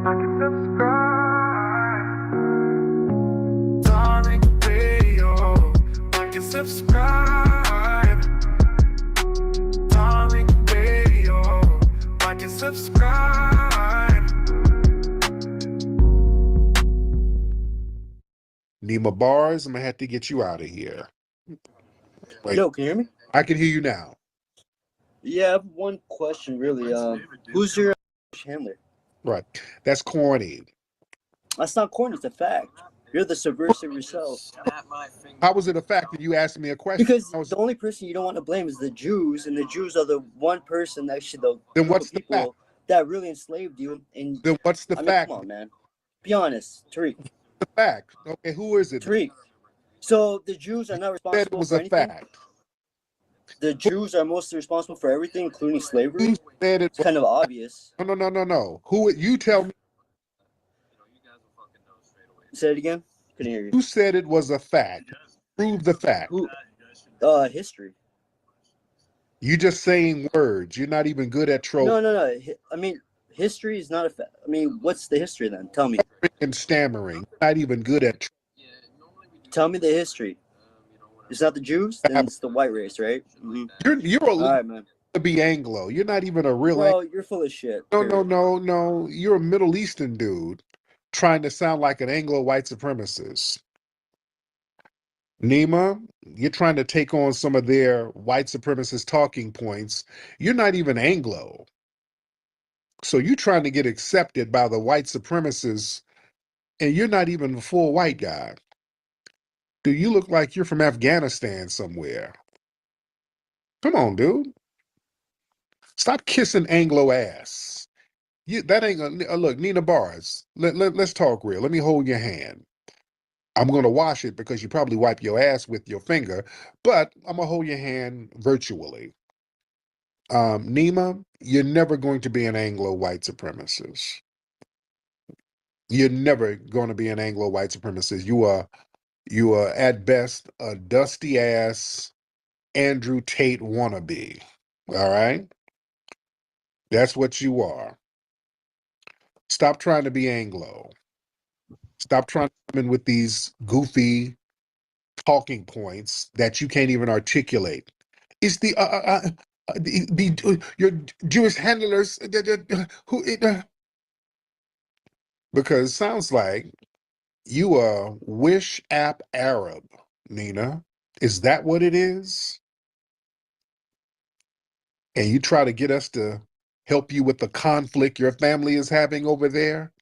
Darling radio, like and subscribe. Darling radio, like and subscribe. Nima Bars, I'm gonna have to get you out of here. Wait, Yo, can you hear me? I can hear you now. Yeah, I have one question, really. Who's your handler? Right. That's corny. That's not corny, it's a fact. You're the subversive yourself. How was it a fact that you asked me a question? Because the only person you don't want to blame is the Jews, and the Jews are the one person, actually, the Then group what's of the people fact? that really enslaved you. And Then what's the I mean, fact? come on, man. Be honest, Tariq. The fact. Okay, who is it? Tariq. So the Jews are not Said it responsible was for a anything? fact. The Jews are mostly responsible for everything, including slavery? Who said it It's kind of obvious. No. Who you tell me Say it again? Couldn't hear you. who said it was a fact? Prove the fact. Who? History. You just saying words. You're not even good at trolling No. I mean, history is not a fact. I mean, what's the history then? Tell me. and stammering. Not even good at Tell me the history. It's not the Jews, then it's the white race, right? Mm-hmm. You're a All right, man. to be Anglo. You're not even a real Bro, you're full of shit. No. You're a Middle Eastern dude trying to sound like an Anglo white supremacist. Nima, you're trying to take on some of their white supremacist talking points. You're not even Anglo. So you're trying to get accepted by the white supremacists, and you're not even a full white guy. Do you look like you're from Afghanistan somewhere? Come on, dude. Stop kissing Anglo ass. That ain't look, Nina Bars. Let's talk real. Let me hold your hand. I'm gonna wash it because you probably wipe your ass with your finger, but I'm gonna hold your hand virtually. Nima, you're never going to be an Anglo white supremacist. You're never going to be an Anglo white supremacist. You are at best a dusty ass Andrew Tate wannabe. All right? That's what you are. Stop trying to be Anglo. Stop trying to come in with these goofy talking points that you can't even articulate. It's your Jewish handlers who because it sounds like you are Wish App Arab, Nina. Is that what it is? And you try to get us to help you with the conflict your family is having over there?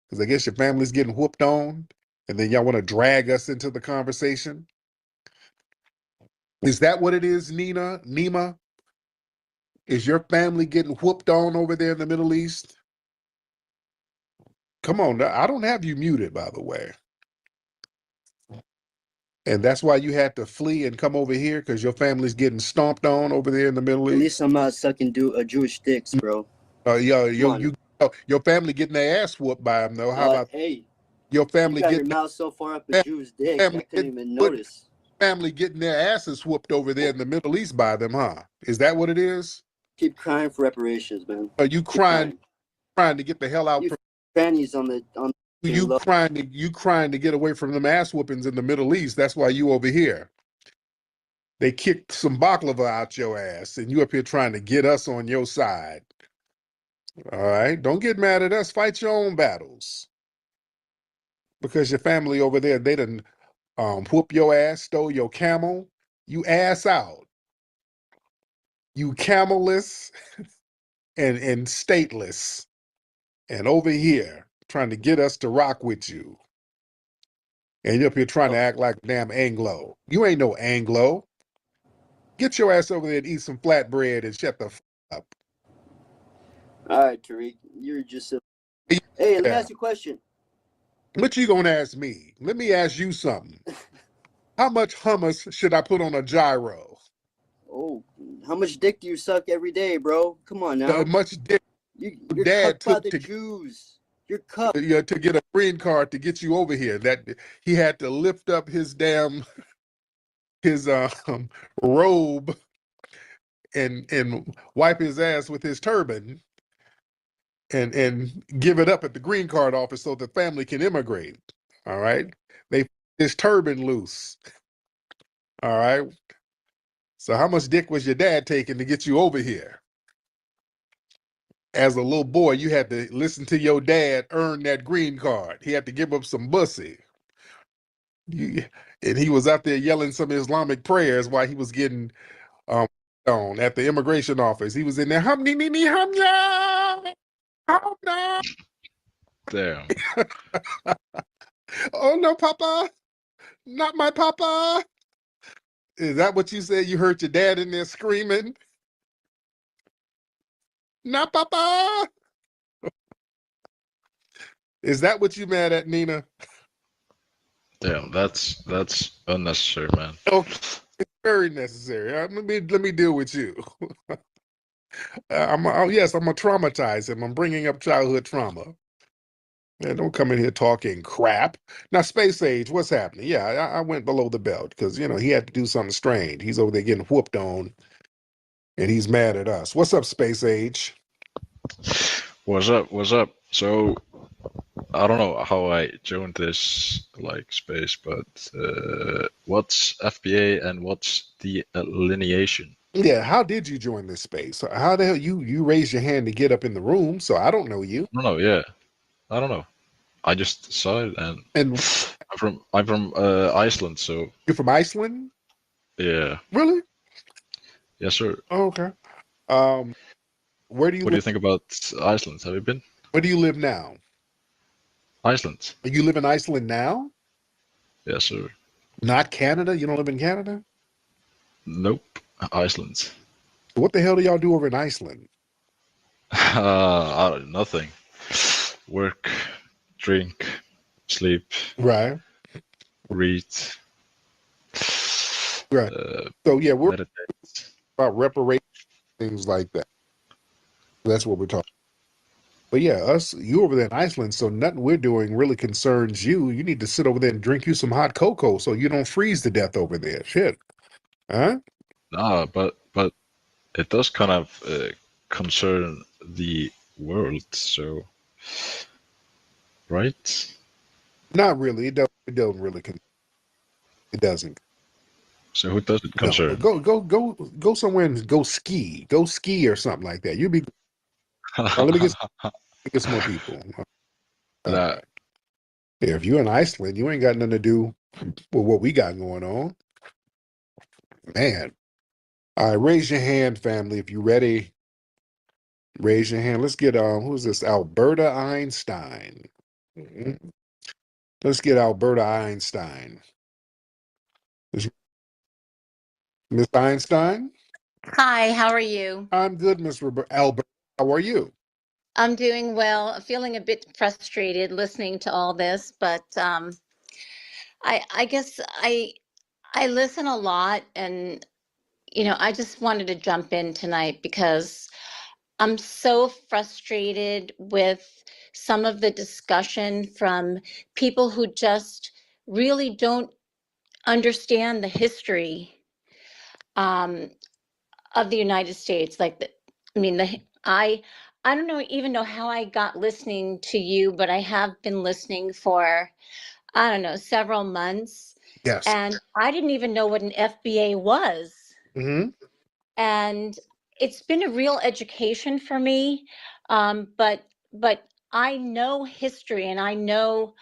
Because I guess your family's getting whooped on, and then y'all want to drag us into the conversation? Is that what it is, Nina? Nima? Is your family getting whooped on over there in the Middle East? Come on, I don't have you muted, by the way. And that's why you had to flee and come over here, because your family's getting stomped on over there in the Middle East? At least I'm not sucking Jewish dicks, bro. Your family getting their ass whooped by them, though. How about hey, your family you got getting your mouth so far up a Jew's dick, I couldn't even notice. Family getting their asses whooped over there in the Middle East by them, huh? Is that what it is? Keep crying for reparations, man. Are you crying to get the hell out you from fannies on you crying to get away from them ass whoopings in the Middle East? That's why you over here. They kicked some baklava out your ass, and you up here trying to get us on your side. All right? Don't get mad at us. Fight your own battles. Because your family over there, they done whoop your ass, stole your camel. You ass out. You camelless and stateless. And over here, trying to get us to rock with you. And you're up here trying to act like damn Anglo. You ain't no Anglo. Get your ass over there and eat some flatbread and shut the f up. All right, Tariq, you're just a... Hey, let me ask you a question. What you gonna ask me? Let me ask you something. How much hummus should I put on a gyro? Oh, how much dick do you suck every day, bro? Come on now. Much dick You're Dad cucked by took the Jews. You're cucked. to get a green card to get you over here. That he had to lift up his robe and wipe his ass with his turban and give it up at the green card office so the family can immigrate. All right. They his turban loose. All right. So how much dick was your dad taking to get you over here? As a little boy, you had to listen to your dad earn that green card. He had to give up some bussy. And he was out there yelling some Islamic prayers while he was getting on at the immigration office. He was in there, hum, ni, hum, ya, hum, na. Damn. Oh, no, Papa. Not my Papa. Is that what you said? You heard your dad in there screaming? Not Papa. Is that what you mad at, Nina? Damn, that's unnecessary, man. Oh, it's very necessary. Let me deal with you. Yes, I'm gonna traumatize him. I'm bringing up childhood trauma. Yeah, don't come in here talking crap. Now, Space Age, what's happening? Yeah, I went below the belt because he had to do something strange. He's over there getting whooped on, and he's mad at us. What's up, Space Age? What's up? What's up? So, I don't know how I joined this space, but what's FBA and what's delineation? Yeah, how did you join this space? How the hell you raised your hand to get up in the room? So I don't know you. No, yeah, I don't know. I just saw it, and I'm from Iceland, so. You're from Iceland? Yeah. Really? Yes, sir. Oh, okay. Where do you? What do you think about Iceland? Have you been? Where do you live now? Iceland. You live in Iceland now? Yes, sir. Not Canada? You don't live in Canada? Nope. Iceland. What the hell do y'all do over in Iceland? Nothing. Work, drink, sleep. Right. Read. Right. So yeah, we're meditate. about reparations, things like that. That's what we're talking. But yeah, you over there in Iceland, so nothing we're doing really concerns you. You need to sit over there and drink you some hot cocoa so you don't freeze to death over there. Shit. Huh? Nah, but it does kind of concern the world, so right? Not really. It don't really. It doesn't. So who does it concern? No, go somewhere and go ski. Go ski or something like that. You'd be. Let me get some more people. Nah. Yeah, if you're in Iceland, you ain't got nothing to do with what we got going on. Man. All right, raise your hand, family, if you're ready. Raise your hand. Let's get who's this? Alberta Einstein. Mhm. Let's get Alberta Einstein. Miss Einstein? Hi, how are you? I'm good, Miss Alberta. How are you? I'm doing well. Feeling a bit frustrated listening to all this, but I guess I listen a lot, and I just wanted to jump in tonight because I'm so frustrated with some of the discussion from people who just really don't understand the history of the United States. I don't even know how I got listening to you, but I have been listening for, I don't know, several months. Yes. And I didn't even know what an FBA was. Mm-hmm. And it's been a real education for me. But I know history, and I know,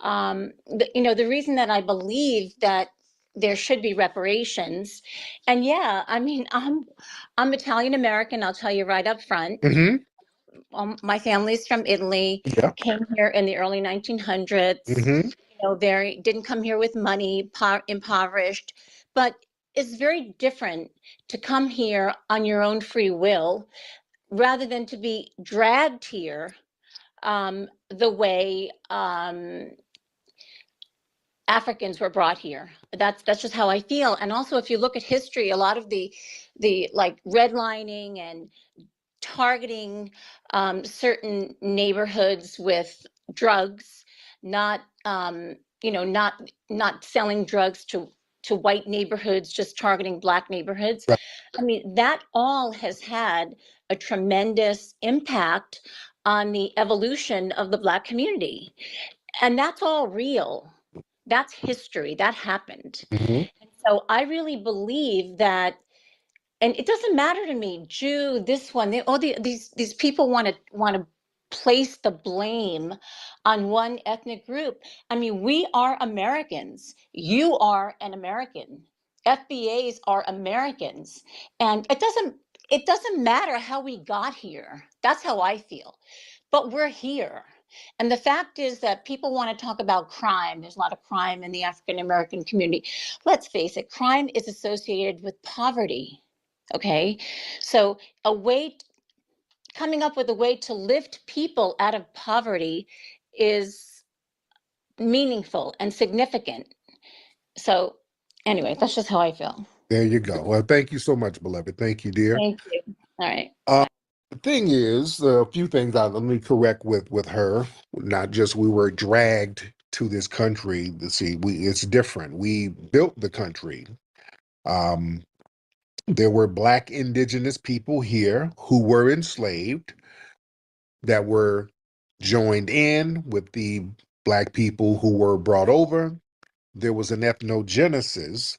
the reason that I believe that there should be reparations. And yeah, I mean, I'm Italian American. I'll tell you right up front. Mm-hmm. My family's from Italy. Yeah. Came here in the early 1900s. Mm-hmm. Very didn't come here with money, impoverished, but it's very different to come here on your own free will rather than to be dragged here the way Africans were brought here. That's just how I feel. And also, if you look at history, a lot of the redlining and targeting certain neighborhoods with drugs, not not selling drugs to white neighborhoods, just targeting Black neighborhoods. Right. I mean, that all has had a tremendous impact on the evolution of the Black community. And that's all real. That's history. That happened. Mhm. And so I really believe that, and it doesn't matter to me, Jew, this one, these people want to place the blame on one ethnic group. I mean, we are Americans. You are an American. FBAs are Americans, and it doesn't matter how we got here. That's how I feel. But we're here. And the fact is that people want to talk about crime. There's a lot of crime in the African American community. Let's face it, crime is associated with poverty. Okay. So coming up with a way to lift people out of poverty is meaningful and significant. So anyway, that's just how I feel. There you go. Well, thank you so much, beloved. Thank you, dear. Thank you. All right. The thing is, a few things let me correct with her. Not just we were dragged to this country. See, it's different. We built the country. There were Black indigenous people here who were enslaved that were joined in with the Black people who were brought over. There was an ethnogenesis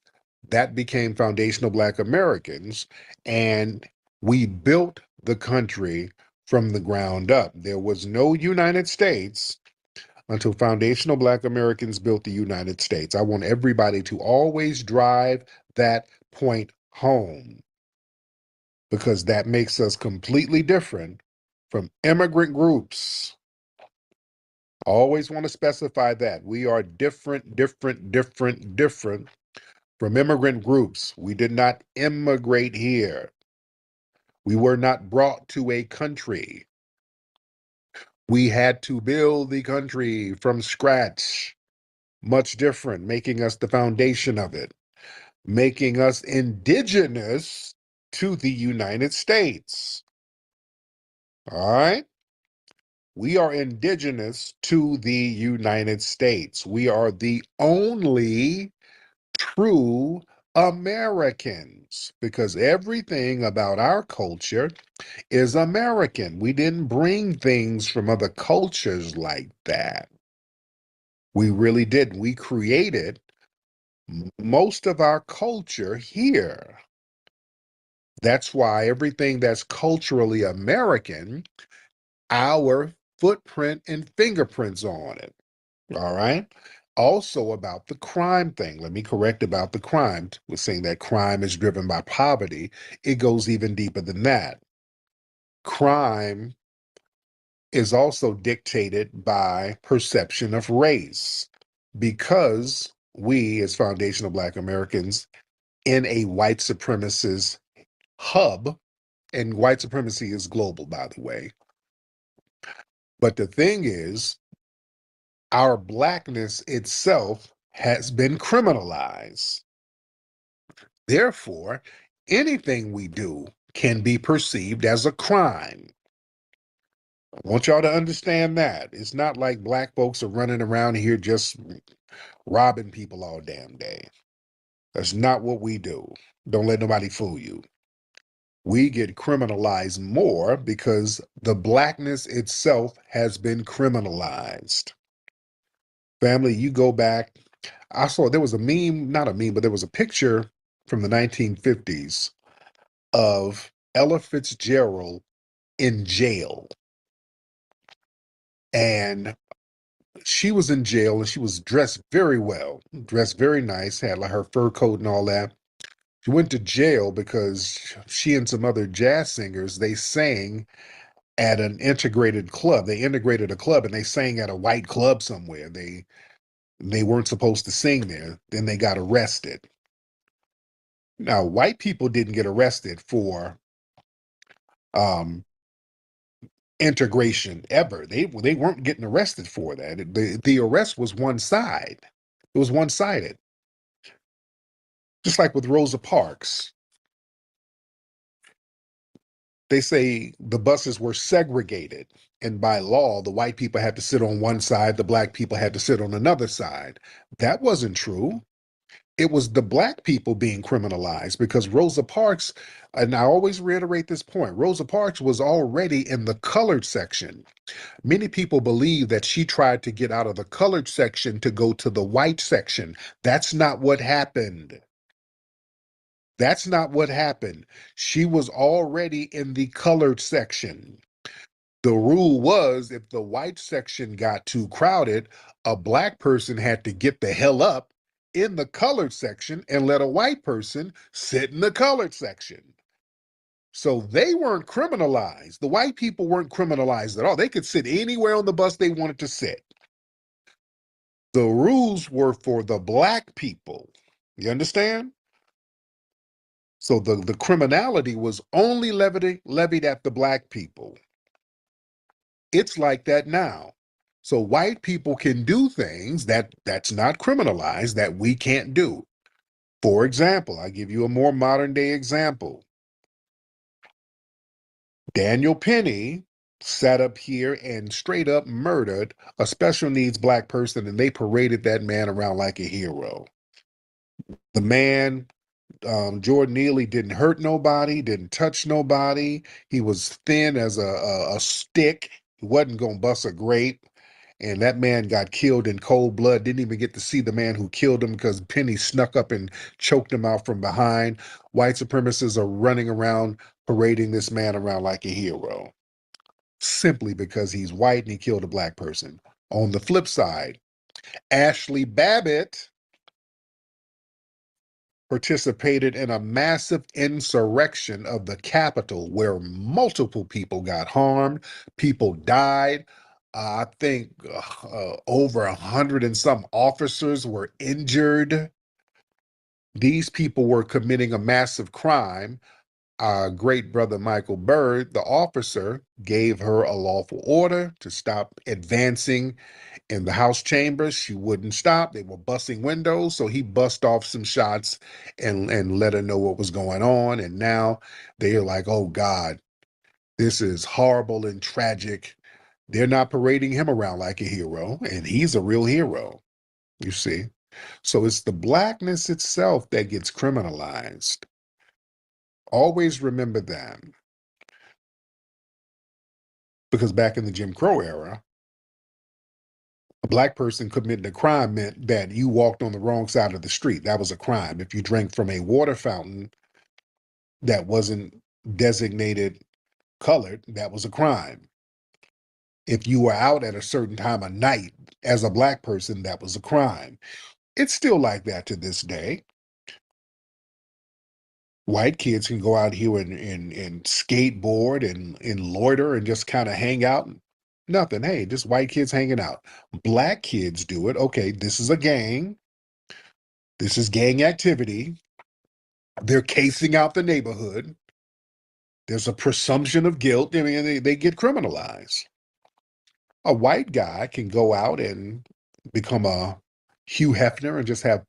that became foundational Black Americans, and we built the country from the ground up. There was no United States until foundational Black Americans built the United States. I want everybody to always drive that point home, because that makes us completely different from immigrant groups. Always want to specify that. We are different from immigrant groups. We did not immigrate here. We were not brought to a country. We had to build the country from scratch. Much different, making us the foundation of it, making us indigenous to the United States. All right? We are indigenous to the United States. We are the only true Americans, because everything about our culture is American. We didn't bring things from other cultures like that. We really didn't. We created most of our culture here. That's why everything that's culturally American, our footprint and fingerprints on it. All right. Also about the crime thing. Let me correct about the crime. We're saying that crime is driven by poverty. It goes even deeper than that. Crime is also dictated by perception of race, because we, as foundational Black Americans, in a white supremacist hub, and white supremacy is global, by the way. But the thing is, our Blackness itself has been criminalized. Therefore, anything we do can be perceived as a crime. I want y'all to understand that. It's not like Black folks are running around here just robbing people all damn day. That's not what we do. Don't let nobody fool you. We get criminalized more because the Blackness itself has been criminalized. Family, you go back. I saw there was a meme, not a meme, but there was a picture from the 1950s of Ella Fitzgerald in jail. And she was in jail and she was dressed very well, dressed very nice, had like her fur coat and all that. She went to jail because she and some other jazz singers, they sang at an integrated club. They integrated a club and they sang at a white club somewhere. They weren't supposed to sing there. Then they got arrested. Now, white people didn't get arrested for integration ever. They weren't getting arrested for that. The arrest was one side. It was one-sided. Just like with Rosa Parks. They say the buses were segregated, and by law, the white people had to sit on one side, the Black people had to sit on another side. That wasn't true. It was the black people being criminalized because Rosa Parks, and I always reiterate this point, Rosa Parks was already in the colored section. Many people believe that she tried to get out of the colored section to go to the white section. That's not what happened. That's not what happened. She was already in the colored section. The rule was if the white section got too crowded, a black person had to get the hell up in the colored section and let a white person sit in the colored section. So they weren't criminalized. The white people weren't criminalized at all. They could sit anywhere on the bus they wanted to sit. The rules were for the black people. You understand? So the criminality was only levied at the black people. It's like that now. So white people can do things that's not criminalized that we can't do. For example, I'll give you a more modern day example. Daniel Penny sat up here and straight up murdered a special needs black person, and they paraded that man around like a hero. The man, Jordan Neely, didn't hurt nobody, didn't touch nobody. He was thin as a stick. He wasn't going to bust a grape. And that man got killed in cold blood. Didn't even get to see the man who killed him because Penny snuck up and choked him out from behind. White supremacists are running around, parading this man around like a hero, simply because he's white and he killed a black person. On the flip side, Ashley Babbitt participated in a massive insurrection of the Capitol where multiple people got harmed, people died. I think over 100 and some officers were injured. These people were committing a massive crime. Our great brother Michael Byrd, the officer, gave her a lawful order to stop advancing in the House chambers. She wouldn't stop. They were busting windows, so he bust off some shots and let her know what was going on. And now they're like, oh God, this is horrible and tragic. They're not parading him around like a hero, and he's a real hero, you see. So it's the blackness itself that gets criminalized. Always remember that. Because back in the Jim Crow era, a black person committing a crime meant that you walked on the wrong side of the street. That was a crime. If you drank from a water fountain that wasn't designated colored, that was a crime. If you were out at a certain time of night as a black person, that was a crime. It's still like that to this day. White kids can go out here and skateboard and loiter and just kind of hang out. Nothing. Hey, just white kids hanging out. Black kids do it. Okay, this is a gang. This is gang activity. They're casing out the neighborhood. There's a presumption of guilt. I mean, they get criminalized. A white guy can go out and become a Hugh Hefner and just have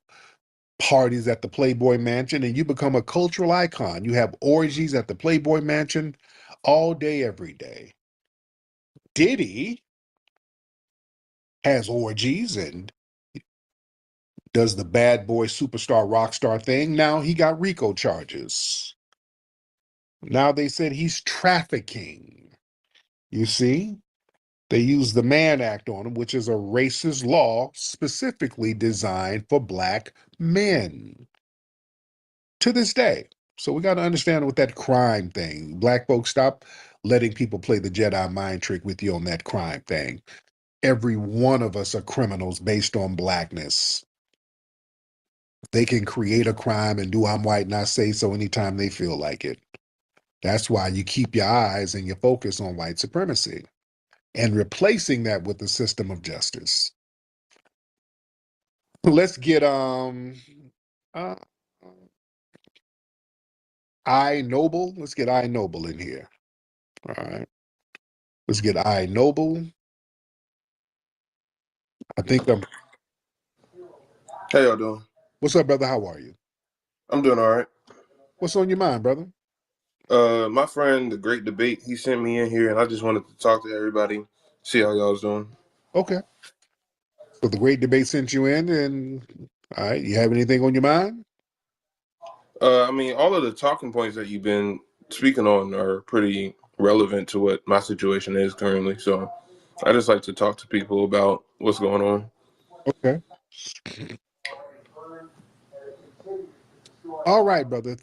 parties at the Playboy Mansion, and you become a cultural icon. You have orgies at the Playboy Mansion all day, every day. Diddy has orgies and does the bad boy superstar rock star thing. Now he got RICO charges. Now they said he's trafficking. You see? They use the Mann Act on him, which is a racist law specifically designed for black men. To this day. So we got to understand with that crime thing. Black folks, stop letting people play the Jedi mind trick with you on that crime thing. Every one of us are criminals based on blackness. They can create a crime and do I'm white and I say so anytime they feel like it. That's why you keep your eyes and your focus on white supremacy and replacing that with the system of justice. Let's get I Noble. Let's get I Noble in here. All right. Let's get I Noble. I think I'm. How y'all doing? What's up, brother? How are you? I'm doing all right. What's on your mind, brother? My friend, The Great Debate, he sent me in here, and I just wanted to talk to everybody, see how y'all's doing. Okay. So the Great Debate sent you in, and All right. You have anything on your mind? I mean, all of the talking points that you've been speaking on are pretty relevant to what my situation is currently. So I just like to talk to people about what's going on. Okay. All right, brother.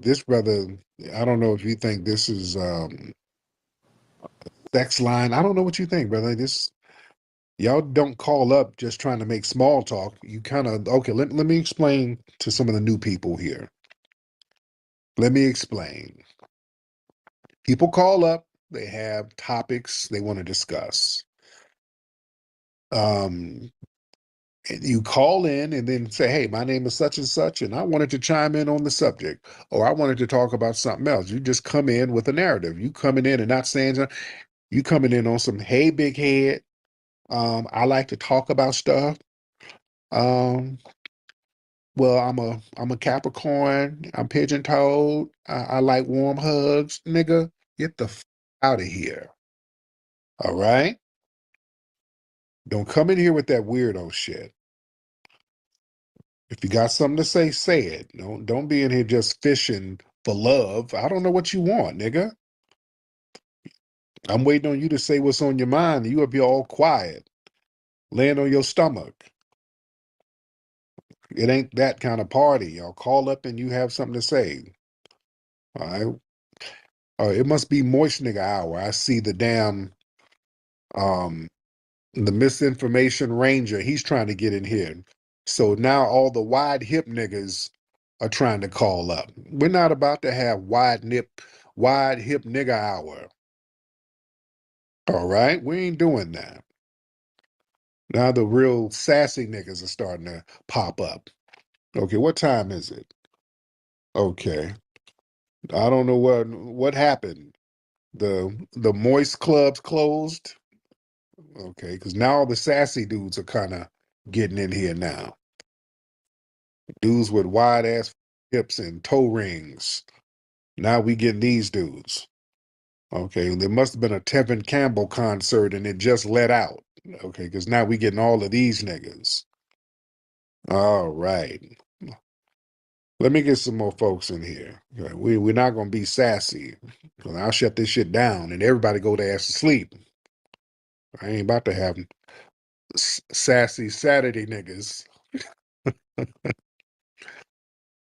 This brother, I don't know if you think this is sex line. I don't know what you think, brother. Y'all don't call up just trying to make small talk. You kind of okay. Let me explain to some of the new people here. Let me explain. People call up. They have topics they want to discuss. And you call in and then say, "Hey, my name is such and such, and I wanted to chime in on the subject, or I wanted to talk about something else." You just come in with a narrative. You coming in and not saying something. You coming in on some, "Hey, big head. I like to talk about stuff. Um, well, I'm a Capricorn. I'm pigeon toed. I like warm hugs, nigga. Get the out of here. All right. Don't come in here with that weirdo shit. If you got something to say, say it. Don't be in here just fishing for love. I don't know what you want, nigga. I'm waiting on you to say what's on your mind. You up here all quiet, laying on your stomach. It ain't that kind of party. Y'all call up and you have something to say. All right. It must be moist nigga hour. I see um the misinformation ranger. He's trying to get in here. So now all the wide hip niggas are trying to call up. We're not about to have wide hip nigga hour. All right, we ain't doing that. Now the real sassy niggas are starting to pop up. Okay, what time is it? Okay, I don't know what happened. The moist clubs closed. Okay, because now all the sassy dudes are kind of getting in here now. Dudes with wide ass hips and toe rings. Now we getting these dudes. Okay, there must have been a Tevin Campbell concert and it just let out. Okay, because now we getting all of these niggas. All right. Let me get some more folks in here. Okay, we're not gonna be sassy. I'll shut this shit down and everybody go to ass to sleep. I ain't about to have sassy Saturday niggas.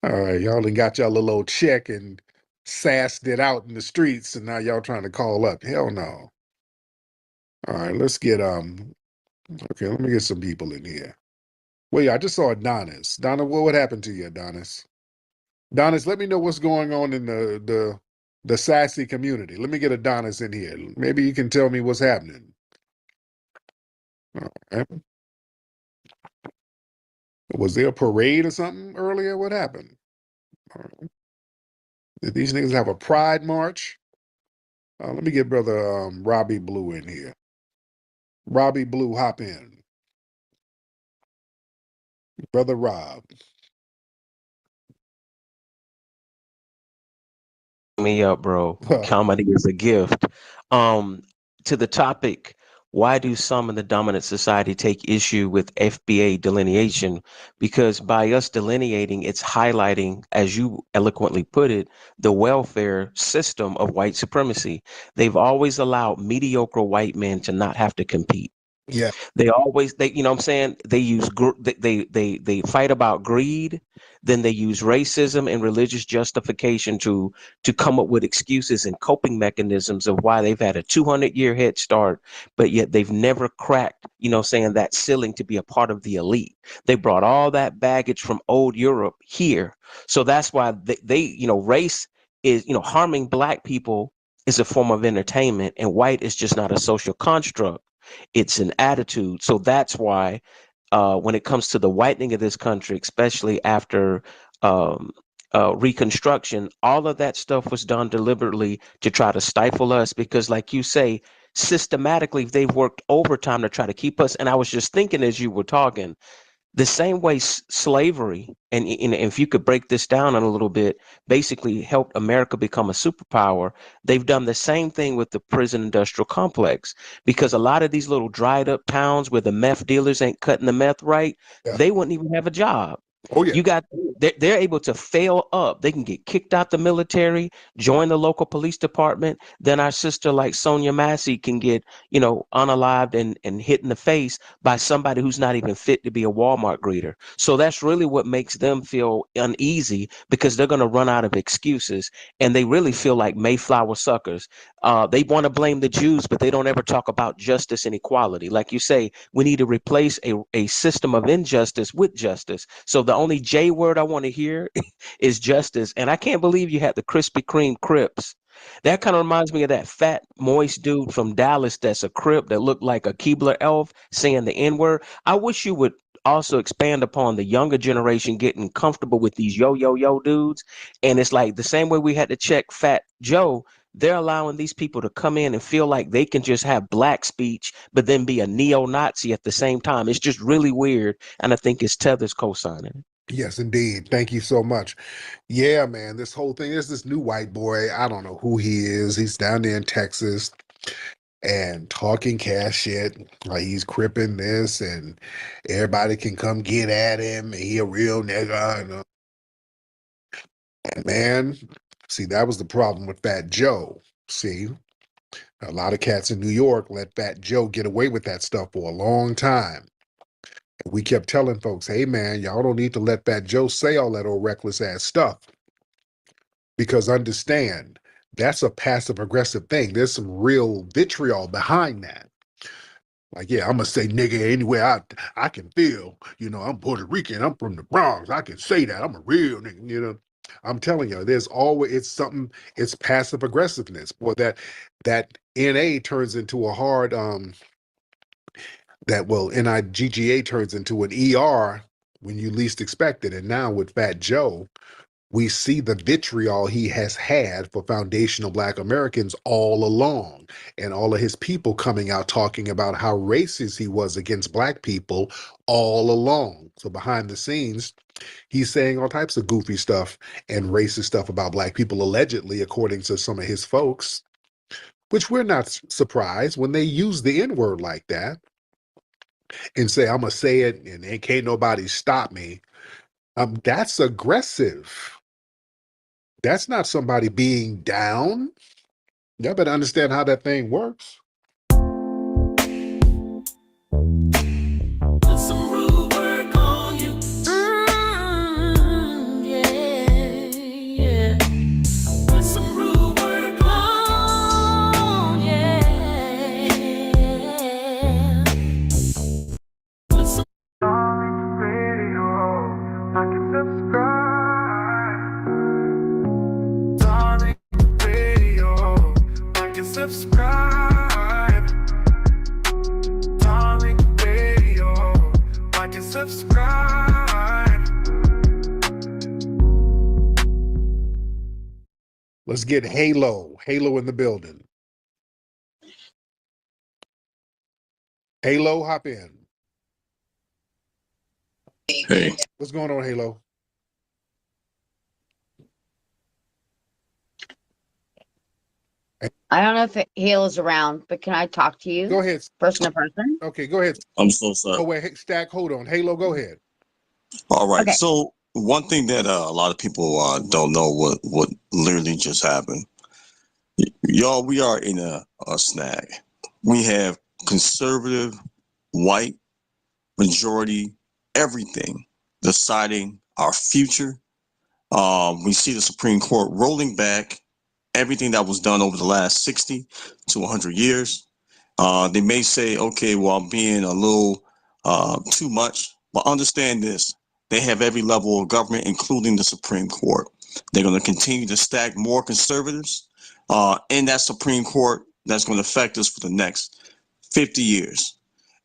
All right, y'all done got y'all little old check and sassed it out in the streets, and now y'all trying to call up. Hell no. All right, let's get okay, let me get some people in here. Wait, I just saw Adonis. Donna, what happened to you, Adonis? Adonis, let me know what's going on in the sassy community. Let me get Adonis in here. Maybe you can tell me what's happening. All right. Was there a parade or something earlier? What happened? All right. Did these niggas have a pride march? Let me get brother Robbie Blue in here. Robbie Blue, hop in. Brother Rob. Me up, bro. Comedy is a gift. Um, to the topic, why do some in the dominant society take issue with FBA delineation? Because by us delineating, it's highlighting, as you eloquently put it, the welfare system of white supremacy. They've always allowed mediocre white men to not have to compete. Yeah. They you know what I'm saying, they use they fight about greed, then they use racism and religious justification to come up with excuses and coping mechanisms of why they've had a 200-year head start, but yet they've never cracked, you know, saying that ceiling to be a part of the elite. They brought all that baggage from old Europe here. So that's why they you know, race is, you know, harming black people is a form of entertainment, and white is just not a social construct, it's an attitude. So that's why when it comes to the whitening of this country, especially after Reconstruction, all of that stuff was done deliberately to try to stifle us because, like you say, systematically they've worked overtime to try to keep us. And I was just thinking as you were talking, The same way slavery, and if you could break this down in a little bit, basically helped America become a superpower, they've done the same thing with the prison industrial complex, because a lot of these little dried up towns where the meth dealers ain't cutting the meth right, Yeah. they wouldn't even have a job. Oh yeah. You got they're able to fail up. They can get kicked out the military, join the local police department. Then our sister like Sonia Massey can get, unalived and hit in the face by somebody who's not even fit to be a Walmart greeter. So that's really what makes them feel uneasy, because they're going to run out of excuses, and they really feel like Mayflower suckers. They want to blame the Jews, but they don't ever talk about justice and equality. Like you say, we need to replace a system of injustice with justice. So the only J word I want to hear is justice. And I can't believe you had the Krispy Kreme Crips. That kind of reminds me of that fat, moist dude from Dallas that's a Crip that looked like a Keebler elf saying the N-word. I wish you would also expand upon the younger generation getting comfortable with these yo dudes. And it's like the same way we had to check Fat Joe, they're allowing these people to come in and feel like they can just have black speech, but then be a neo-Nazi at the same time. It's just really weird. And I think it's Tether's co-signing. Yes, indeed. Thank you so much. Yeah, man, this whole thing, there's this new white boy. I don't know who he is. He's down there in Texas and talking cash shit. Like he's cripping this and everybody can come get at him. And he a real nigga. And man, see, that was the problem with Fat Joe. See, a lot of cats in New York let Fat Joe get away with that stuff for a long time. We kept telling folks, hey man, y'all don't need to let Fat Joe say all that old reckless ass stuff. Because understand, that's a passive aggressive thing. There's some real vitriol behind that. Like, yeah, I'm gonna say nigga anywhere I can feel. I'm Puerto Rican, I'm from the Bronx. I can say that. I'm a real nigga, I'm telling you, there's always it's passive aggressiveness. Boy, that NA turns into a hard NIGGA turns into an ER when you least expect it. And now with Fat Joe, we see the vitriol he has had for foundational Black Americans all along, and all of his people coming out talking about how racist he was against Black people all along. So behind the scenes, he's saying all types of goofy stuff and racist stuff about Black people, allegedly, according to some of his folks, which we're not surprised when they use the N-word like that and say, I'm going to say it and ain't can't nobody stop me. That's aggressive. That's not somebody being down. Y'all better understand how that thing works. Subscribe, darling radio, like and subscribe. Let's get Halo in the building. Halo, hop in. Hey. What's going on, Halo? I don't know if Halo's around, but can I talk to you? Go ahead. Person to person? Okay, go ahead. I'm so sorry. Oh, wait, Stack, hold on. Halo, go ahead. All right. Okay. So one thing that a lot of people don't know what literally just happened. Y'all, we are in a snag. We have conservative, white, majority, everything deciding our future. We see the Supreme Court rolling back everything that was done over the last 60 to 100 years. They may say, okay, well, I'm being a little too much, but understand this. They have every level of government, including the Supreme Court. They're going to continue to stack more conservatives in that Supreme Court that's going to affect us for the next 50 years.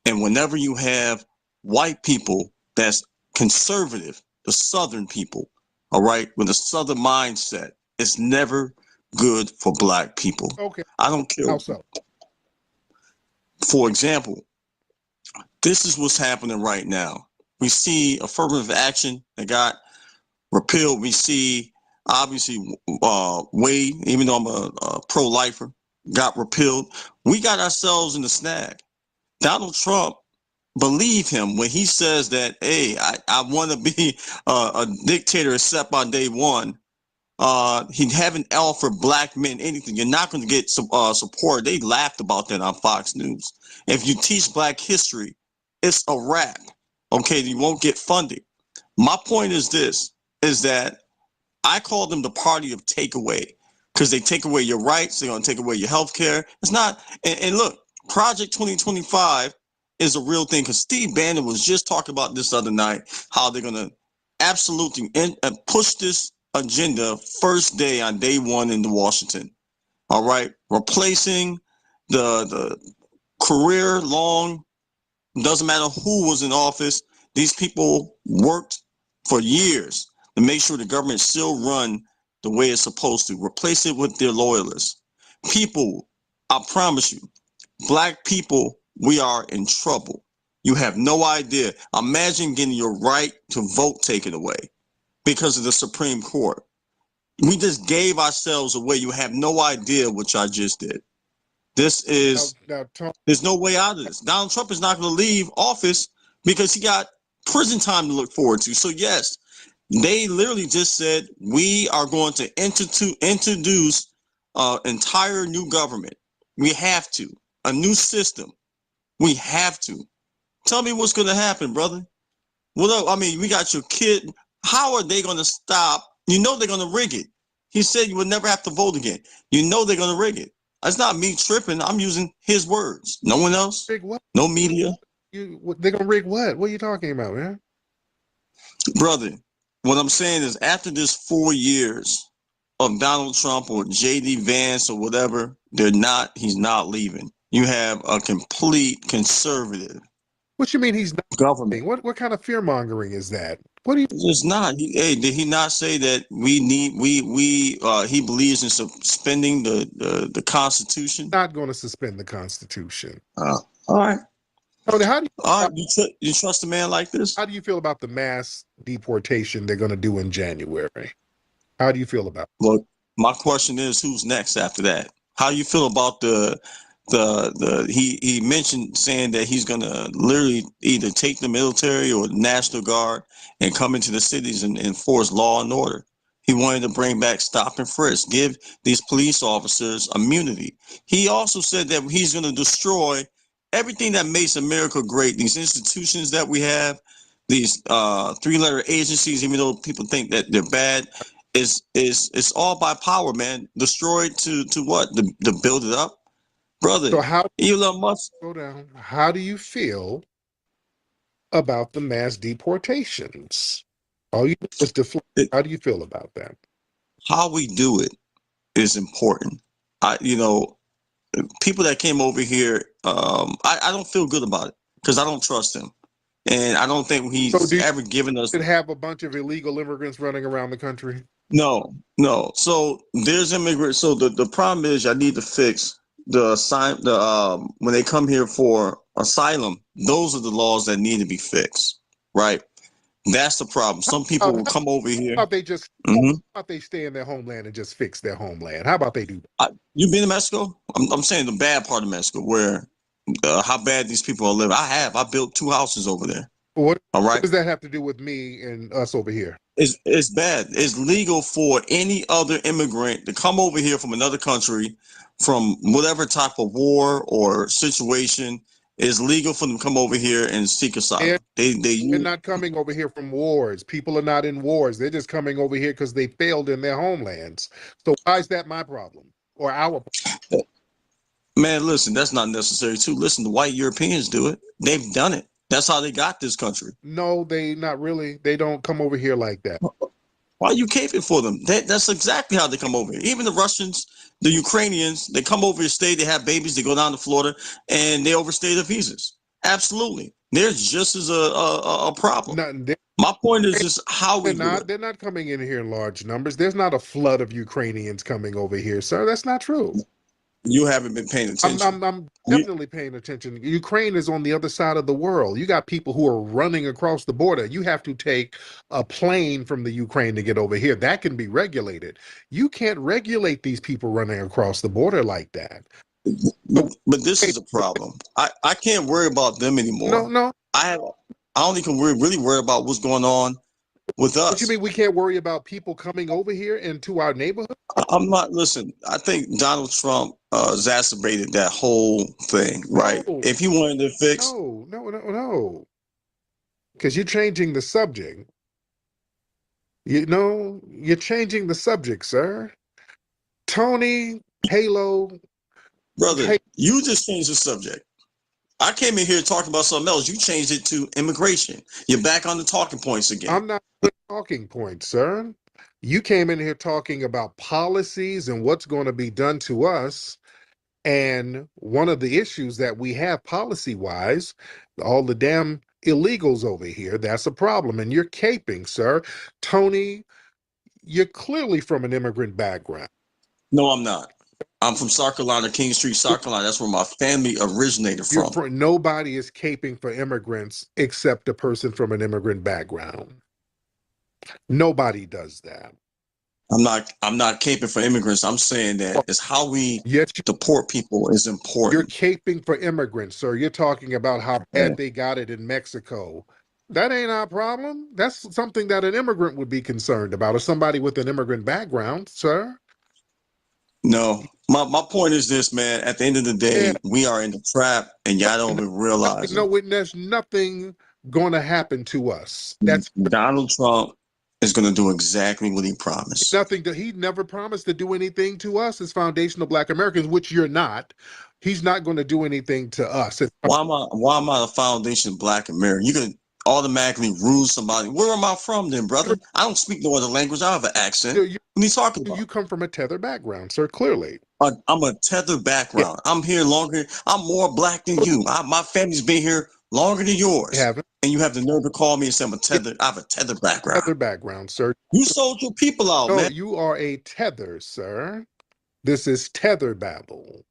And whenever you have white people that's conservative, the Southern people, all right, with a Southern mindset, it's never good for Black people. Okay. I don't care. How so? For example, this is what's happening right now. We see affirmative action that got repealed. We see, obviously, Wade, even though I'm a pro-lifer, got repealed. We got ourselves in the snag. Donald Trump, believe him when he says that, hey, I want to be a dictator except on day one. He haven't offered black men anything. You're not going to get some support. They laughed about that on Fox News. If you teach black history, it's a wrap. Okay, you won't get funding. My point is this, is that I call them the party of takeaway because they take away your rights. They're going to take away your health care. It's not, and look, Project 2025 is a real thing because Steve Bannon was just talking about this other night, how they're going to absolutely push this agenda first day on day one in Washington. All right, replacing the career long, doesn't matter who was in office. These people worked for years to make sure the government still run the way it's supposed to. Replace it with their loyalists. People, I promise you, black people, we are in trouble. You have no idea. Imagine getting your right to vote taken away because of the Supreme Court. We just gave ourselves away. You have no idea what y'all just did. This is, there's no way out of this. Donald Trump is not going to leave office because he got prison time to look forward to. So yes, they literally just said, we are going to introduce entire new government. We have to. A new system. We have to. Tell me what's going to happen, brother. Well, I mean, we got your kid. How are they going to stop? You know they're going to rig it. He said you would never have to vote again. You know they're going to rig it. It's not me tripping. I'm using his words. No one else. Rig what? No media. They're going to rig what? What are you talking about, man? Brother, what I'm saying is after this 4 years of Donald Trump or J.D. Vance or whatever, he's not leaving. You have a complete conservative. What you mean he's not government? What kind of fear mongering is that? What do you? It's not. Hey, did he not say that he believes in suspending the Constitution? Not going to suspend the Constitution. All right. Tony, how do you? All right. You trust a man like this? How do you feel about the mass deportation they're going to do in January? How do you feel about it? Look, my question is, who's next after that? How do you feel about he mentioned saying that he's going to literally either take the military or the National Guard and come into the cities and enforce law and order. He wanted to bring back stop and frisk, give these police officers immunity. He also said that he's going to destroy everything that makes America great. These institutions that we have, these three-letter agencies, even though people think that they're bad, it's all by power, man. Destroyed to what? To build it up? Brother, so how Elon Musk. Go down. How do you feel about the mass deportations? All you do is deflect. How do you feel about that? How we do it is important. People that came over here, I don't feel good about it because I don't trust him, and I don't think he's ever given us. Did have a bunch of illegal immigrants running around the country? No. So there's immigrants. So the problem is, I need to fix when they come here for asylum. Those are the laws that need to be fixed, right? That's the problem. Some people will come over here. How about they just how about they stay in their homeland and just fix their homeland? How about they do that? You been to Mexico? I'm saying the bad part of Mexico, where how bad these people are living. I built 2 houses over there. All right. What does that have to do with me and us over here? It's bad. It's legal for any other immigrant to come over here from another country, from whatever type of war or situation. It's legal for them to come over here and seek asylum. They're not coming over here from wars. People are not in wars. They're just coming over here because they failed in their homelands. So why is that my problem or our problem? Man, listen, that's not necessary too. Listen, the white Europeans do it. They've done it. That's how they got this country. No, they not really. They don't come over here like that. Why are you caping for them? That's exactly how they come over here. Even the Russians, the Ukrainians, they come over here, stay, they have babies, they go down to Florida, and they overstay their visas. Absolutely. They're just as a problem. My point is just how we do it. They're not coming in here in large numbers. There's not a flood of Ukrainians coming over here, sir. That's not true. You haven't been paying attention. I'm You- definitely paying attention. Ukraine is on the other side of the world. You got people who are running across the border. You have to take a plane from the Ukraine to get over here. That can be regulated. You can't regulate these people running across the border like that. but this is a problem. I can't worry about them anymore. No. I only can really worry about what's going on with What you us. mean we can't worry about people coming over here into our neighborhood? I'm not, listen, I think Donald Trump exacerbated that whole thing, right? No. If he wanted to fix. No. Because you're changing the subject. You're changing the subject, sir. Tony, Halo. Brother, Hey, you just changed the subject. I came in here talking about something else. You changed it to immigration. You're back on the talking points again. I'm not talking points, sir. You came in here talking about policies and what's going to be done to us. And one of the issues that we have policy-wise, all the damn illegals over here, that's a problem. And you're caping, sir. Tony, you're clearly from an immigrant background. No, I'm not. I'm from South Carolina, King Street, South Carolina. That's where my family originated from. Nobody is caping for immigrants except a person from an immigrant background. Nobody does that. I'm not caping for immigrants. I'm saying that it's how we deport people is important. You're caping for immigrants, sir. You're talking about how bad they got it in Mexico. That ain't our problem. That's something that an immigrant would be concerned about, or somebody with an immigrant background, sir. No, my point is this, man. At the end of the day, we are in the trap, and y'all don't even realize it. No, there's nothing going to happen to us. That's Donald Trump is going to do exactly what he promised. He never promised to do anything to us as foundational Black Americans, which you're not. He's not going to do anything to us. Why am I a foundation Black American? You can automatically rule somebody. Where am I from then, brother? I don't speak no other language. I have an accent. What are you talking about? You come from a tether background, sir, clearly. I'm a tether background. Yeah. I'm here longer. I'm more Black than you. My family's been here longer than yours. And you have the nerve to call me and say I'm a tether. I have a tether background. Tether background, sir. You sold your people out, man. You are a tether, sir. This is tether babble.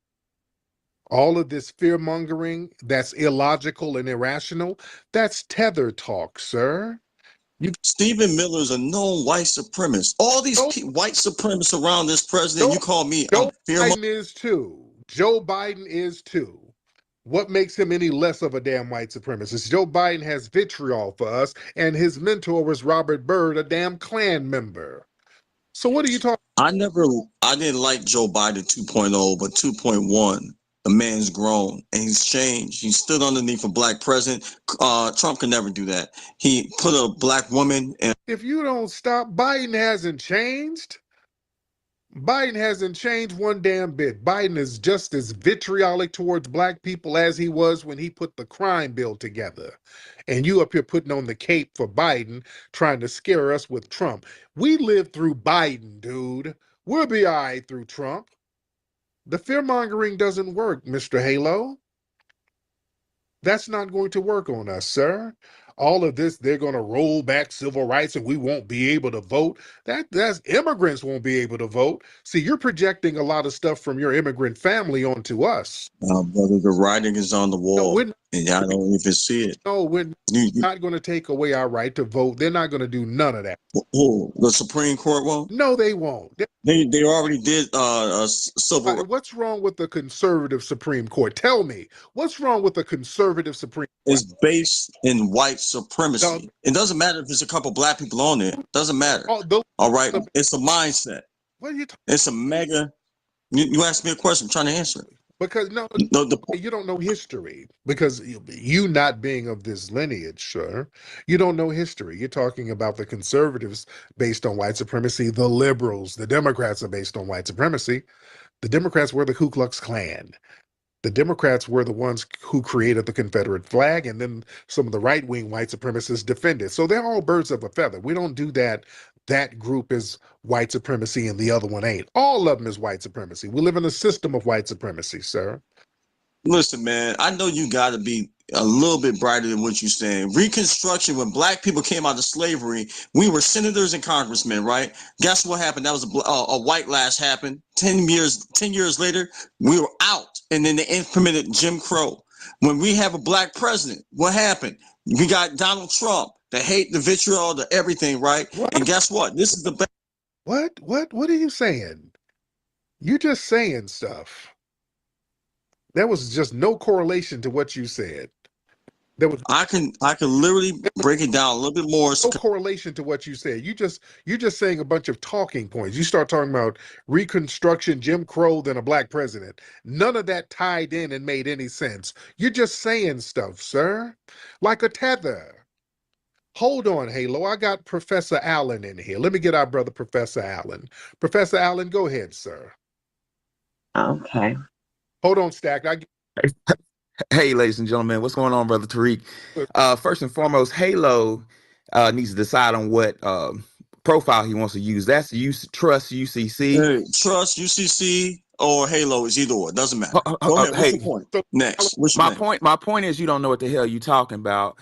All of this fear-mongering that's illogical and irrational, that's tether talk, sir. Stephen Miller is a known white supremacist. All these white supremacists around this president, you call me Joe Biden is too. Joe Biden is too. What makes him any less of a damn white supremacist? Joe Biden has vitriol for us, and his mentor was Robert Byrd, a damn Klan member. So what are you talking? I didn't like Joe Biden 2.0, but 2.1, the man's grown and he's changed. He stood underneath a Black president. Trump can never do that. He put a Black woman in. If you don't stop, Biden hasn't changed. Biden hasn't changed one damn bit. Biden is just as vitriolic towards Black people as he was when he put the crime bill together. And you up here putting on the cape for Biden, trying to scare us with Trump. We lived through Biden, dude. We'll be all right through Trump. The fear-mongering doesn't work, Mr. Halo. That's not going to work on us, sir. All of this, they're going to roll back civil rights and we won't be able to vote. That's immigrants won't be able to vote. See, you're projecting a lot of stuff from your immigrant family onto us. Brother, the writing is on the wall, and y'all don't even see it. No, we're not going to take away our right to vote. They're not going to do none of that. Oh, the Supreme Court won't? No, they won't. They already did civil rights. What's wrong with the conservative Supreme Court? Tell me, what's wrong with the conservative Supreme Court? It's based in white supremacy. It doesn't matter if there's a couple Black people on there. It doesn't matter. All right? It's a mindset. What are you talking? It's a mega. You asked me a question. I'm trying to answer it. Because you don't know history. Because you not being of this lineage, sir, you don't know history. You're talking about the conservatives based on white supremacy. The liberals, the Democrats are based on white supremacy. The Democrats were the Ku Klux Klan. The Democrats were the ones who created the Confederate flag, and then some of the right-wing white supremacists defended. So they're all birds of a feather. We don't do that. That group is white supremacy and the other one ain't. All of them is white supremacy. We live in a system of white supremacy, sir. Listen, man, I know you got to be a little bit brighter than what you're saying. Reconstruction, when black people came out of slavery, we were senators and congressmen, right? Guess what happened? That was a white lash happened. 10 years later, we were out, and then they implemented Jim Crow. When we have a black president, what happened? We got Donald Trump, the hate, the vitriol, the everything, right? What? And guess what? This is the best. What are you saying? You're just saying stuff. There was just no correlation to what you said. There was I can literally break it down a little bit more. no correlation to what you said. You're just saying a bunch of talking points. You start talking about Reconstruction, Jim Crow, then a black president. None of that tied in and made any sense. You're just saying stuff, sir, like a tether. Hold on, Halo. I got Professor Allen in here. Let me get our brother, Professor Allen. Professor Allen, go ahead, sir. Okay. Hold on, Stack. Hey, ladies and gentlemen, what's going on, Brother Tariq? First and foremost, Halo needs to decide on what profile he wants to use. That's Trust UCC. Hey, Trust UCC or Halo is either or. It doesn't matter. Go ahead. What's your point? Next. What's your name? My point is you don't know what the hell you're talking about.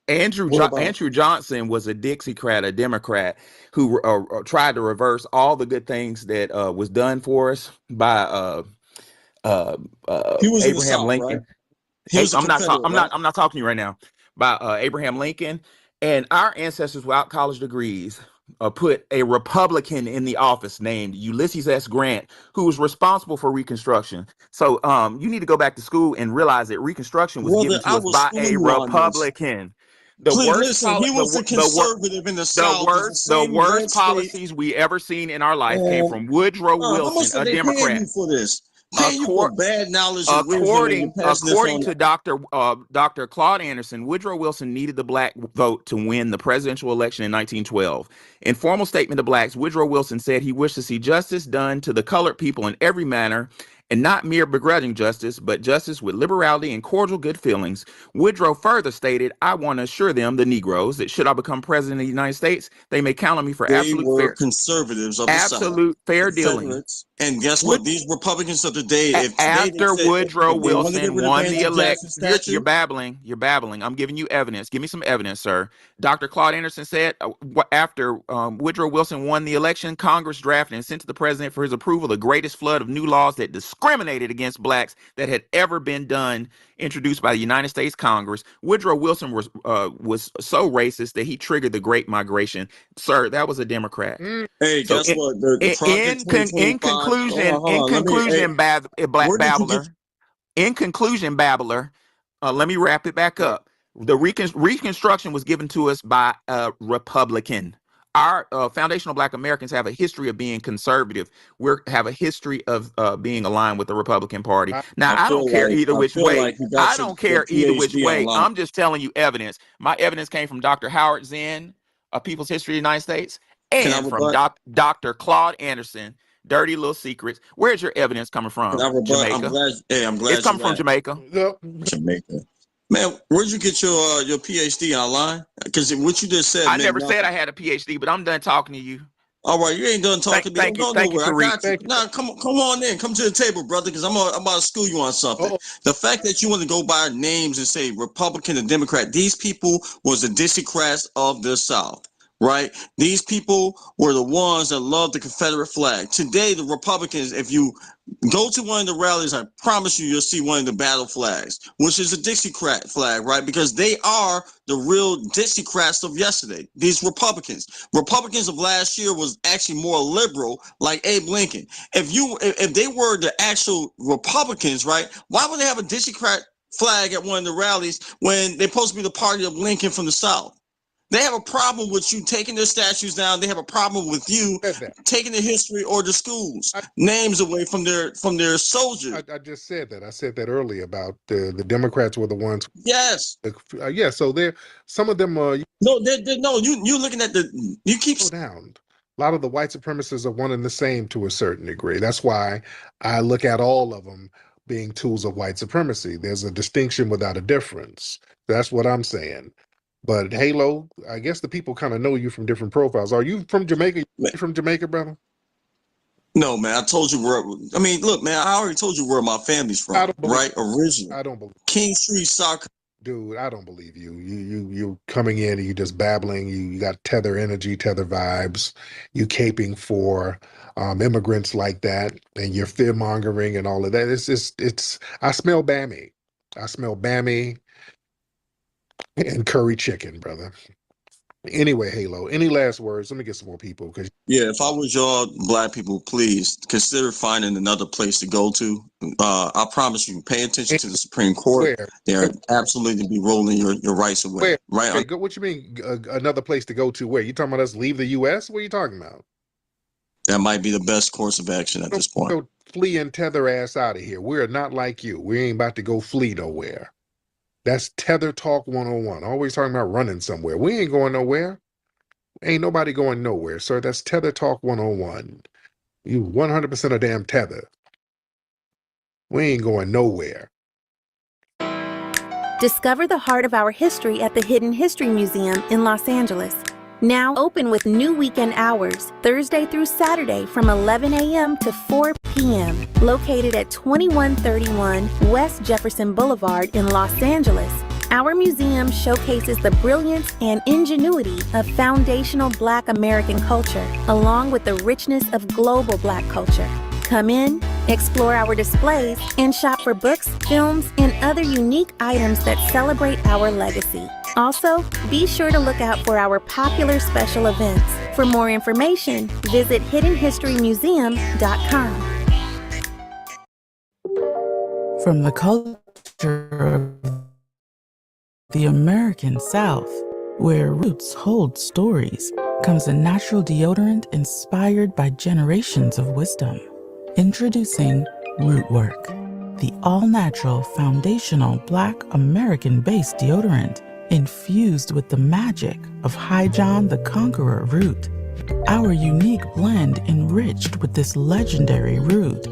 Andrew Johnson was a Dixiecrat, a Democrat who tried to reverse all the good things that was done for us by he was in the Abraham South, Lincoln. right? He was I'm not talking to you right now. By Abraham Lincoln, and our ancestors without college degrees put a Republican in the office named Ulysses S. Grant, who was responsible for Reconstruction. So you need to go back to school and realize that Reconstruction was given to us by a Republican. He was the conservative in the South. The worst policies we ever seen in our life came from Woodrow Wilson, a Democrat. For this? You for bad knowledge and according to Dr. Claude Anderson, Woodrow Wilson needed the black vote to win the presidential election in 1912. In formal statement to blacks, Woodrow Wilson said he wished to see justice done to the colored people in every manner, and not mere begrudging justice, but justice with liberality and cordial good feelings. Woodrow further stated, I want to assure them, the Negroes, that should I become president of the United States, they may count on me for conservatives of the absolute South. fair dealing. And guess what? These Republicans of the day, after Woodrow Wilson won the election, you're babbling. I'm giving you evidence. Give me some evidence, sir. Dr. Claude Anderson said after Woodrow Wilson won the election, Congress drafted and sent to the president for his approval the greatest flood of new laws that discriminated against blacks that had ever been done, introduced by the United States Congress. Woodrow Wilson was so racist that he triggered the Great Migration. Sir, that was a Democrat. Hey, so guess what? In conclusion, babbler, let me wrap it back up. The Reconstruction was given to us by a Republican. Our foundational Black Americans have a history of being conservative. We have a history of being aligned with the Republican Party. Now, I don't care either which way. I don't care either which way. I'm just telling you evidence. My evidence came from Dr. Howard Zinn, A People's History of the United States, and from Dr. Claude Anderson, Dirty Little Secrets. Where's your evidence coming from? Jamaica. I'm glad it's coming from Jamaica. Jamaica. Man, where'd you get your PhD online? Because what you just said. I never said I had a PhD, but I'm done talking to you. All right, you ain't done talking to me. Thank you, Tariq. Nah, come on in. Come to the table, brother, because I'm about to school you on something. The fact that you want to go by names and say Republican and Democrat, these people was the Dixiecrats of the South. Right? These people were the ones that loved the Confederate flag. Today, the Republicans, if you go to one of the rallies, I promise you'll see one of the battle flags, which is a Dixiecrat flag, right? Because they are the real Dixiecrats of yesterday. These Republicans of last year was actually more liberal, like Abe Lincoln. If they were the actual Republicans, right? Why would they have a Dixiecrat flag at one of the rallies when they're supposed to be the party of Lincoln from the South? They have a problem with you taking their statues down. They have a problem with you taking the history or the schools names away from their soldiers. I just said that. I said that earlier about the Democrats were the ones. Yes. So they're some of them. No. You looking at you keep down. A lot of the white supremacists are one and the same to a certain degree. That's why I look at all of them being tools of white supremacy. There's a distinction without a difference. That's what I'm saying. But Halo, I guess the people kind of know you from different profiles. Are you from Jamaica? From Jamaica, brother? No, man, I told you where. I mean, look, man, I already told you where my family's I from, don't believe. right? Original. I don't believe. King Street, South. Dude, I don't believe you. You coming in and you just babbling. You got tether energy, tether vibes. You caping for immigrants like that, and you're fear mongering and all of that. It's. I smell Bammy. I smell Bammy and curry chicken, brother. Anyway, Halo. Any last words? Let me get some more people because Yeah, if I was y'all black people, please consider finding another place to go to. I promise you, pay attention to the Supreme Court. where They're absolutely be rolling your rights away. Right? Wait, what you mean another place to go to? Where you talking about us leave the U.S.? What are you talking about? That might be the best course of action at this point. So flee and tether ass out of here. We're not like you. We ain't about to go flee nowhere. That's Tether Talk 101. Always talking about running somewhere. We ain't going nowhere. Ain't nobody going nowhere, sir. That's Tether Talk 101. You 100% a damn tether. We ain't going nowhere. Discover the heart of our history at the Hidden History Museum in Los Angeles. Now open with new weekend hours, Thursday through Saturday from 11 a.m. to 4 p.m. Located at 2131 West Jefferson Boulevard in Los Angeles, our museum showcases the brilliance and ingenuity of foundational Black American culture, along with the richness of global Black culture. Come in, explore our displays, and shop for books, films, and other unique items that celebrate our legacy. Also, be sure to look out for our popular special events. For more information, visit hiddenhistorymuseum.com. From the culture of the American South, where roots hold stories, comes a natural deodorant inspired by generations of wisdom. Introducing Rootwork, the all-natural foundational Black American-based deodorant infused with the magic of High John the Conqueror root. Our unique blend enriched with this legendary root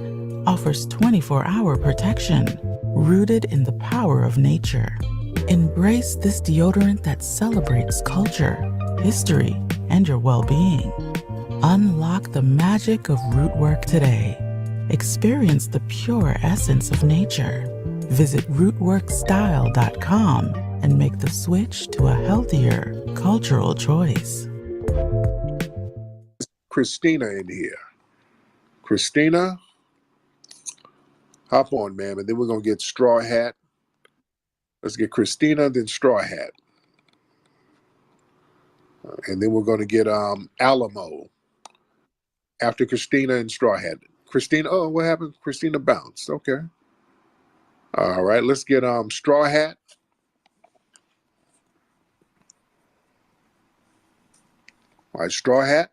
offers 24-hour protection, rooted in the power of nature. Embrace this deodorant that celebrates culture, history, and your well-being. Unlock the magic of Rootwork today. Experience the pure essence of nature. Visit rootworkstyle.com and make the switch to a healthier cultural choice. Christina in here. Christina, hop on, ma'am, and then we're going to get Straw Hat. Let's get Christina, then Straw Hat. And then we're going to get Alamo after Christina and Straw Hat. Christina, oh, what happened? Christina bounced. Okay. All right, let's get Straw Hat. All right, Straw Hat.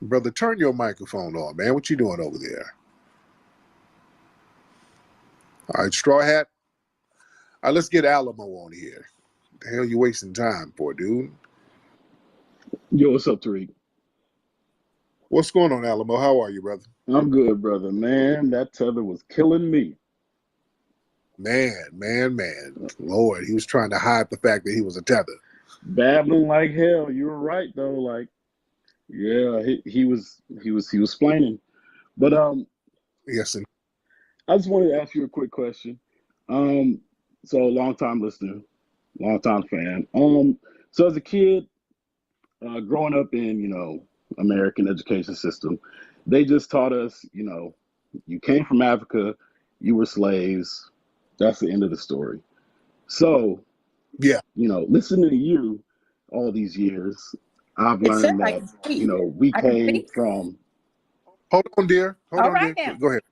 Brother, turn your microphone on, man. What you doing over there? All right, Straw Hat. All right, let's get Alamo on here. The hell you wasting time for, dude? Yo, what's up, Tariq? What's going on, Alamo? How are you, brother? I'm good, brother. Man, that tether was killing me. Man. Lord, he was trying to hide the fact that he was a tether. Babbling like hell. You were right though. Like, yeah, he was explaining. But Yes, and I just wanted to ask you a quick question. So long time listener, long time fan. So as a kid, growing up in, American education system, they just taught us, you came from Africa, you were slaves. That's the end of the story. So, yeah. Listening to you all these years, I've It said learned I that, can speak. we I can came speak. from, Hold on, dear. All right now. Go ahead.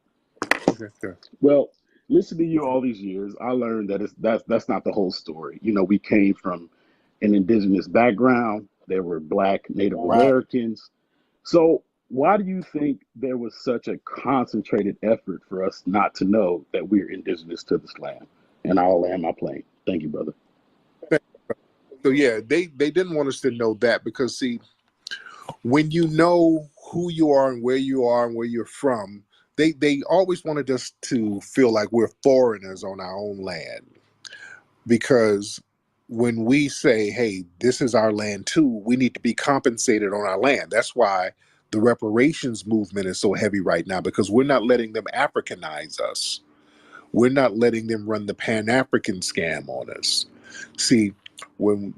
Okay, good. well, listening to you all these years, I learned that that's not the whole story. We came from an indigenous background. There were Black Native Right. Americans. So why do you think there was such a concentrated effort for us not to know that we're indigenous to this land? And I'll land my plane. Thank you, brother. So yeah, they didn't want us to know that because see, when you know who you are and where you're from, they always wanted us to feel like we're foreigners on our own land because when we say, hey, this is our land too, we need to be compensated on our land. That's why the reparations movement is so heavy right now, because we're not letting them Africanize us. We're not letting them run the Pan-African scam on us. See, when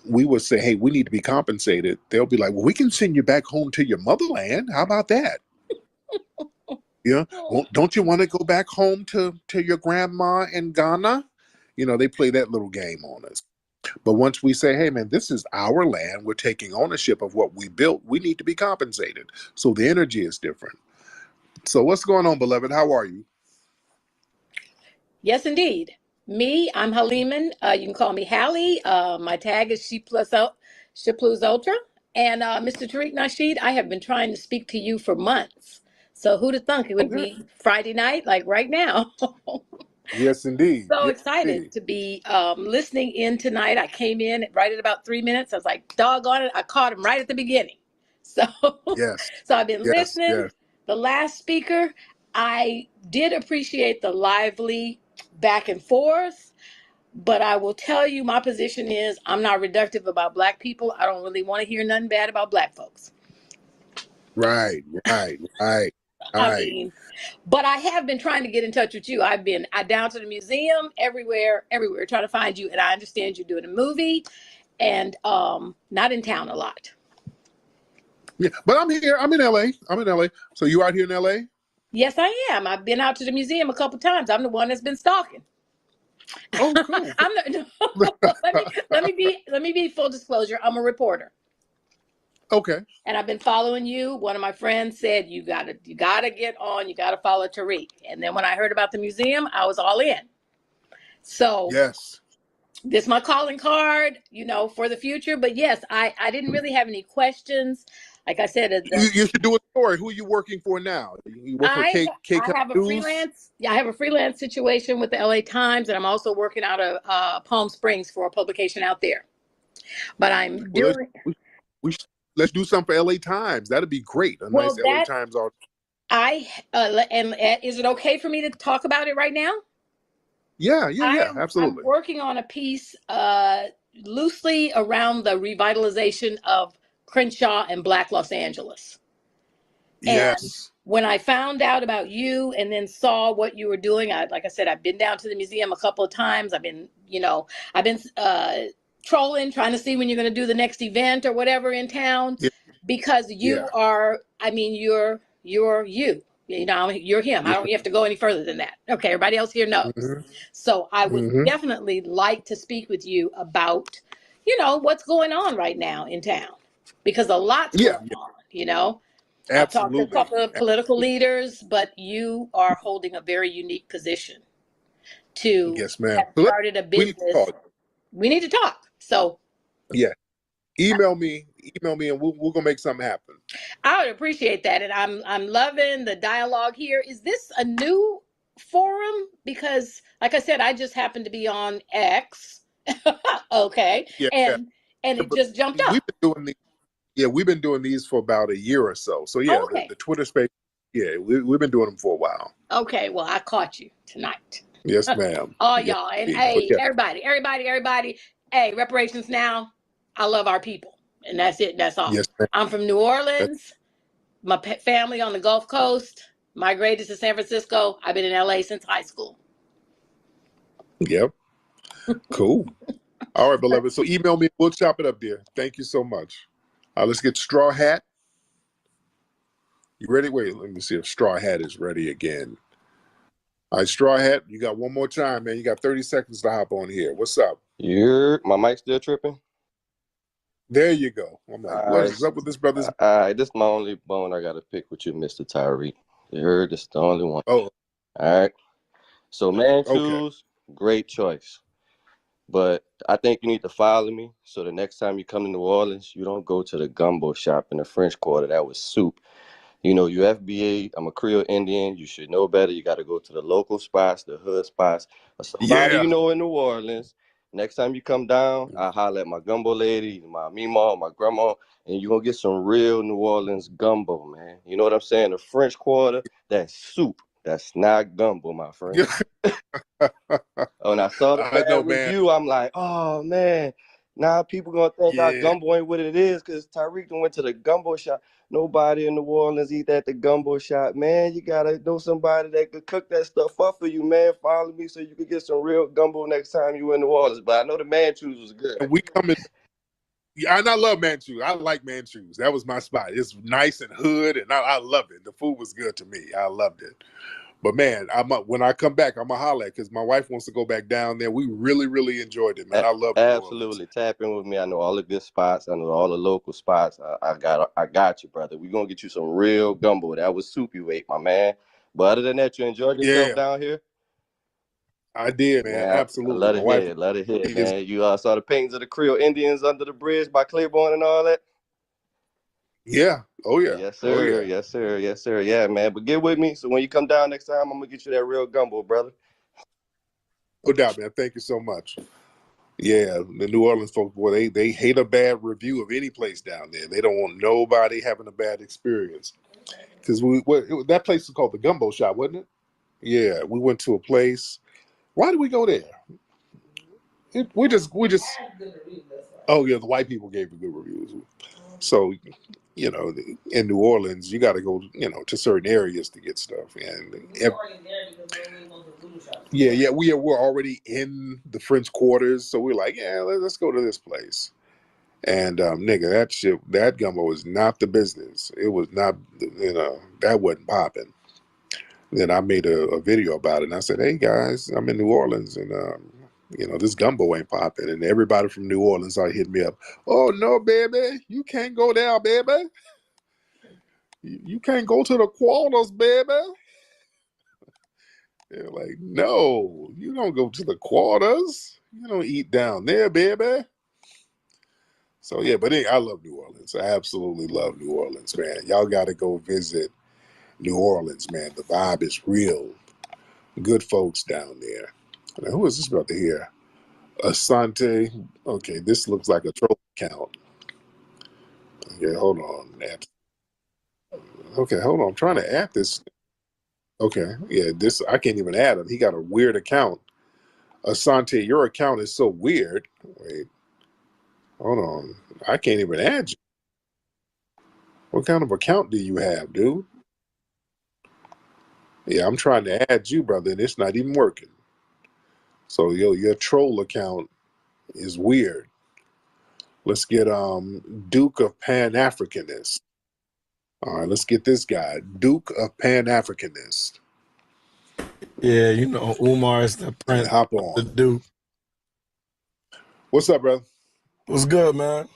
we would say, hey, we need to be compensated, they'll be like, well, we can send you back home to your motherland. How about that? Yeah. Well, don't you want to go back home to your grandma in Ghana? You know, they play that little game on us. But once we say, hey, man, this is our land, we're taking ownership of what we built, we need to be compensated. So the energy is different. So what's going on, beloved? How are you? Yes, indeed. Me, I'm Haliman. You can call me Hallie. My tag is She Plus Ultra. And Mr. Tariq Nasheed, I have been trying to speak to you for months. So who'd have thunk it would Okay. be Friday night, like right now. Yes, indeed. So Yes, excited indeed. to be listening in tonight. I came in right at about 3 minutes. I was like, doggone it, I caught him right at the beginning. So, Yes, so I've been yes, listening. yes. The last speaker, I did appreciate the lively back and forth, but I will tell you my position is I'm not reductive about Black people. I don't really want to hear nothing bad about Black folks. Right, right, right, I right. mean, but I have been trying to get in touch with you. I've been down to the museum, everywhere, trying to find you. And I understand you're doing a movie and not in town a lot. Yeah, but I'm here. I'm in LA. I'm in LA. So you out here in LA? Yes, I am. I've been out to the museum a couple times. I'm the one that's been stalking. Oh, cool. I'm the, let me be full disclosure. I'm a reporter. Okay. And I've been following you. One of my friends said you gotta get on. You gotta follow Tariq. And then when I heard about the museum, I was all in. So Yes. this is my calling card, for the future. But yes, I didn't really have any questions. Like I said, You should do a story. Who are you working for now? You work for I K have a News? I have a freelance situation with the LA Times, and I'm also working out of Palm Springs for a publication out there. But I'm Well, doing let's do something for LA Times. That'd be great. A nice LA that. Times article. And is it okay for me to talk about it right now? Yeah, I'm absolutely. working on a piece loosely around the revitalization of Crenshaw and Black Los Angeles. And Yes. when I found out about you and then saw what you were doing, like I said, I've been down to the museum a couple of times. I've been trolling, trying to see when you're going to do the next event or whatever in town, Yeah. because you are, you're you. You're him. I don't have to go any further than that. Okay, everybody else here knows. Mm-hmm. So I would Mm-hmm. definitely like to speak with you about, what's going on right now in town, because a lot's going on. I've talked to a Absolutely. couple of political leaders, but you are holding a very unique position to Yes, ma'am. have started a We need to business. talk. We need to talk. So Yeah. Email me, and we're gonna make something happen. I would appreciate that, and I'm loving the dialogue here. Is this a new forum? Because, like I said, I just happened to be on X, okay, Yeah. and it But just jumped we've up. been doing these. Yeah, we've been doing these for about a year or so. So yeah, Okay, the Twitter space. Yeah, we've been doing them for a while. okay. Well, I caught you tonight. Yes, ma'am. All Yes, y'all, and indeed. So, hey, yeah. everybody. Hey, reparations now. I love our people, and that's it. That's all. Yes, ma'am. I'm from New Orleans. My family on the Gulf Coast. Migrated to San Francisco. I've been in LA since high school. Yep. Cool. All right, beloved. So email me. We'll chop it up, dear. Thank you so much. Let's get Straw Hat. You ready? Wait, let me see if Straw Hat is ready again. All right, Straw Hat, you got one more time, man. You got 30 seconds to hop on here. What's up? My mic still tripping? There you go. I'm like, what is up with this brother's? This is my only bone I got to pick with you, Mr. Tyreek. You heard? This is the only one. Oh. All right. So, man, Okay. shoes, great choice. But I think you need to follow me so the next time you come to New Orleans, you don't go to the gumbo shop in the French Quarter. That was soup. You FBA, I'm a Creole Indian. You should know better. You got to go to the local spots, the hood spots, or somebody in New Orleans. Next time you come down, I'll holler at my gumbo lady, my mima, my grandma, and you're going to get some real New Orleans gumbo, man. You know what I'm saying? The French Quarter, that soup. That's not gumbo, my friend. When I saw the I know, bad man. review, I'm like, oh man, now people gonna think our Yeah. gumbo ain't what it is because Tyreek went to the gumbo shop. Nobody in New Orleans eat at the gumbo shop, man. You gotta know somebody that could cook that stuff up for you, man. Follow me so you can get some real gumbo next time you in New Orleans. But I know the Manchus was good. And we come in. Yeah, and I love Manchus. I like Manchus. That was my spot. It's nice and hood, and I love it. The food was good to me. I loved it. But man, when I come back, I'm gonna holler because my wife wants to go back down there. We really, really enjoyed it, man. I love New Orleans. Absolutely. Tap in with me. I know all the good spots. I know all the local spots. I got you, brother. We're gonna get you some real gumbo. That was soup you ate, my man. But other than that, you enjoyed yourself down here? I did, man. Absolutely. Let it hit, man. You saw the paintings of the Creole Indians under the bridge by Claiborne and all that? Yeah. Oh, yeah. Yes, sir. Oh, yeah. Yes, sir. Yes, sir. Yeah, man. But get with me. So when you come down next time, I'm going to get you that real gumbo, brother. No doubt, man. Thank you so much. Yeah, the New Orleans folks, boy, they hate a bad review of any place down there. They don't want nobody having a bad experience. Because that place was called the Gumbo Shop, wasn't it? Yeah, we went to a place. Why did we go there? We just. Oh yeah, the white people gave the good reviews. So, you know, in New Orleans, you got to go, you know, to certain areas to get stuff. And yeah, we were already in the French quarters, so we're like, yeah, let's go to this place. And nigga, that gumbo was not the business. It was not, you know, that wasn't popping. Then I made a video about it, and I said, hey guys, I'm in New Orleans, and you know, this gumbo ain't popping. And everybody from New Orleans started hitting me up. Oh no, baby, you can't go there, baby. You can't go to the quarters, baby. They're like, no, you don't go to the quarters. You don't eat down there, baby. So yeah, but I love New Orleans. I absolutely love New Orleans, man. Y'all got to go visit New Orleans, man. The vibe is real. Good folks down there. Now, who is this about to hear? Asante. Okay, this looks like a troll account. Okay, hold on. Okay, hold on. I'm trying to add this. Okay, yeah, this I can't even add him. He got a weird account. Asante, your account is so weird. Wait, hold on. I can't even add you. What kind of account do you have, dude? Yeah, I'm trying to add you, brother, and it's not even working. So your troll account is weird. Let's get Duke of Pan-Africanist. All right, let's get this guy, Duke of Pan-Africanist. Yeah, you know, Umar is the prince. Hop The on. Duke. What's up, brother? What's good, man?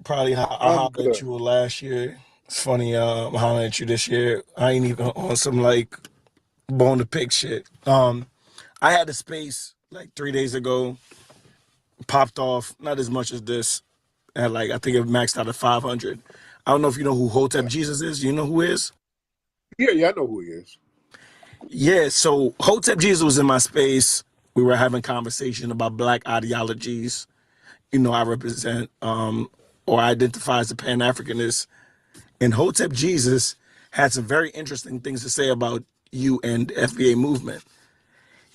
Probably I I'm hollered at good. you last year. It's funny, I'm hollering at you this year. I ain't even on some like bone to pick shit. I had a space like 3 days ago, popped off, not as much as this. And like I think it maxed out at 500. I don't know if you know who Hotep Jesus is. You know who he is? Yeah, I know who he is. Yeah, so Hotep Jesus was in my space. We were having conversation about black ideologies. You know, I represent or identify as a Pan-Africanist. And Hotep Jesus had some very interesting things to say about you and the FBA movement.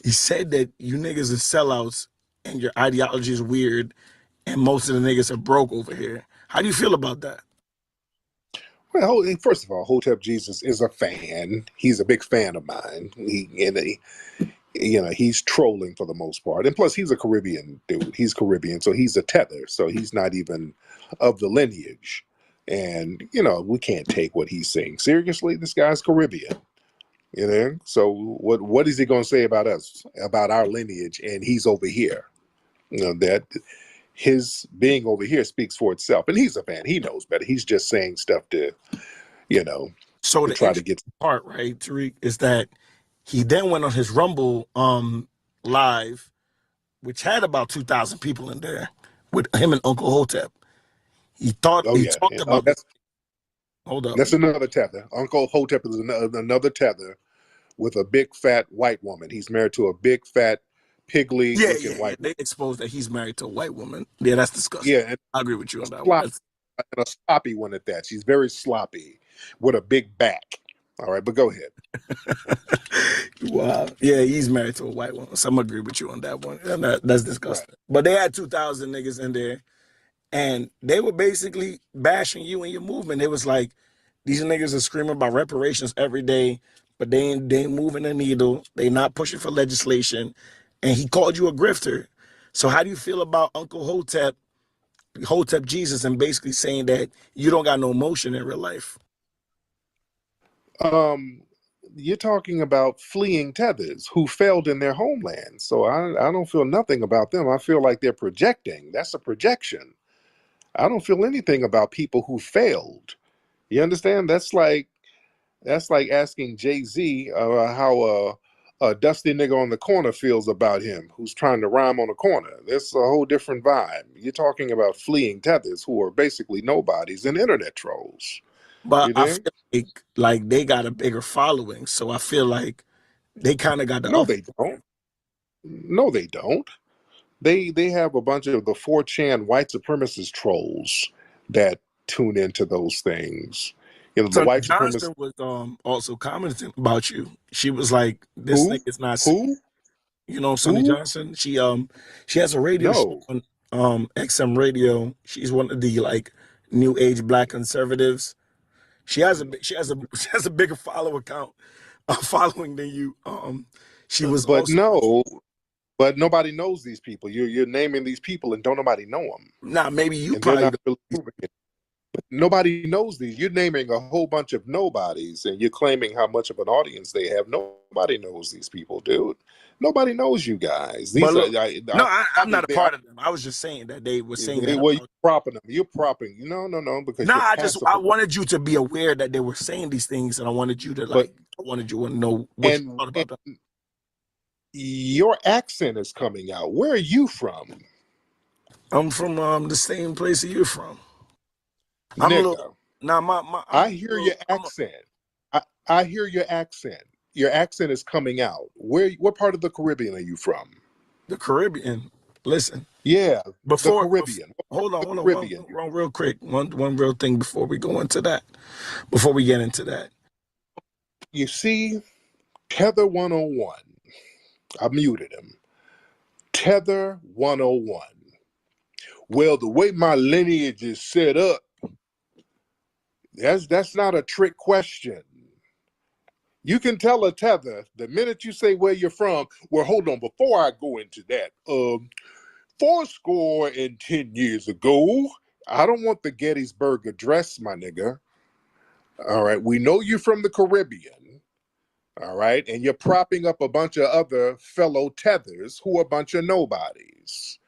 He said that you niggas are sellouts and your ideology is weird and most of the niggas are broke over here. How do you feel about that? Well, first of all, Hotep Jesus is a fan. He's a big fan of mine. He's trolling for the most part. And plus, he's a Caribbean dude. He's Caribbean, so he's a tether. So he's not even of the lineage. And, you know, we can't take what he's saying seriously. This guy's Caribbean. You know? So what is he going to say about us, about our lineage, and he's over here? You know, that his being over here speaks for itself. And he's a fan. He knows better. He's just saying stuff to, you know, So to the try to get part, right, Tariq, is that he then went on his Rumble live, which had about 2,000 people in there, with him and Uncle Hotep. He talked about that's hold up. That's another tether. Uncle Hotep is another tether with a big fat white woman. He's married to a big fat piggly looking white They exposed that he's married to a white woman. Yeah, that's disgusting. Yeah, and I agree with you on that one. a sloppy one at that. She's very sloppy with a big back. All right, but go ahead. Wow. Yeah, he's married to a white woman. So I'm gonna agree with you on that one. And that's Right. disgusting. But they had 2,000 niggas in there, and they were basically bashing you and your movement. It was like these niggas are screaming about reparations every day, but they ain't moving the needle. They not pushing for legislation, and he called you a grifter. So how do you feel about Uncle Hotep Jesus, and basically saying that you don't got no emotion in real life? You're talking about fleeing tethers who failed in their homeland. So I don't feel nothing about them. I feel like they're projecting. That's a projection. I don't feel anything about people who failed. You understand? That's like asking Jay-Z how a dusty nigga on the corner feels about him who's trying to rhyme on the corner. That's a whole different vibe. You're talking about fleeing tethers who are basically nobodies and internet trolls. But You I dig? feel like they got a bigger following, so I feel like they kind of got the No, up. they don't. No, they don't. They have a bunch of the 4chan white supremacist trolls that tune into those things. You know, the Sonny white supremacist Johnson was also commenting about you. She was like, "This who? nigga's not." Who? You know, Sonny Who? Johnson. She has a radio show No. on XM radio. She's one of the like new age black conservatives. She has a bigger follower count following than you. She was But also no, but nobody knows these people. You're naming these people and don't nobody know them, now maybe you and they're probably not don't. really moving it. But nobody knows these. You're naming a whole bunch of nobodies, and you're claiming how much of an audience they have. Nobody knows these people, dude. Nobody knows you guys. But These are look, no, I'm not a they are. part of them. I was just saying that they were saying that Well, you're about. propping them. You're propping. No, because No, you're passive. I wanted you to be aware that they were saying these things, and I wanted you to But I wanted you to know what you and thought about them. your accent is coming out. Where are you from, I'm from the same place that you're from. I'm a little nigga? now my I hear your accent. I hear your accent. Your accent is coming out. What part of the Caribbean are you from? the Caribbean. Listen, Yeah, the before Caribbean. What part hold of on, the hold on, Caribbean? one real quick, one real thing before we go into that. Before we get into that, You see, Tether 101. I muted him. Tether 101. Well, the way my lineage is set up, that's not a trick question. You can tell a tether the minute you say where you're from. Well, hold on, before I go into that, 10 years ago, I don't want the Gettysburg Address, my nigga. All right, we know you're from the Caribbean. All right, and you're propping up a bunch of other fellow tethers who are a bunch of nobodies.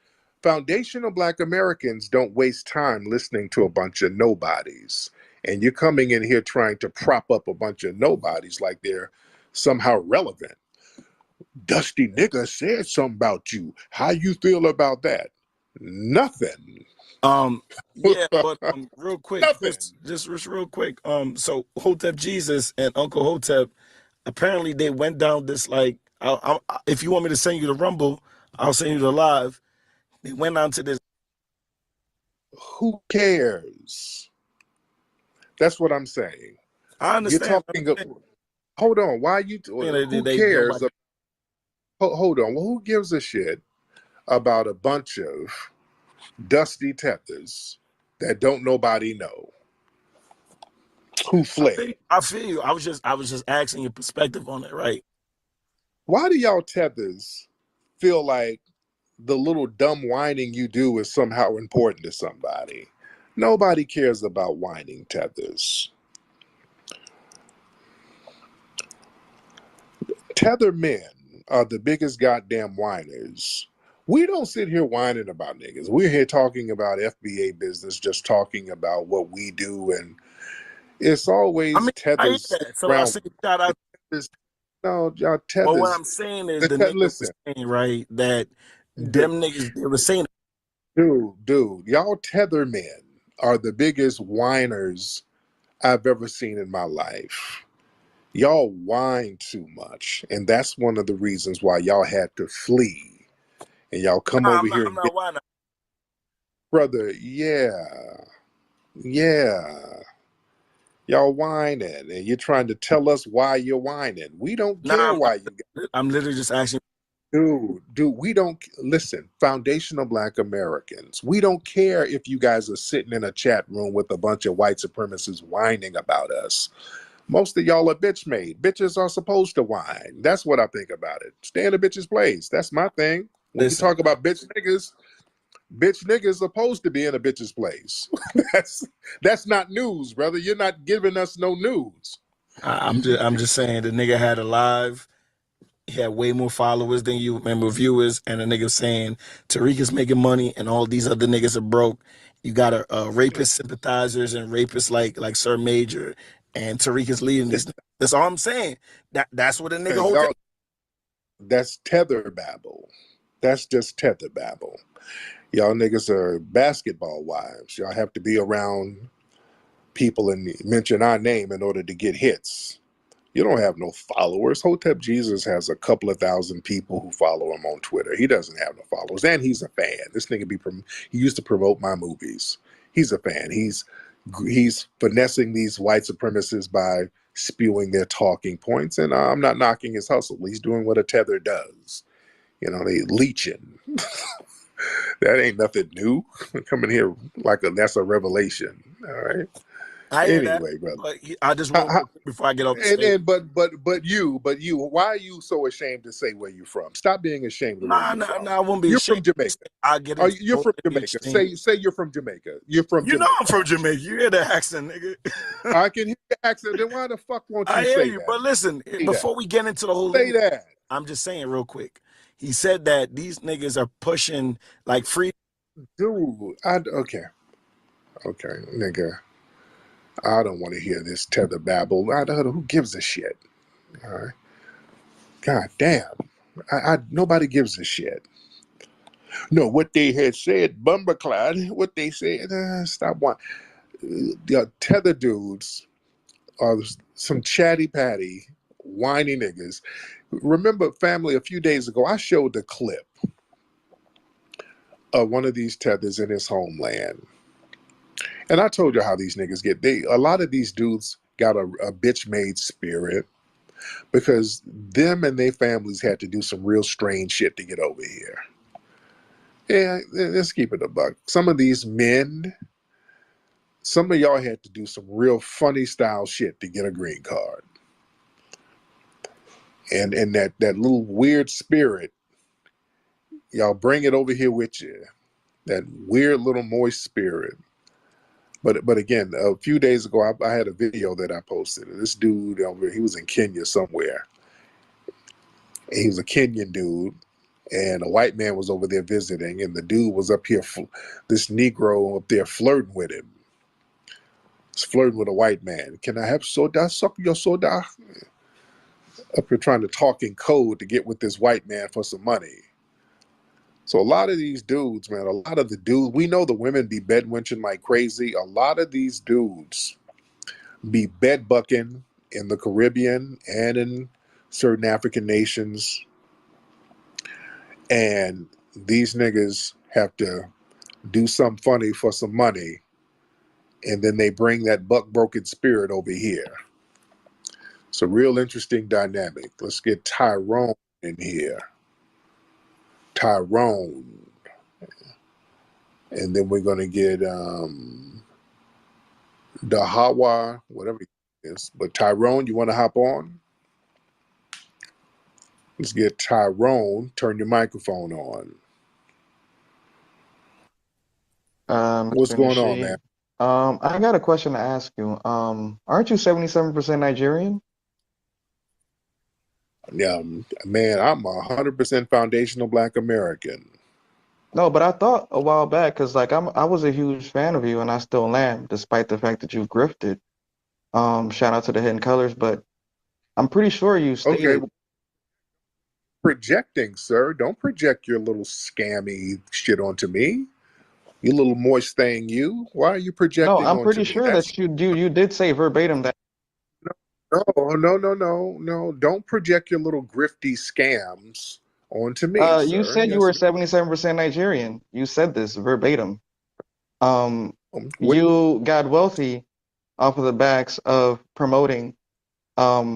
Foundational Black Americans don't waste time listening to a bunch of nobodies. And you're coming in here trying to prop up a bunch of nobodies like they're somehow relevant. Dusty nigga said something about you. How you feel about that? Nothing. yeah, but real quick, Nothing. just real quick, so Hotep Jesus and Uncle Hotep, apparently they went down this like, if you want me to send you the Rumble, I'll send you the live. They went on to this. Who cares? That's what I'm saying. I You're understand. talking. Hold on. Why you? Who cares? Nobody. Hold on. Well, who gives a shit about a bunch of dusty tethers that don't nobody know who fled? I feel you. I was just asking your perspective on it, right? Why do y'all tethers feel like the little dumb whining you do is somehow important to somebody? Nobody cares about whining tethers. Tether men are the biggest goddamn whiners. We don't sit here whining about niggas. We're here talking about FBA business, just talking about what we do, and it's always I hear tethers that. So I around. say shout out. No, y'all But what tethers. I'm saying is the niggas Listen, were saying, right, that dude, them niggas, they were saying, y'all tether men are the biggest whiners I've ever seen in my life. Y'all whine too much, and that's one of the reasons why y'all had to flee. And y'all come nah, over here I'm and get, not whining. brother, yeah. Y'all whining, and you're trying to tell us why you're whining. We don't care Nah, why you got. I'm literally just asking. Dude, we don't listen. Foundational Black Americans, we don't care if you guys are sitting in a chat room with a bunch of white supremacists whining about us. Most of y'all are bitch made. Bitches are supposed to whine. That's what I think about it. Stay in a bitch's place. That's my thing. When you Listen, talk about bitch niggas supposed to be in a bitch's place. that's not news, brother. You're not giving us no news. I'm just saying the nigga had a live. He had way more followers than you, remember, viewers, and the nigga saying Tariq is making money and all these other niggas are broke. You got a rapist sympathizers and rapists like Sir Major, and Tariq is leading this. That's all I'm saying. That's what a nigga holds. Y'all, that's tether babble. That's just tether babble. Y'all niggas are basketball wives. Y'all have to be around people and mention our name in order to get hits. You don't have no followers. Hotep Jesus has a couple of thousand people who follow him on Twitter. He doesn't have no followers, and he's a fan. This nigga he used to promote my movies. He's a fan. He's finessing these white supremacists by spewing their talking points, and I'm not knocking his hustle. He's doing what a tether does. You know, they leeching. That ain't nothing new. Coming here that's a revelation. All right. I hear Anyway, that, brother. but I just want before I get off the stage. But you, why are you so ashamed to say where you're from? Stop being ashamed of where you're from. I won't be You're ashamed. from Jamaica. I'll get into You're from Jamaica. Say you're from Jamaica. You're from You Jamaica. know I'm from Jamaica. You hear the accent, nigga. I can hear the accent. Then why the fuck won't you I hear say you, that? but listen, Say before that. we get into the whole Say that. I'm just saying real quick. He said that these niggas are pushing like free. Dude, okay, nigga. I don't want to hear this tether babble. Who gives a shit? All right. God damn. Nobody gives a shit. No, what they had said, Bumberclad, what they said, stop one. The tether dudes are some chatty patty, whiny niggas. Remember, family, a few days ago, I showed the clip of one of these tethers in his homeland. And I told you how these niggas get. A lot of these dudes got a bitch-made spirit because them and their families had to do some real strange shit to get over here. Yeah, let's keep it a buck. Some of these men, some of y'all had to do some real funny style shit to get a green card. And that little weird spirit, y'all bring it over here with you. That weird little moist spirit. But again, a few days ago, I had a video that I posted. This dude he was in Kenya somewhere. And he was a Kenyan dude, and a white man was over there visiting, and the dude was up here, this Negro up there flirting with him. He's flirting with a white man. Can I have soda? Suck your soda. Up here trying to talk in code to get with this white man for some money. So a lot of these dudes, man, a lot of the dudes, we know the women be bed wenching like crazy. A lot of these dudes be bed bucking in the Caribbean and in certain African nations. And these niggas have to do something funny for some money. And then they bring that buck broken spirit over here. It's a real interesting dynamic. Let's get Tyrone in here. Tyrone. And then we're going to get Dahawa, whatever it is. But Tyrone, you want to hop on? Let's get Tyrone. Turn your microphone on. What's Mr. going on, man? Nasheed. I got a question to ask you. Aren't you 77% Nigerian? Yeah, man, I'm 100% foundational Black American. No, but I thought a while back, because like I was a huge fan of you, and I still am, despite the fact that you've grifted. Shout out to the Hidden Colors, but I'm pretty sure you stated. Okay, projecting, sir. Don't project your little scammy shit onto me. You little moist thing, you. Why are you No, projecting I'm onto pretty me? sure that you did say verbatim that. No. Don't project your little grifty scams onto me, You sir. said you were Yes. 77% Nigerian. You said this verbatim. What, You got wealthy off of the backs of promoting sir,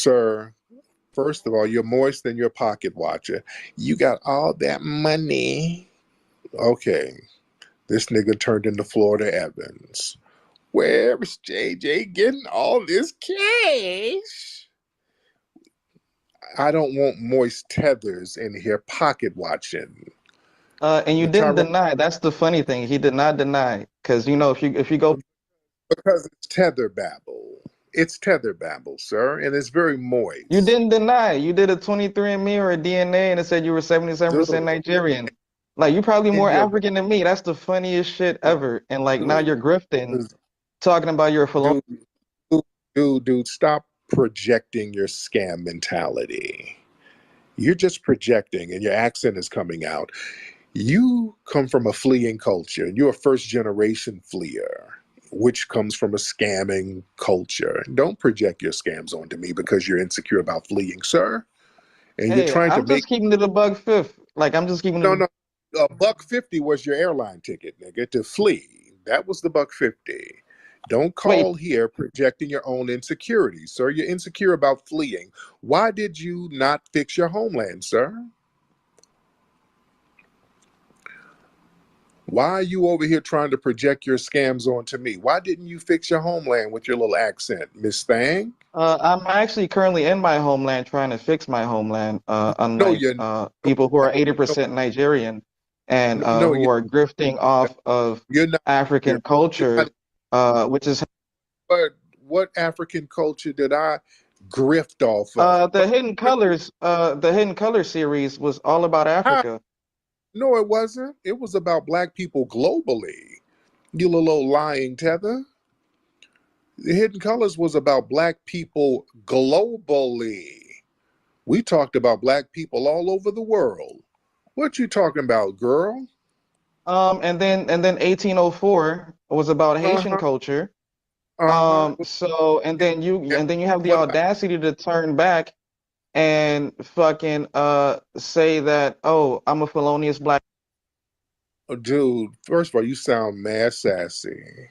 Sir, first of all, you're moist than your pocket watcher. You got all that money. Okay, this nigga turned into Florida Evans. Where is JJ getting all this cash? I don't want moist tethers in here pocket watching. And you didn't Tyrone, deny. That's the funny thing. He did not deny, because you know if you go, because it's tether babble. It's tether babble, sir, and it's very you moist. didn't deny. You did a 23andMe or a DNA, and it said you were 77% Dude, Nigerian. Like, you probably in more your African than me. That's the funniest shit ever. And like now dude, you're grifting, dude, talking about your philosophy. dude, stop projecting your scam mentality. You're just projecting, and your accent is coming out. You come from a fleeing culture, and you're a first generation fleer, which comes from a scamming culture. Don't project your scams onto me because you're insecure about fleeing, sir. And you're Hey, trying to I'm make just keeping it a bug fifth. Like I'm just keeping it. no. $1.50 was your airline ticket, nigga, to flee. That was the $1.50. Don't Wait, call here projecting your own insecurities, sir. You're insecure about fleeing. Why did you not fix your homeland, sir? Why are you over here trying to project your scams onto me? Why didn't you fix your homeland with your little accent, Miss Thang? I'm actually currently in my homeland trying to fix my homeland, No, unlike you're no, people who are no, 80% Nigerian and no, who are grifting off of you're not here. African You're culture, not, which is what African culture did I grift off of? The Hidden Colors series was all about How? Africa. No, it wasn't. It was about black people globally. You little lying tether. The Hidden Colors was about black people globally. We talked about black people all over the world. What you talking about, girl? And then 1804 was about Haitian Uh-huh. culture. Uh-huh. So and then you have the What about audacity to turn back and fucking say that, oh, I'm a felonious black. dude? First of all, you sound mad sassy.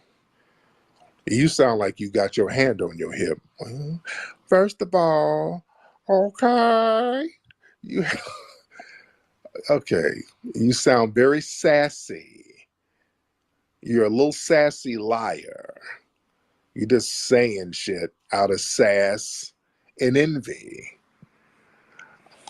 You sound like you got your hand on your hip. Well, first of all, okay. You okay. You sound very sassy. You're a little sassy liar. You're just saying shit out of sass and envy.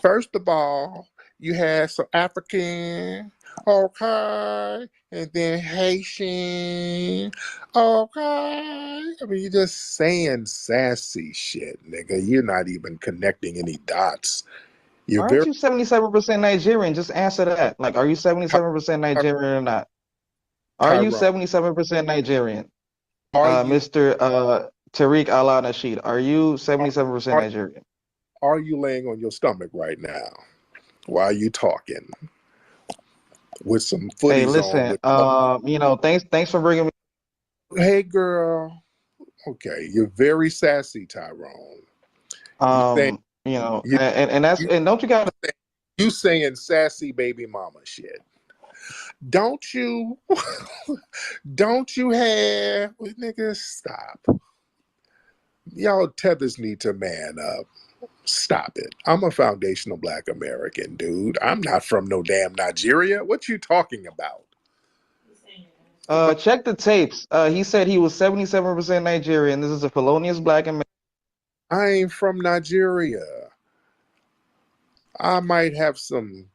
First of all, you had some African, okay, and then Haitian, okay. I mean, you're just saying sassy shit, nigga. You're not even connecting any dots. You're Aren't very you 77% Nigerian? Just answer that. Like, are you 77% Nigerian or not? Are you Tyrone. 77% Nigerian? Are you Mr. Tariq Ala Nasheed, are you are, 77% are Nigerian? are you laying on your stomach right now while you talking with some Hey, footies on listen, with thanks for bringing me. hey girl. Okay, you're very sassy, Tyrone. You think you you And don't you got you saying sassy baby mama shit. Don't you don't you have niggas stop. Y'all tethers need to man up. Stop it. I'm a foundational black American, dude. I'm not from no damn Nigeria. What you talking about? check the tapes. He said he was 77% Nigerian. This is a felonious black American. I ain't from Nigeria. I might have some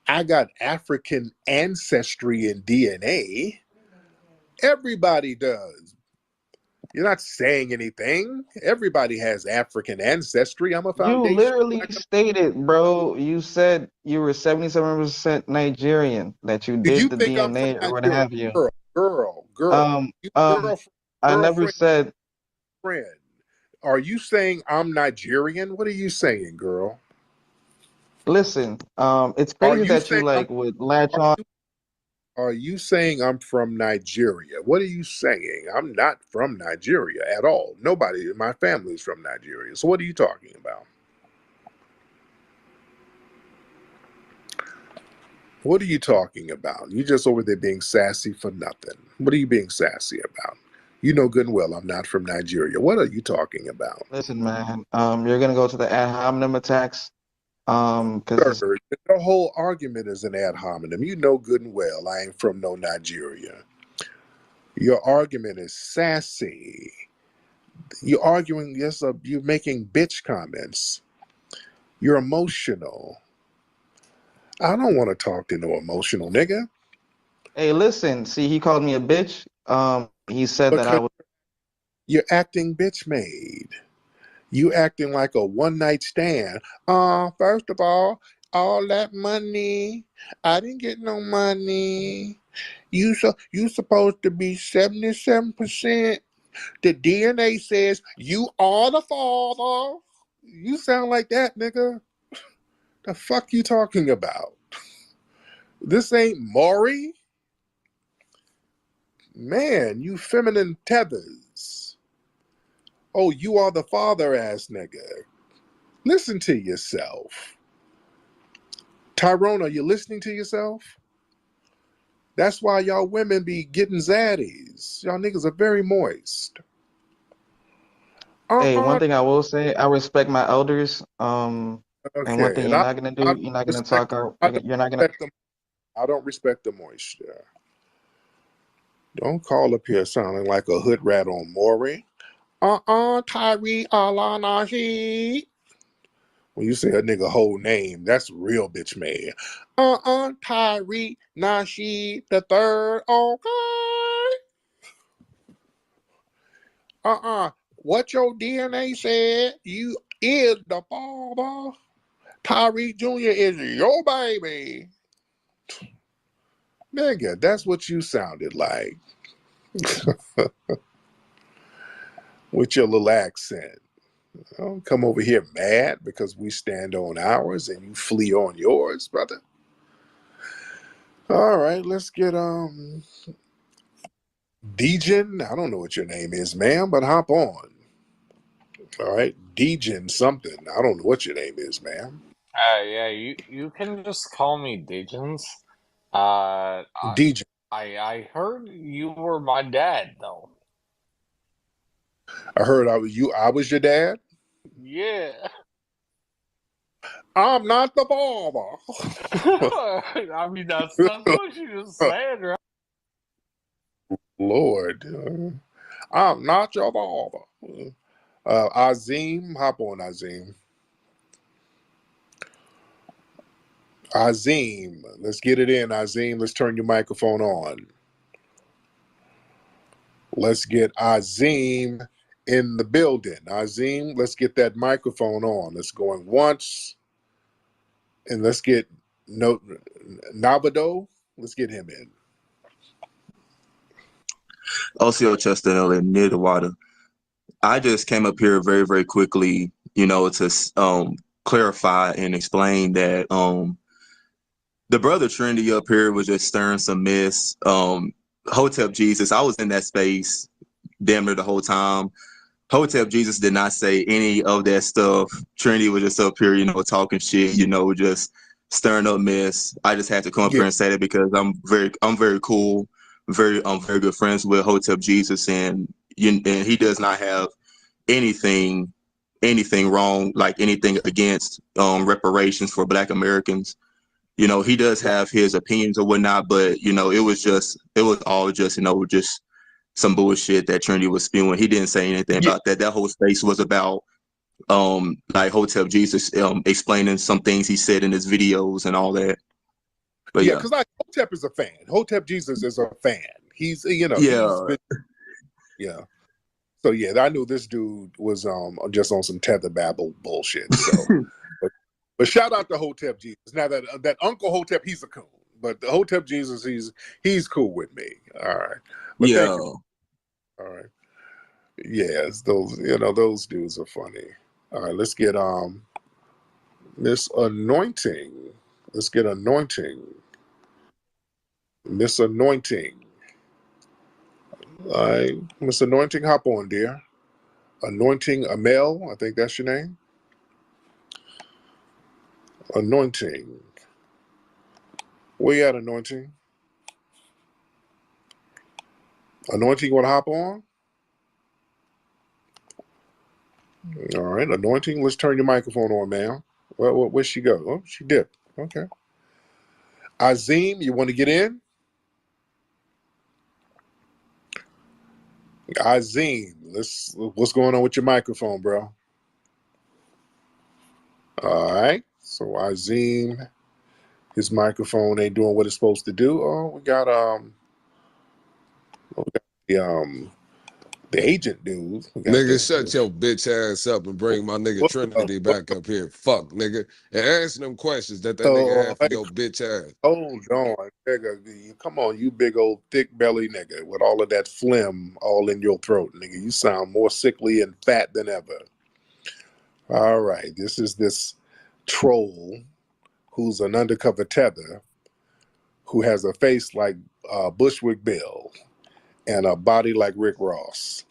I got African ancestry and DNA. Everybody does. You're not saying anything. Everybody has African ancestry. I'm a You foundation. literally stated, bro, you said you were 77% Nigerian, that you Do you did the think I'm from DNA or what Nigeria? have you. Girl. Um, You um, I never girlfriend, said, friend. Are you saying I'm Nigerian? What are you saying, girl? listen, it's Are crazy you that you saying I'm like would latch are on. you are you saying I'm from Nigeria? What are you saying? I'm not from Nigeria at all. Nobody in my family is from Nigeria. So what are you talking about? What are you talking about? You just over there being sassy for nothing. What are you being sassy about? You know good and well I'm not from Nigeria. What are you talking about? Listen, man. You're gonna go to the ad hominem attacks. Because Sir, the whole argument is an ad hominem. You know good and well I ain't from no Nigeria. Your argument is sassy. You're arguing, yes, you're making bitch comments. You're emotional. I don't want to talk to no emotional nigga. hey, listen. See, he called me a bitch. He said that I Because was. you're acting bitch made. You acting like a one night stand. First of all that money, I didn't get no money. You supposed to be 77%. The DNA says you are the father. You sound like that, nigga. The fuck you talking about? This ain't Maury. Man, you feminine tethers. Oh, you are the father ass nigga. Listen to yourself. Tyrone, are you listening to yourself? That's why y'all women be getting zaddies. Y'all niggas are very moist. Hey, one thing I will say, I respect my elders. And one Okay, thing and you're not gonna I do, don't you're not gonna respect. talk. Or I don't you're not gonna. respect them. I don't respect the moisture. Don't call up here sounding like a hood rat on Maury. Tyree Alanahi. When you say a nigga whole name, that's real bitch made. Tyree Nasheed the third. Okay. What your DNA said, you is the father. Tyree Jr. is your baby. Nigga, that's what you sounded like. With your little accent. Don't come over here mad because we stand on ours and you flee on yours, brother. All right, let's get Degen. I don't know what your name is, ma'am, but hop on. All right, Degen something. I don't know what your name is, ma'am. Yeah, you can just call me Degens. Degen. I heard you were my dad though. I heard I was your dad. Yeah. I'm not the father. I mean that's what you just said, right? Lord, I'm not your father. Azim, hop on, Azim. Azim, let's get it in, Azim. Let's turn your microphone on. Let's get Azim in the building. Azim, let's get that microphone on. Let's go in once, and let's get Nabado. Let's get him in. OCO Chester Hill and near the water. I just came up here very, very quickly, to clarify and explain that the brother Trinity up here was just stirring some mess. Hotep Jesus, I was in that space damn near the whole time. Hotep Jesus did not say any of that stuff. Trinity was just up here, talking shit, just stirring up mess. I just had to come up Yeah, here and say that because I'm very cool, I'm very good friends with Hotep Jesus, and he does not have anything wrong, like anything against reparations for Black Americans. He does have his opinions or whatnot, but it was all just just some bullshit that Trinity was spewing. He didn't say anything yeah, about that. That whole space was about like Hotep Jesus explaining some things he said in his videos and all that. But yeah. yeah. Because Hotep is a fan. Hotep Jesus is a fan. He's he's Yeah. been So yeah, I knew this dude was just on some tether babble bullshit. So, but shout out to Hotep Jesus. Now that Uncle Hotep, he's a coon, but the Hotep Jesus, he's cool with me. All right, but Yeah. thank you. All right, yes, those dudes are funny. All right, let's get Miss Anointing. Let's get Anointing. Miss Anointing. All right, Miss Anointing, hop on, dear. Anointing Amel, I think that's your name. Anointing. Where you at, Anointing? Anointing, you want to hop on? All right, Anointing. Let's turn your microphone on, ma'am. Where'd she go? Oh, she dipped. Okay. Azim, you want to get in? Azim, what's going on with your microphone, bro? All right. So Azim, his microphone ain't doing what it's supposed to do. Oh, we got the agent dude. We got Nigga, shut your bitch ass up and bring my nigga Trinity back up here. Fuck, nigga. And answer them questions that nigga had for your bitch ass. Hold on, nigga. Come on, you big old thick belly nigga with all of that phlegm all in your throat, nigga. You sound more sickly and fat than ever. All right, this is this troll who's an undercover tether who has a face like Bushwick Bill and a body like Rick Ross.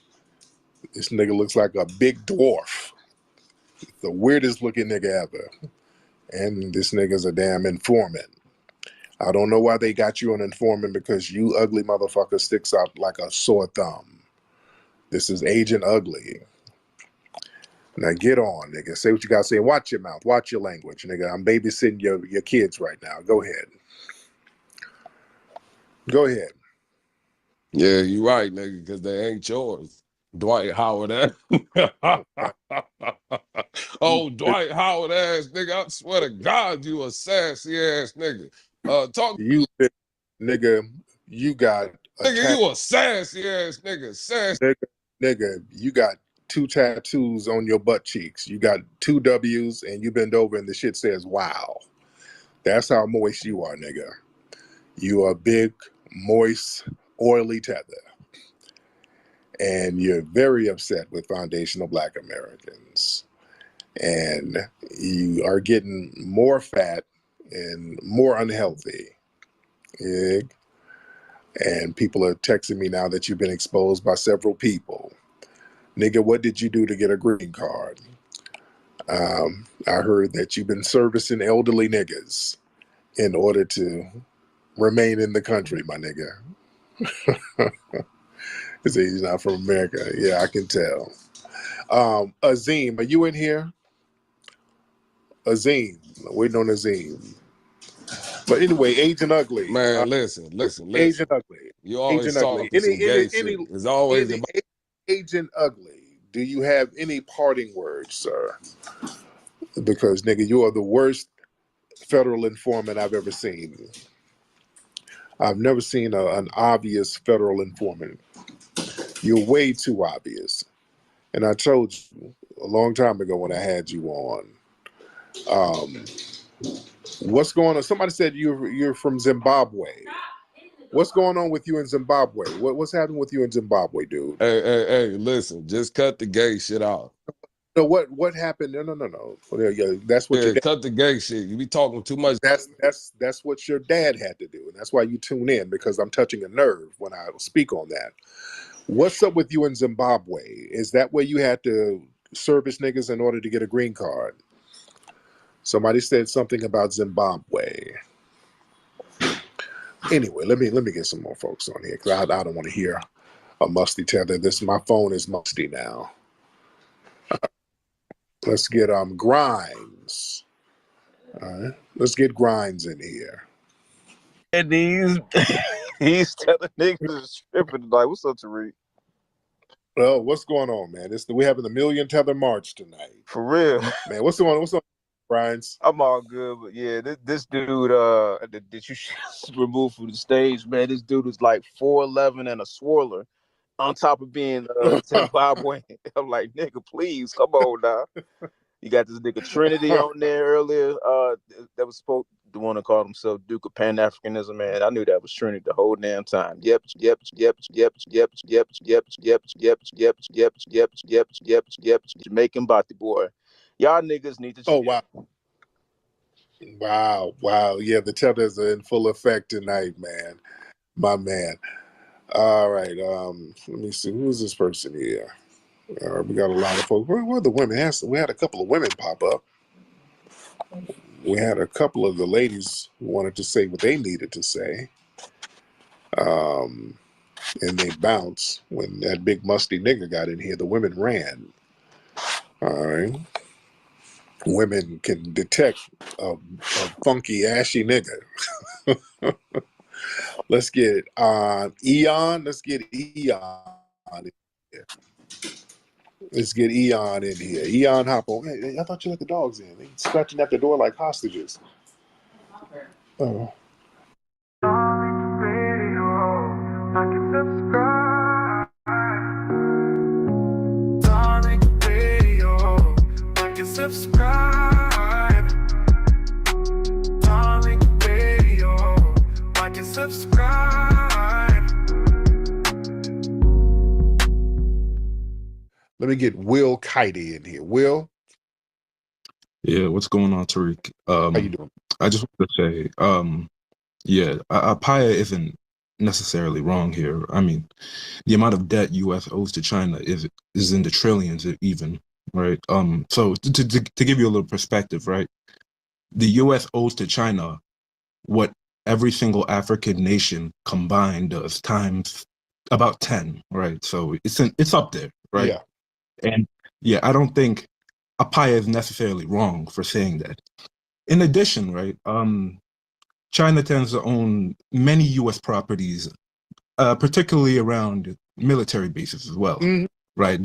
This nigga looks like a big dwarf. The weirdest looking nigga ever. And this nigga's a damn informant. I don't know why they got you an informant because you ugly motherfucker sticks out like a sore thumb. This is Agent Ugly. Now get on, nigga. Say what you gotta say. Watch your mouth. Watch your language, nigga. I'm babysitting your kids right now. Go ahead. Go ahead. Yeah, you right, nigga, because they ain't yours. Dwight Howard ass. Oh, Dwight Howard ass nigga. I swear to God, you a sassy ass nigga. Talk You nigga, you got nigga, you a sassy ass nigga. Sassy nigga, you got 2 tattoos on your butt cheeks. You got 2 W's and you bend over and the shit says wow. That's how moist you are, nigga. You are big, moist, oily tether. And you're very upset with foundational Black Americans. And you are getting more fat and more unhealthy. Yeah. And people are texting me now that you've been exposed by several people. Nigga, what did you do to get a green card? I heard that you've been servicing elderly niggas in order to remain in the country, my nigga. He's not from America. Yeah, I can tell. Azim, are you in here? Azim, waiting on Azim. But anyway, Agent Ugly. man, listen. Agent Ugly. You always Agent Ugly. talking some gay shit. It's always about Agent Ugly. Do you have any parting words, sir? Because nigga, you are the worst federal informant I've ever seen. I've never seen an obvious federal informant. You're way too obvious. And I told you a long time ago when I had you on. What's going on? Somebody said you're from Zimbabwe. What's going on with you in Zimbabwe? What's happening with you in Zimbabwe, dude? Hey, listen, just cut the gay shit out. No, what happened? No. Yeah, that's what your dad, cut the gay shit. You be talking too much. That's what your dad had to do, and that's why you tune in, because I'm touching a nerve when I speak on that. What's up with you in Zimbabwe? Is that where you had to service niggas in order to get a green card? Somebody said something about Zimbabwe. Anyway, let me get some more folks on here because I don't want to hear a musty tether. My phone is musty now. Let's get Grimes. All right, let's get Grimes in here. And these telling niggas is tripping tonight. What's up, Tariq? Well, what's going on, man? We're having the Million Tether March tonight. For real, man. What's going on? What's on, Grimes? I'm all good, but yeah, this dude that you removed from the stage, man. This dude is like 4'11" and a swirler, on top of being Zimbabwe. I'm like, nigga, please come on now. You got this nigga Trinity on there earlier. That was the one that called himself Duke of Pan-Africanism, man. I knew that was Trinity the whole damn time. Yep. Jamaican Bati boy. Y'all niggas need to chill. Oh wow. Yeah, the tethers are in full effect tonight, man. My man. All right. Let me see. Who's this person here? We got a lot of folks. Where are the women? We had a couple of women pop up. We had a couple of the ladies who wanted to say what they needed to say. And they bounced when that big musty nigga got in here. The women ran. All right. Women can detect a funky, ashy nigga. Let's get it. Eon. Let's get Eon in here. Let's get Eon in here. Eon, hop on. Hey, I thought you let the dogs in. They scratching at the door like hostages. Oh. Subscribe. Darling Radio. Like and subscribe. Let me get Will Kitey in here. Will, Yeah, what's going on, Tariq? how you doing? I just want to say, yeah, Apaya isn't necessarily wrong here. I mean, the amount of debt U.S. owes to China is in the trillions even, right? So to give you a little perspective, right? The U.S. owes to China what every single African nation combined does times about 10, right? So it's up there, right? Yeah. And yeah, I don't think Apaya is necessarily wrong for saying that. In addition, right, China tends to own many U.S. properties, particularly around military bases as well, right?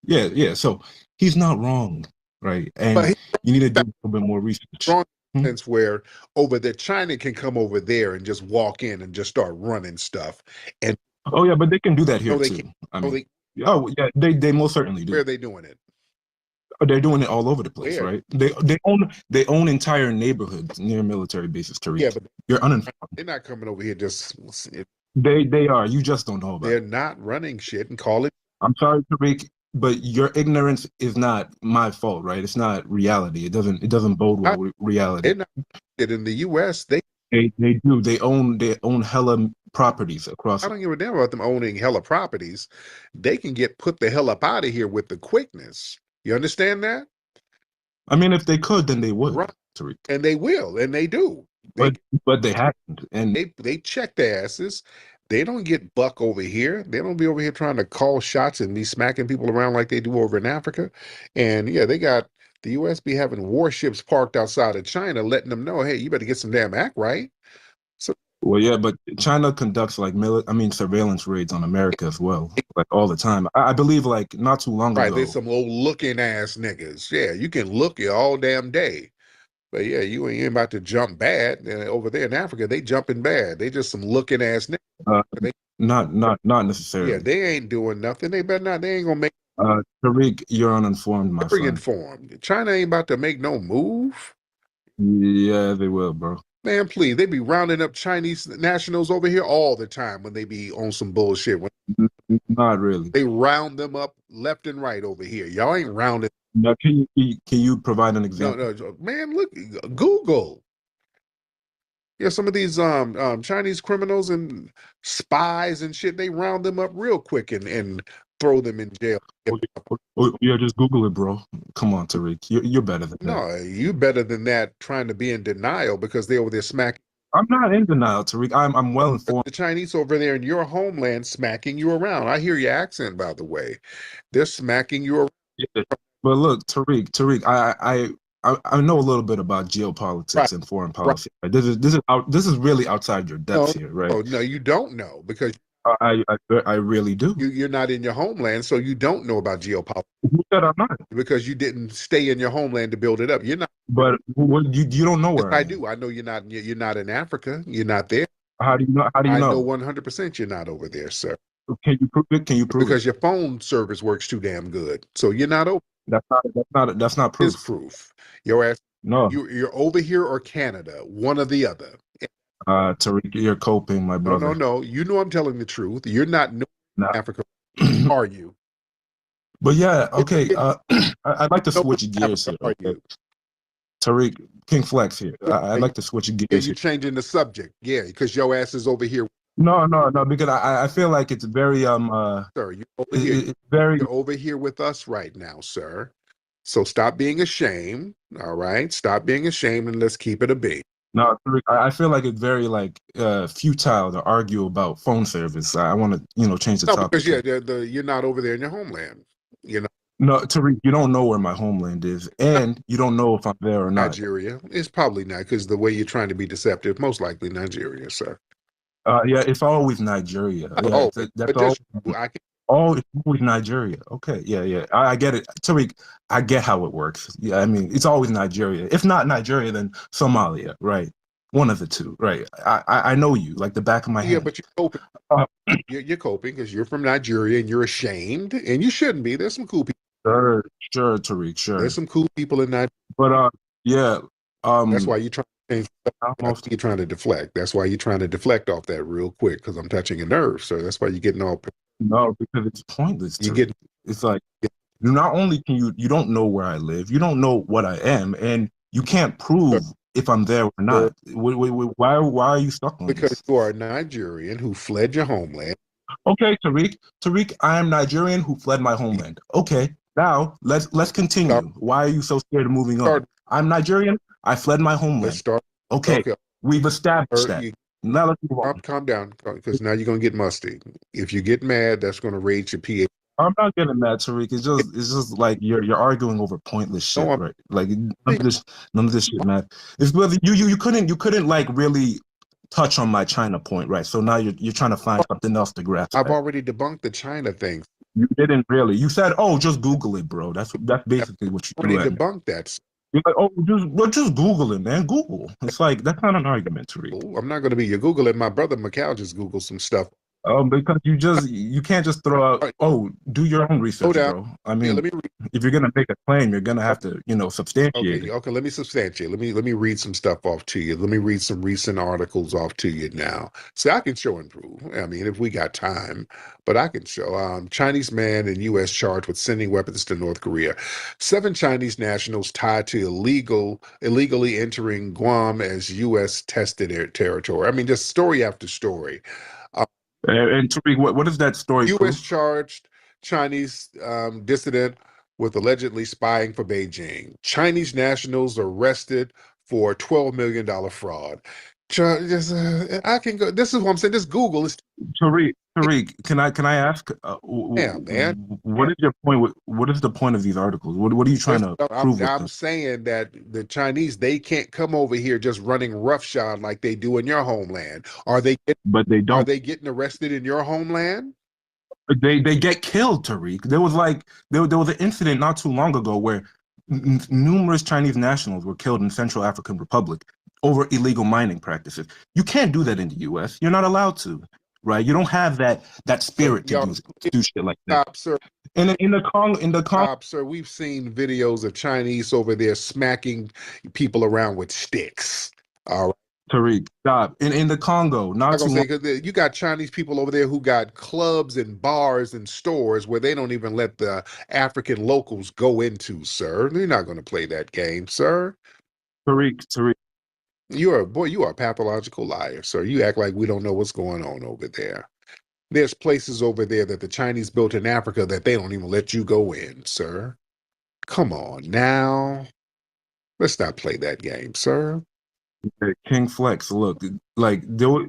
Yeah. So he's not wrong, right? And you need to do a little bit more research. Strong sense where over there, China can come over there and just walk in and just start running stuff. And oh yeah, but they can do that here no, they too. can't. I mean, oh yeah, they most certainly do. Where are they doing it? They're doing it all over the place, Where? right? They own entire neighborhoods near military bases, Tariq. Yeah, but you're uninformed. they're not coming over here just. They are. You just don't know about They're it. not running shit and call it. I'm sorry, Tariq, but your ignorance is not my fault, right? It's not reality. It doesn't bode well with reality. They're not in the U.S. They do. They own hella properties across. I don't give a damn about them owning hella properties. They can get put the hell up out of here with the quickness. You understand that? I mean, if they could, then they would, right. Tariq. And they will, and they do. But they haven't. And they check their asses. They don't get buck over here. They don't be over here trying to call shots and be smacking people around like they do over in Africa. And yeah, they got the U.S. be having warships parked outside of China, letting them know, hey, you better get some damn act right. So, well, yeah, but China conducts like surveillance raids on America as well, like all the time. I believe like not too long ago. Right, there's some old looking ass niggas. Yeah, you can look you all damn day. But yeah, you ain't about to jump bad. And over there in Africa, they jumping bad. They just some looking ass niggas. Not necessarily. Yeah, they ain't doing nothing. They better not. They ain't gonna make. Tariq, you're uninformed, my friend. Informed. China ain't about to make no move. Yeah, they will, bro. Man, please. They be rounding up Chinese nationals over here all the time when they be on some bullshit. Not really. They round them up left and right over here. Y'all ain't rounding. Now, can you provide an example? No, man, look, Google. Yeah, some of these Chinese criminals and spies and shit, they round them up real quick and throw them in jail. Yeah, just Google it, bro. Come on, Tariq. You're better than that. No, you better than that trying to be in denial because they over there smacking. I'm not in denial, Tariq. I'm well informed. The Chinese over there in your homeland smacking you around. I hear your accent, by the way. They're smacking you around. Yeah. But look, Tariq, I know a little bit about geopolitics and foreign policy. Right. This is really outside your depths here, right? No, you don't know because I really do. You're not in your homeland, so you don't know about geopolitics. Who said I'm not? Because you didn't stay in your homeland to build it up. You're not. But you don't know where I do. I know you're not. You're not in Africa. You're not there. How do you know? I know 100% you're not over there, sir. Can you prove it? Can you prove because it? your phone service works too damn good, so you're not over. That's not proof. It's proof. Your ass. No. You're over here or Canada, one or the other. Tariq, you're coping, my brother. No. You know I'm telling the truth. You're not in Africa, are you? But yeah, okay. I'd like to switch gears here. Okay. Tariq, King Flex here. I'd like to switch gears. Yeah, you're changing the subject. Yeah, because your ass is over here. No, because I feel like it's very Sir, you're over here. You're over here with us right now, sir. So stop being ashamed. All right, stop being ashamed and let's keep it a beat. No, I feel like it's very like futile to argue about phone service. I want to change the topic. Because you're not over there in your homeland. You know. No, Tariq, you don't know where my homeland is, and you don't know if I'm there or not. Nigeria. It's probably not, because the way you're trying to be deceptive, most likely Nigeria, sir. Yeah, it's always Nigeria. Yeah, Oh, that's but all. just I can. Oh, it's always Nigeria. Okay, yeah. I get it, Tariq. I get how it works. Yeah, I mean, it's always Nigeria. If not Nigeria, then Somalia, right? One of the two, right? I know you like the back of my Yeah, hand. but you're coping. You're coping because you're from Nigeria and you're ashamed, and you shouldn't be. There's some cool people. Sure, Tariq, sure. There's some cool people in Nigeria. But yeah, That's why you're trying to change. You're trying to deflect. That's why you're trying to deflect off that real quick, because I'm touching a nerve, sir. That's why you're getting all. No, because it's pointless. You Tariq. get. It's like not only can you don't know where I live, you don't know what I am, and you can't prove if I'm there or not. Why are you stuck on Because this? you are a Nigerian who fled your homeland. Okay, Tariq, I am Nigerian who fled my homeland. Okay, now let's continue. Why are you so scared of moving on? I'm Nigerian. I fled my homeland. Let's start. Okay, we've established that. Now let's move on. Calm down, because now you're gonna get musty. If you get mad, that's gonna raise your pH. I'm not getting mad, Tariq. It's just like you're arguing over pointless shit, right? Like none of this shit, man. It's whether you couldn't like really touch on my China point, right? So now you're trying to find something else to grasp. I've already debunked the China thing. You didn't really. You said, "Oh, just Google it, bro." That's basically what you already threw at me. debunked that. You're like, "Oh, just Google it, man. Google." It's like that's not an argument, Tariq. I'm not going to be your Google it. My brother Macau just Googled some stuff. Because you can't just throw out. Oh, do your own research, bro. I mean, let me if you're gonna make a claim, you're gonna have to, substantiate it. Okay. Let me substantiate. Let me read some stuff off to you. Let me read some recent articles off to you now. See, I can show and prove. I mean, if we got time, but I can show. Chinese man in U.S. charged with sending weapons to North Korea. 7 Chinese nationals tied to illegally entering Guam as U.S. tested territory. I mean, just story after story. And Tariq, what is that story? U.S. charged Chinese dissident with allegedly spying for Beijing. Chinese nationals arrested for $12 million fraud. I can go. This is what I'm saying. This Google is. Tariq, can I ask? Yeah, man. What is your point? What is the point of these articles? What are you trying to prove with I'm them? saying that the Chinese, they can't come over here just running roughshod like they do in your homeland. But they don't. Are they getting arrested in your homeland? They get killed, Tariq. There was an incident not too long ago where numerous Chinese nationals were killed in Central African Republic over illegal mining practices. You can't do that in the U.S. You're not allowed to, right? You don't have that spirit to do shit like that. Stop, sir. In the Congo, Stop, sir. We've seen videos of Chinese over there smacking people around with sticks. All right. Tariq, stop. In the Congo, not too long. You got Chinese people over there who got clubs and bars and stores where they don't even let the African locals go into, sir. You're not going to play that game, sir. Tariq. You are a pathological liar, sir. You act like we don't know what's going on over there. There's places over there that the Chinese built in Africa that they don't even let you go in, sir. Come on now. Let's not play that game, sir. King Flex, look, Tariq,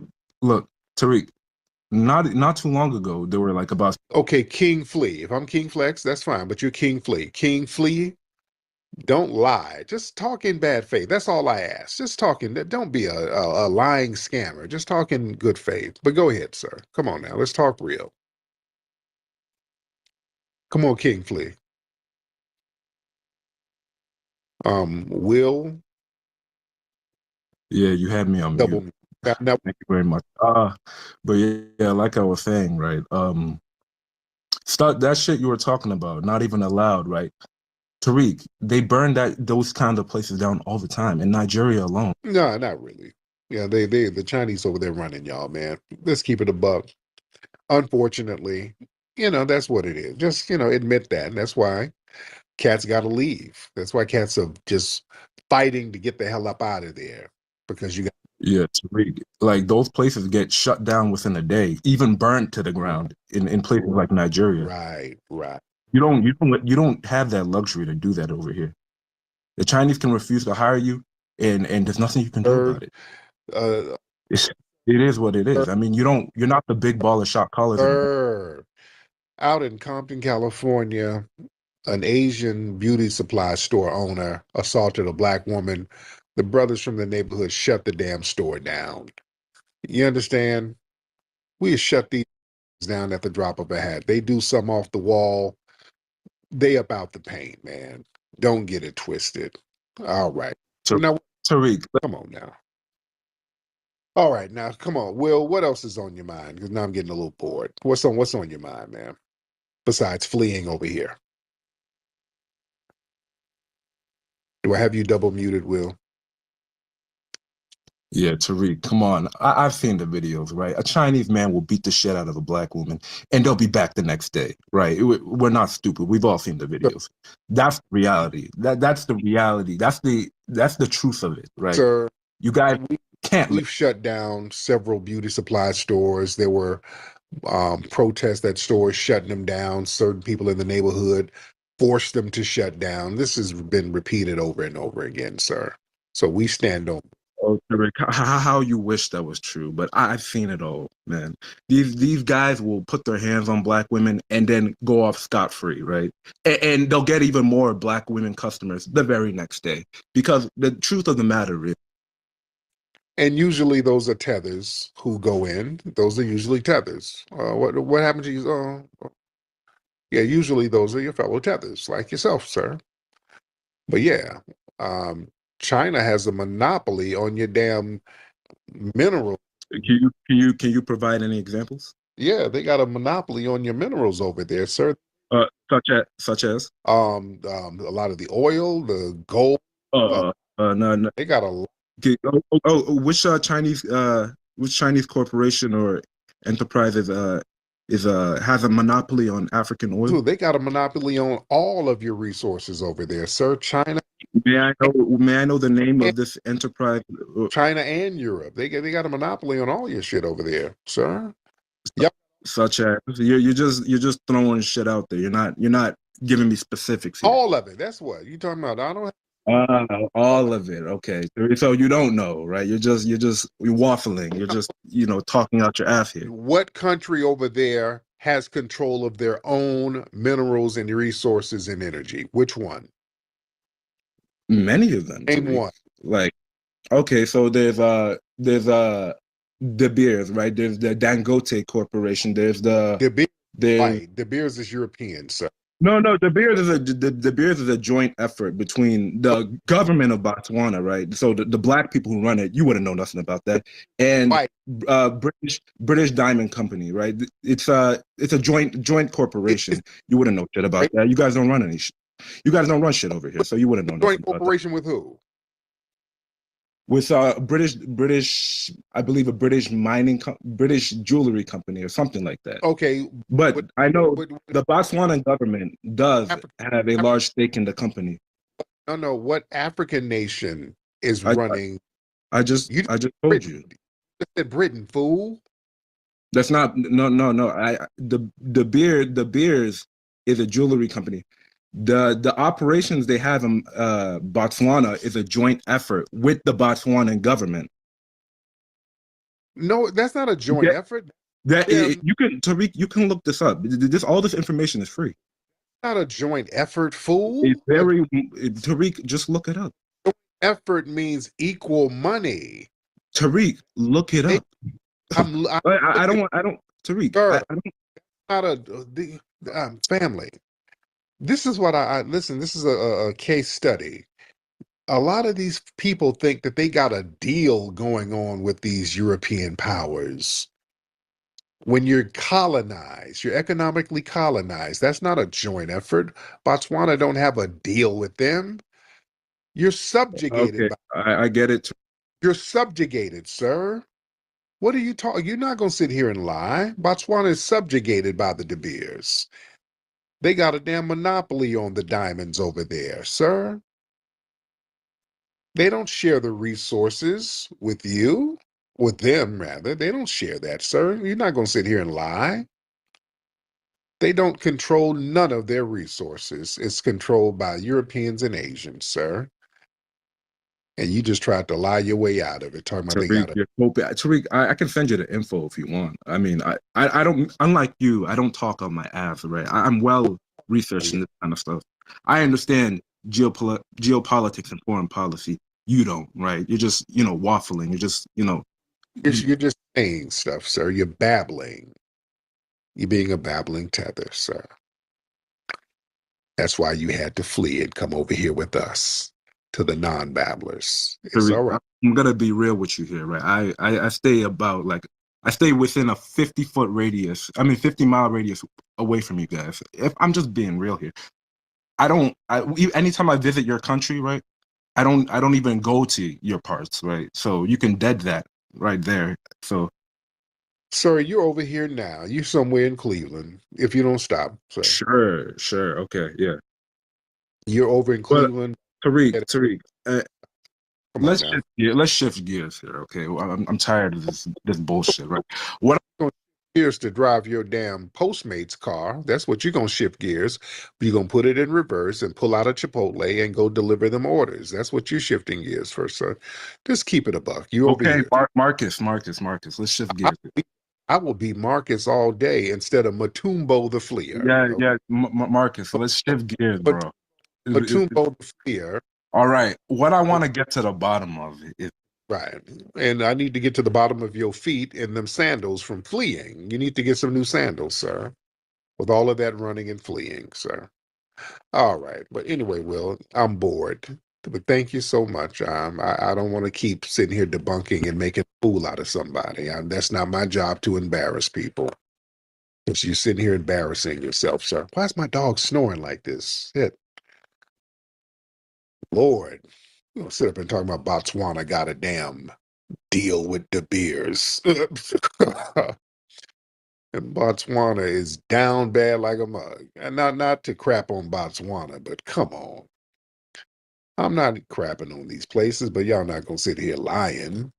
not too long ago, there were like about. Okay, King Flee. If I'm King Flex, that's fine, but you're King Flee. King Flee, don't lie. Just talk in bad faith. That's all I ask. Just talking. Don't be a lying scammer. Just talk in good faith. But go ahead, sir. Come on now. Let's talk real. Come on, King Flee. Will. Yeah, you had me on mute. Thank you very much. But yeah, like I was saying, right? Start that shit you were talking about, not even allowed, right? Tariq, they burn those kind of places down all the time in Nigeria alone. No, not really. Yeah, the Chinese over there running y'all, man. Let's keep it a buck. Unfortunately, that's what it is. Just admit that. And that's why cats got to leave. That's why cats are just fighting to get the hell up out of there, because you got. Yeah, Tariq, like those places get shut down within a day, even burnt to the ground in places like Nigeria. Right. You don't have that luxury to do that over here. The Chinese can refuse to hire you, and there's nothing you can do about it. It is what it is. I mean, you're not the big baller shot callers anymore. Out in Compton, California, an Asian beauty supply store owner assaulted a black woman. The brothers from the neighborhood shut the damn store down. You understand? We shut these down at the drop of a hat. They do something off the wall. They about the paint, man. Don't get it twisted. All right. So now, Tariq, come on now. All right, now come on, Will. What else is on your mind? Because now I'm getting a little bored. What's on your mind, man? Besides fleeing over here, do I have you double muted, Will? Yeah, Tariq, come on. I've seen the videos, right? A Chinese man will beat the shit out of a black woman, and they'll be back the next day, right? We're not stupid. We've all seen the videos. That's the reality. That's the reality. That's the truth of it, right? Sir, you guys can't. We've shut down several beauty supply stores. There were protests at stores shutting them down. Certain people in the neighborhood forced them to shut down. This has been repeated over and over again, sir. So we stand on. Oh, Tariq, how you wish that was true, but I've seen it all, man. These guys will put their hands on black women and then go off scot-free, right? And they'll get even more black women customers the very next day, because the truth of the matter is. And usually those are tethers who go in. Those are usually tethers. What happened to you? Yeah, usually those are your fellow tethers, like yourself, sir. But yeah, China has a monopoly on your damn mineral. Can you provide any examples? Yeah, they got a monopoly on your minerals over there, sir. Such as a lot of the oil, the gold. No. They got a. Which Chinese corporation or enterprise has a monopoly on African oil? Dude, they got a monopoly on all of your resources over there, sir. China. May I know the name of this enterprise? China and Europe. They got a monopoly on all your shit over there, sir. Yep. Such as you're just throwing shit out there. You're not giving me specifics here. All of it. That's what you talking about. I don't. All of it. Okay. So you don't know, right? You're waffling. You're just talking out your ass here. What country over there has control of their own minerals and resources and energy? Which one? Many of them. Name one. Like, okay, so there's De Beers, right? There's the Dangote Corporation. There's De Beers is European, sir. No, De Beers is a joint effort between the government of Botswana, right? So the black people who run it, you wouldn't know nothing about that, and British Diamond Company, right? It's a joint corporation. You wouldn't know shit about that. You guys don't run any shit. You guys don't run shit over here, so you wouldn't know nothing about that. Joint corporation with who? With British, I believe a British British jewelry company or something like that. Okay, but I know the Botswana government does have a large stake in the company. No. What African nation is running? I just told you. You said Britain, fool. That's not no. The Beers is a jewelry company. The operations they have in Botswana is a joint effort with the Botswanan government. No, that's not a joint effort. Tariq, you can look this up. All this information is free. Not a joint effort, fool. Tariq, just look it up. Effort means equal money. Tariq, look it up. I don't. Tariq, sir, not a family. This is what I listen. This is a case study. A lot of these people think that they got a deal going on with these European powers. When you're colonized, you're economically colonized. That's not a joint effort. Botswana don't have a deal with them. You're subjugated. Okay, I get it. You're subjugated, sir. What are you talking? You're not going to sit here and lie. Botswana is subjugated by the De Beers. They got a damn monopoly on the diamonds over there, sir. They don't share the resources with you, with them rather. They don't share that, sir. You're not going to sit here and lie. They don't control none of their resources. It's controlled by Europeans and Asians, sir. And you just tried to lie your way out of it. Talking about Tariq, I can send you the info if you want. I mean, I don't. Unlike you, I don't talk on my ass, right? I'm well researched in this kind of stuff. I understand geopolitics and foreign policy. You don't, right? You're just, waffling. You're just, You're just saying stuff, sir. You're babbling. You're being a babbling tether, sir. That's why you had to flee and come over here with us to the non-babblers. It's all right. I'm gonna be real with you here, right? I stay about I stay within a 50-foot radius. 50-mile radius away from you guys. If I'm just being real here, anytime I visit your country, right? I don't even go to your parts, right? So you can dead that right there. So, sir, you're over here now. You're somewhere in Cleveland. If you don't stop, sir. Sure, okay, yeah. You're over in Cleveland. Tariq, let's shift gears here, okay? I'm tired of this bullshit, right? What I'm gears to drive your damn Postmates car. That's what you're gonna shift gears. You're gonna put it in reverse and pull out a Chipotle and go deliver them orders. That's what you're shifting gears for, sir. Just keep it a buck. You over here. Marcus. Let's shift gears. I will be Marcus all day instead of Matumbo the Fleer. Yeah, Marcus. Let's shift gears, bro. Matumbo the Fleer. All right. What I want to get to the bottom of it is right, and I need to get to the bottom of your feet in them sandals from fleeing. You need to get some new sandals, sir. With all of that running and fleeing, sir. All right, but anyway, Will, I'm bored. But thank you so much. I don't want to keep sitting here debunking and making a fool out of somebody. That's not my job to embarrass people. Because you're sitting here embarrassing yourself, sir. Why is my dog snoring like this? Shit. Lord. You don't sit up and talk about Botswana got a damn deal with De Beers. And Botswana is down bad like a mug. And not to crap on Botswana, but come on. I'm not crapping on these places, but y'all not gonna sit here lying.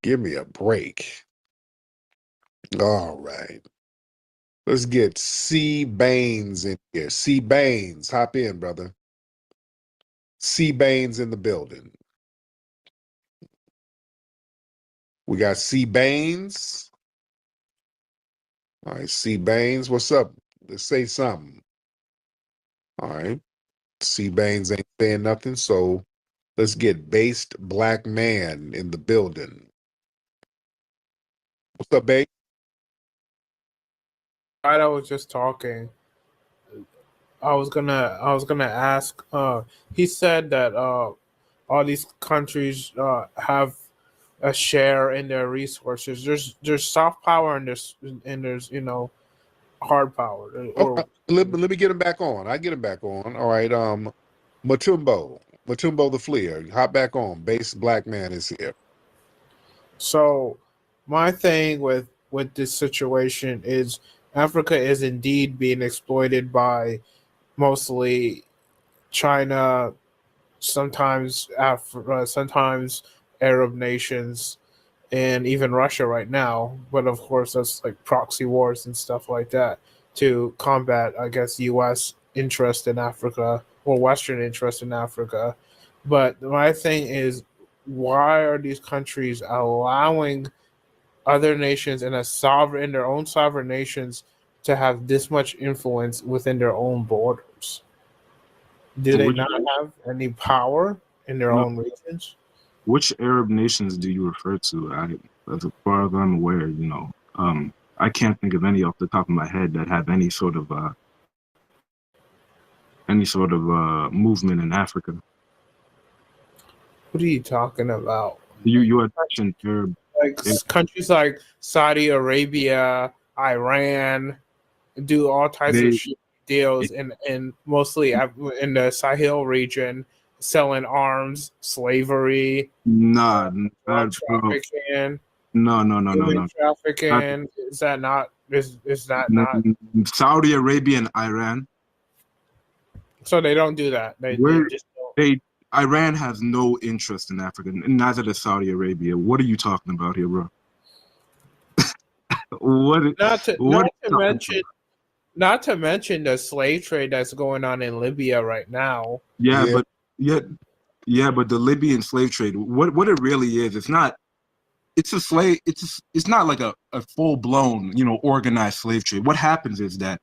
Give me a break. All right. Let's get C. Baines in here. C. Baines, hop in, brother. C. Baines in the building. We got C. Baines. All right, C. Baines, what's up? Let's say something. All right. C. Baines ain't saying nothing, so let's get Based Black Man in the building. What's up, Bates? I was just talking. I was gonna ask. He said that all these countries have a share in their resources. There's soft power and there's hard power. Let me get him back on. I get him back on. All right. Matumbo the Fleer, hop back on. Based Black Man is here. So, my thing with this situation is Africa is indeed being exploited by mostly China, sometimes sometimes Arab nations, and even Russia right now. But of course, that's like proxy wars and stuff like that to combat, I guess, U.S. interest in Africa or Western interest in Africa. But my thing is, why are these countries allowing other nations in their own sovereign nations to have this much influence within their own borders? Do they not have any power in their own regions? Which Arab nations do you refer to? As far as I'm aware, I can't think of any off the top of my head that have any sort of movement in Africa. What are you talking about? You had mentioned Arab, countries like Saudi Arabia, Iran do all types of deals in mostly in the Sahel region, selling arms, slavery, trafficking. No. Trafficking. Is that not? Is that not? Saudi Arabia and Iran. So they don't do that. They just don't. Iran has no interest in Africa, and neither does Saudi Arabia. What are you talking about here, bro? Not to mention the slave trade that's going on in Libya right now. But the Libyan slave trade, what it really is, it's not like a full blown, organized slave trade. What happens is that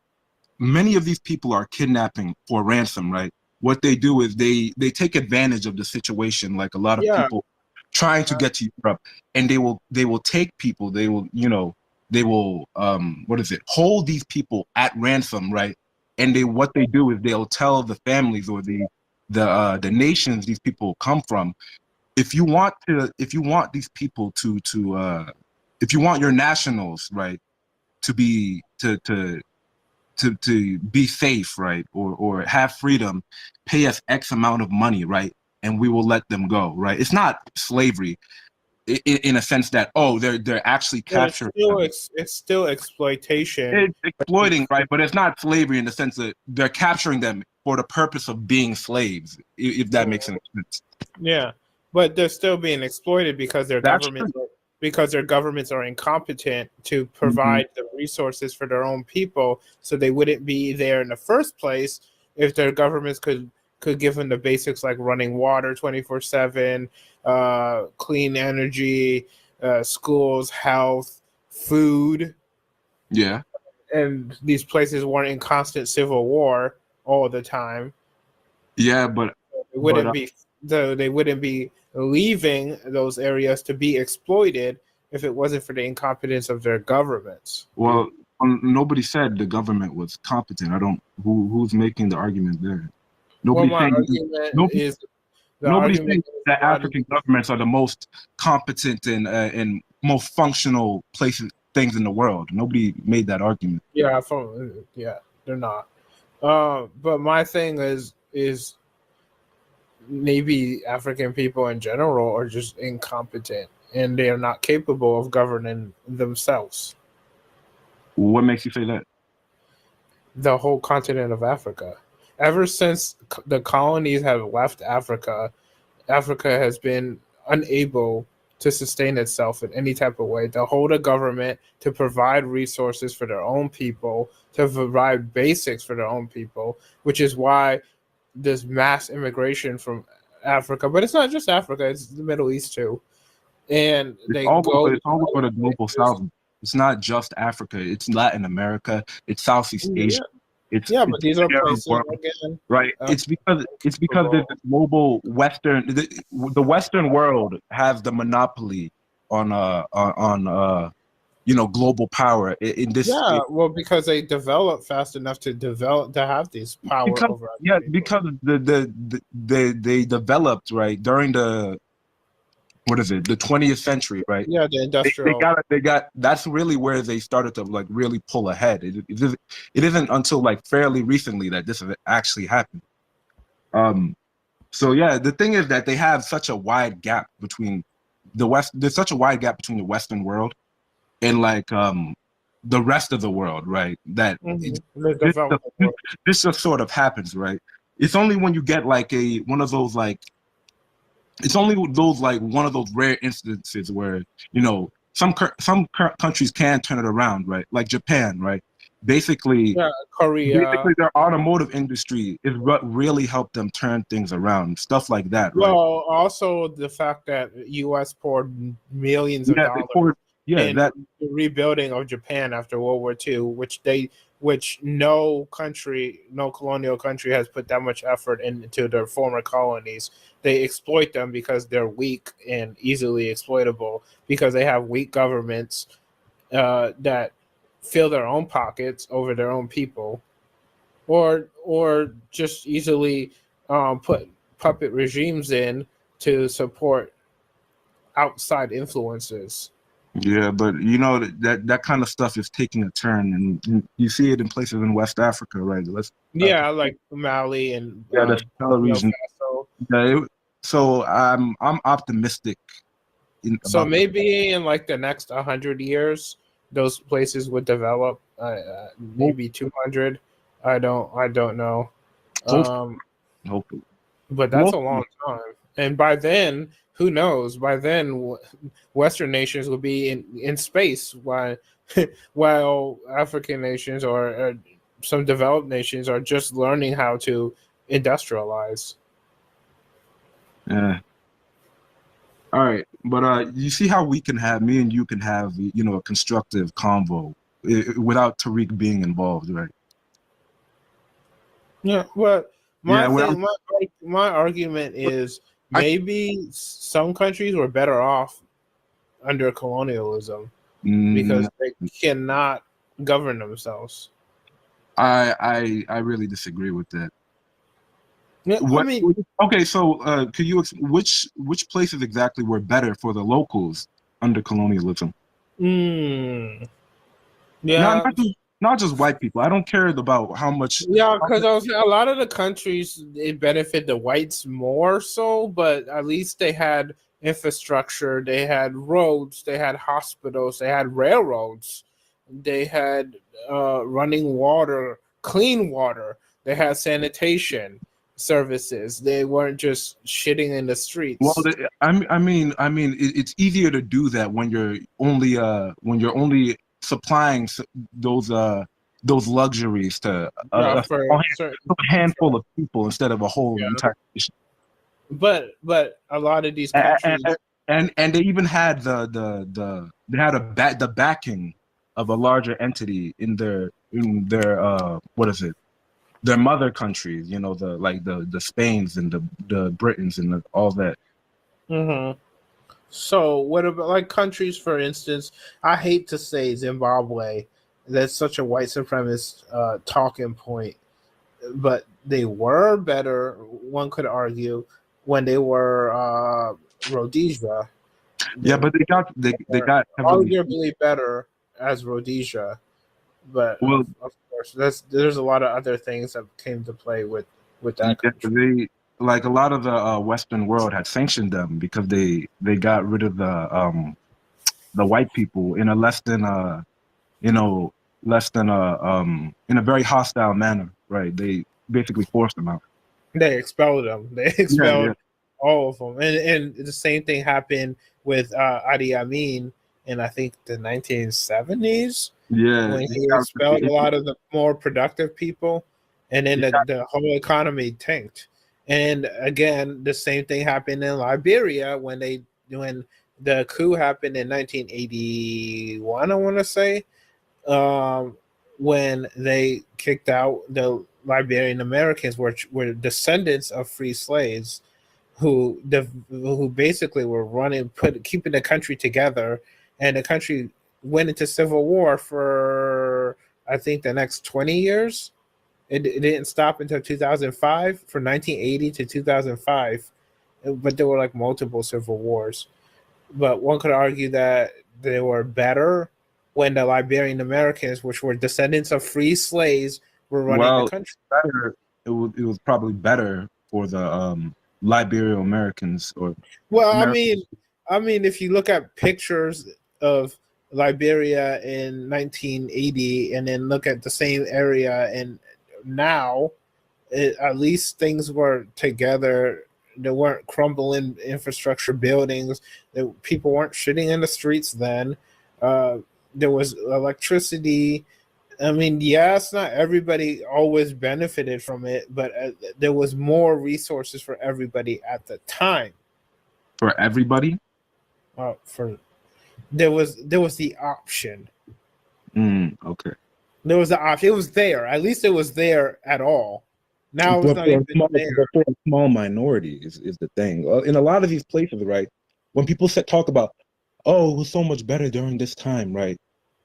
many of these people are kidnapping for ransom, right? What they do is they take advantage of the situation, like a lot of Yeah. people trying to get to Europe, and they will take people, they will, you know, they will hold these people at ransom, right? And what they do is they'll tell the families or the nations these people come from, if you want these people if you want your nationals, right, to be to be safe, right, or have freedom, pay us X amount of money, right, and we will let them go, right? It's not slavery in a sense that, oh, they're actually capturing them. It's still exploitation. It's exploiting, right? But it's not slavery in the sense that they're capturing them for the purpose of being slaves, if that makes any sense. Yeah, but they're still being exploited because their governments are incompetent to provide the resources for their own people, so they wouldn't be there in the first place if their governments could give them the basics like running water 24/7, clean energy, schools, health, food. Yeah. And these places weren't in constant civil war all the time. Yeah, but they wouldn't be leaving those areas to be exploited if it wasn't for the incompetence of their governments. Well, nobody said the government was competent. I don't. Who's making the argument there? Nobody's saying. Nobody's saying that African governments are the most competent and most functional things in the world. Nobody made that argument. Yeah, they're not. But my thing is maybe African people in general are just incompetent and they are not capable of governing themselves. What makes you say that? The whole continent of Africa. Ever since the colonies have left Africa, Africa has been unable to sustain itself in any type of way, to hold a government, to provide resources for their own people, to provide basics for their own people, which is why there's mass immigration from Africa. But it's not just Africa, it's the Middle East too. And it's all over the global south. It's not just Africa, it's Latin America, it's Southeast Asia. But these are places again, right? It's because there's a global Western. The Western world has the monopoly on global power in this. Because they develop fast enough to have these power over. Because they developed right during the 20th century, right? Yeah, the industrial. They got. That's really where they started to like really pull ahead. It isn't until like fairly recently that this has actually happened. So yeah, the thing is that they have such a wide gap between There's such a wide gap between the Western world and like the rest of the world, right? That this just sort of happens, right? It's only when you get like one of those rare instances where, you know, some countries can turn it around, right? Like Japan, right? Basically, Korea. Basically, their automotive industry is what really helped them turn things around, stuff like that. Well, right? also the fact that U.S. poured millions of dollars in the rebuilding of Japan after World War II, which no colonial country has put that much effort into their former colonies. They exploit them because they're weak and easily exploitable, because they have weak governments that fill their own pockets over their own people, or just easily put puppet regimes in to support outside influences. Yeah, but you know that kind of stuff is taking a turn, and you see it in places in West Africa, right? Like Mali and the Sahel region. So I'm optimistic. So maybe in like the next 100 years, those places would develop. Maybe 200. I don't know. Hopefully. But that's a long time, and by then, who knows? By then, Western nations will be in space, while African nations or some developed nations are just learning how to industrialize. Yeah. All right, but you see how me and you can have, you know, a constructive convo without Tariq being involved, right? Yeah, but my Yeah, well, thing, my argument is I maybe some countries were better off under colonialism mm, because they cannot govern themselves. I really disagree with that. Yeah, I What? mean, Okay, so could you which places exactly were better for the locals under colonialism? mm, Not yeah, not just white people. I don't care about how much. yeah, because I was a lot of the countries it benefit the whites more so, but at least they had infrastructure, they had roads, they had hospitals, they had railroads, they had running water, clean water, they had sanitation services. They weren't just shitting in the Well, streets. it's easier to do that when you're only supplying those luxuries to Yeah, a for small certain, handful of people instead of a whole yeah, entire nation. but a lot of these And countries, and they even had they had the backing of a larger entity in their what is it, their mother countries, you know, the Spains and the Britons and all that. mhm. So, what about like countries, for instance? I hate to say Zimbabwe. That's such a white supremacist talking point, but they were better. One could argue when they were Rhodesia, Yeah, they but they were got heavily. arguably better as Rhodesia. But Well, of course, there's a lot of other things that came to play with that yeah, country. they like a lot of the Western world had sanctioned them because they got rid of the white people in a you know less than in a very hostile manner, right? They basically forced them out. They expelled them. They Yeah, yeah, expelled all of them, and the same thing happened with Adi Amin in I think the 1970s yeah. when he expelled a lot of the more productive people, and then the whole economy tanked. And again, the same thing happened in Liberia when the coup happened in 1981. I want to say um, when they kicked out the Liberian Americans, which were descendants of free slaves, who basically were keeping the country together, and the country went into civil war for I think the next 20 years. It didn't stop until 2005, from 1980 to 2005, but there were like multiple civil wars. But one could argue that they were better when the Liberian Americans, which were descendants of free slaves, were running the Well, country. better. It was probably better for the Liberian Americans or Well, Americans. I mean, if you look at pictures of Liberia in 1980, and then look at the same area and now, at least things were together. There weren't crumbling infrastructure buildings. People weren't shitting in the streets then. Uh, there was electricity. I mean, yes, not everybody always benefited from it, but there was more resources for everybody at the time. For everybody. For there was the option. Okay. There was the option. It was there. At least it was there at all. Now it's But not even there. for a small minority is the thing. In a lot of these places, right? When people talk about, oh, it was so much better during this time, right?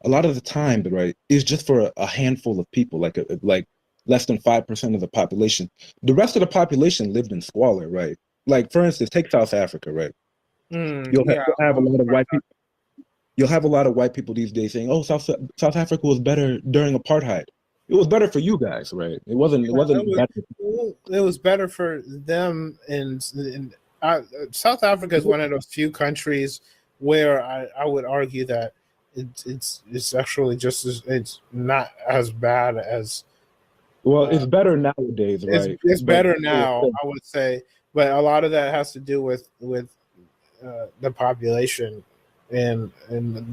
A lot of the time, right, is just for a handful of people, like less than 5% of the population. The rest of the population lived in squalor, right? Like for instance, take South Africa, right? You'll have a lot of white people. You'll have a lot of white people these days saying, "Oh, South Africa was better during apartheid." It was better for you guys, right? It wasn't. It wasn't better. It was better for them. And South Africa is one of those few countries where I would argue that it's actually it's not as bad as. Well, it's better nowadays, right? It's But better now, I would say, but a lot of that has to do with the population and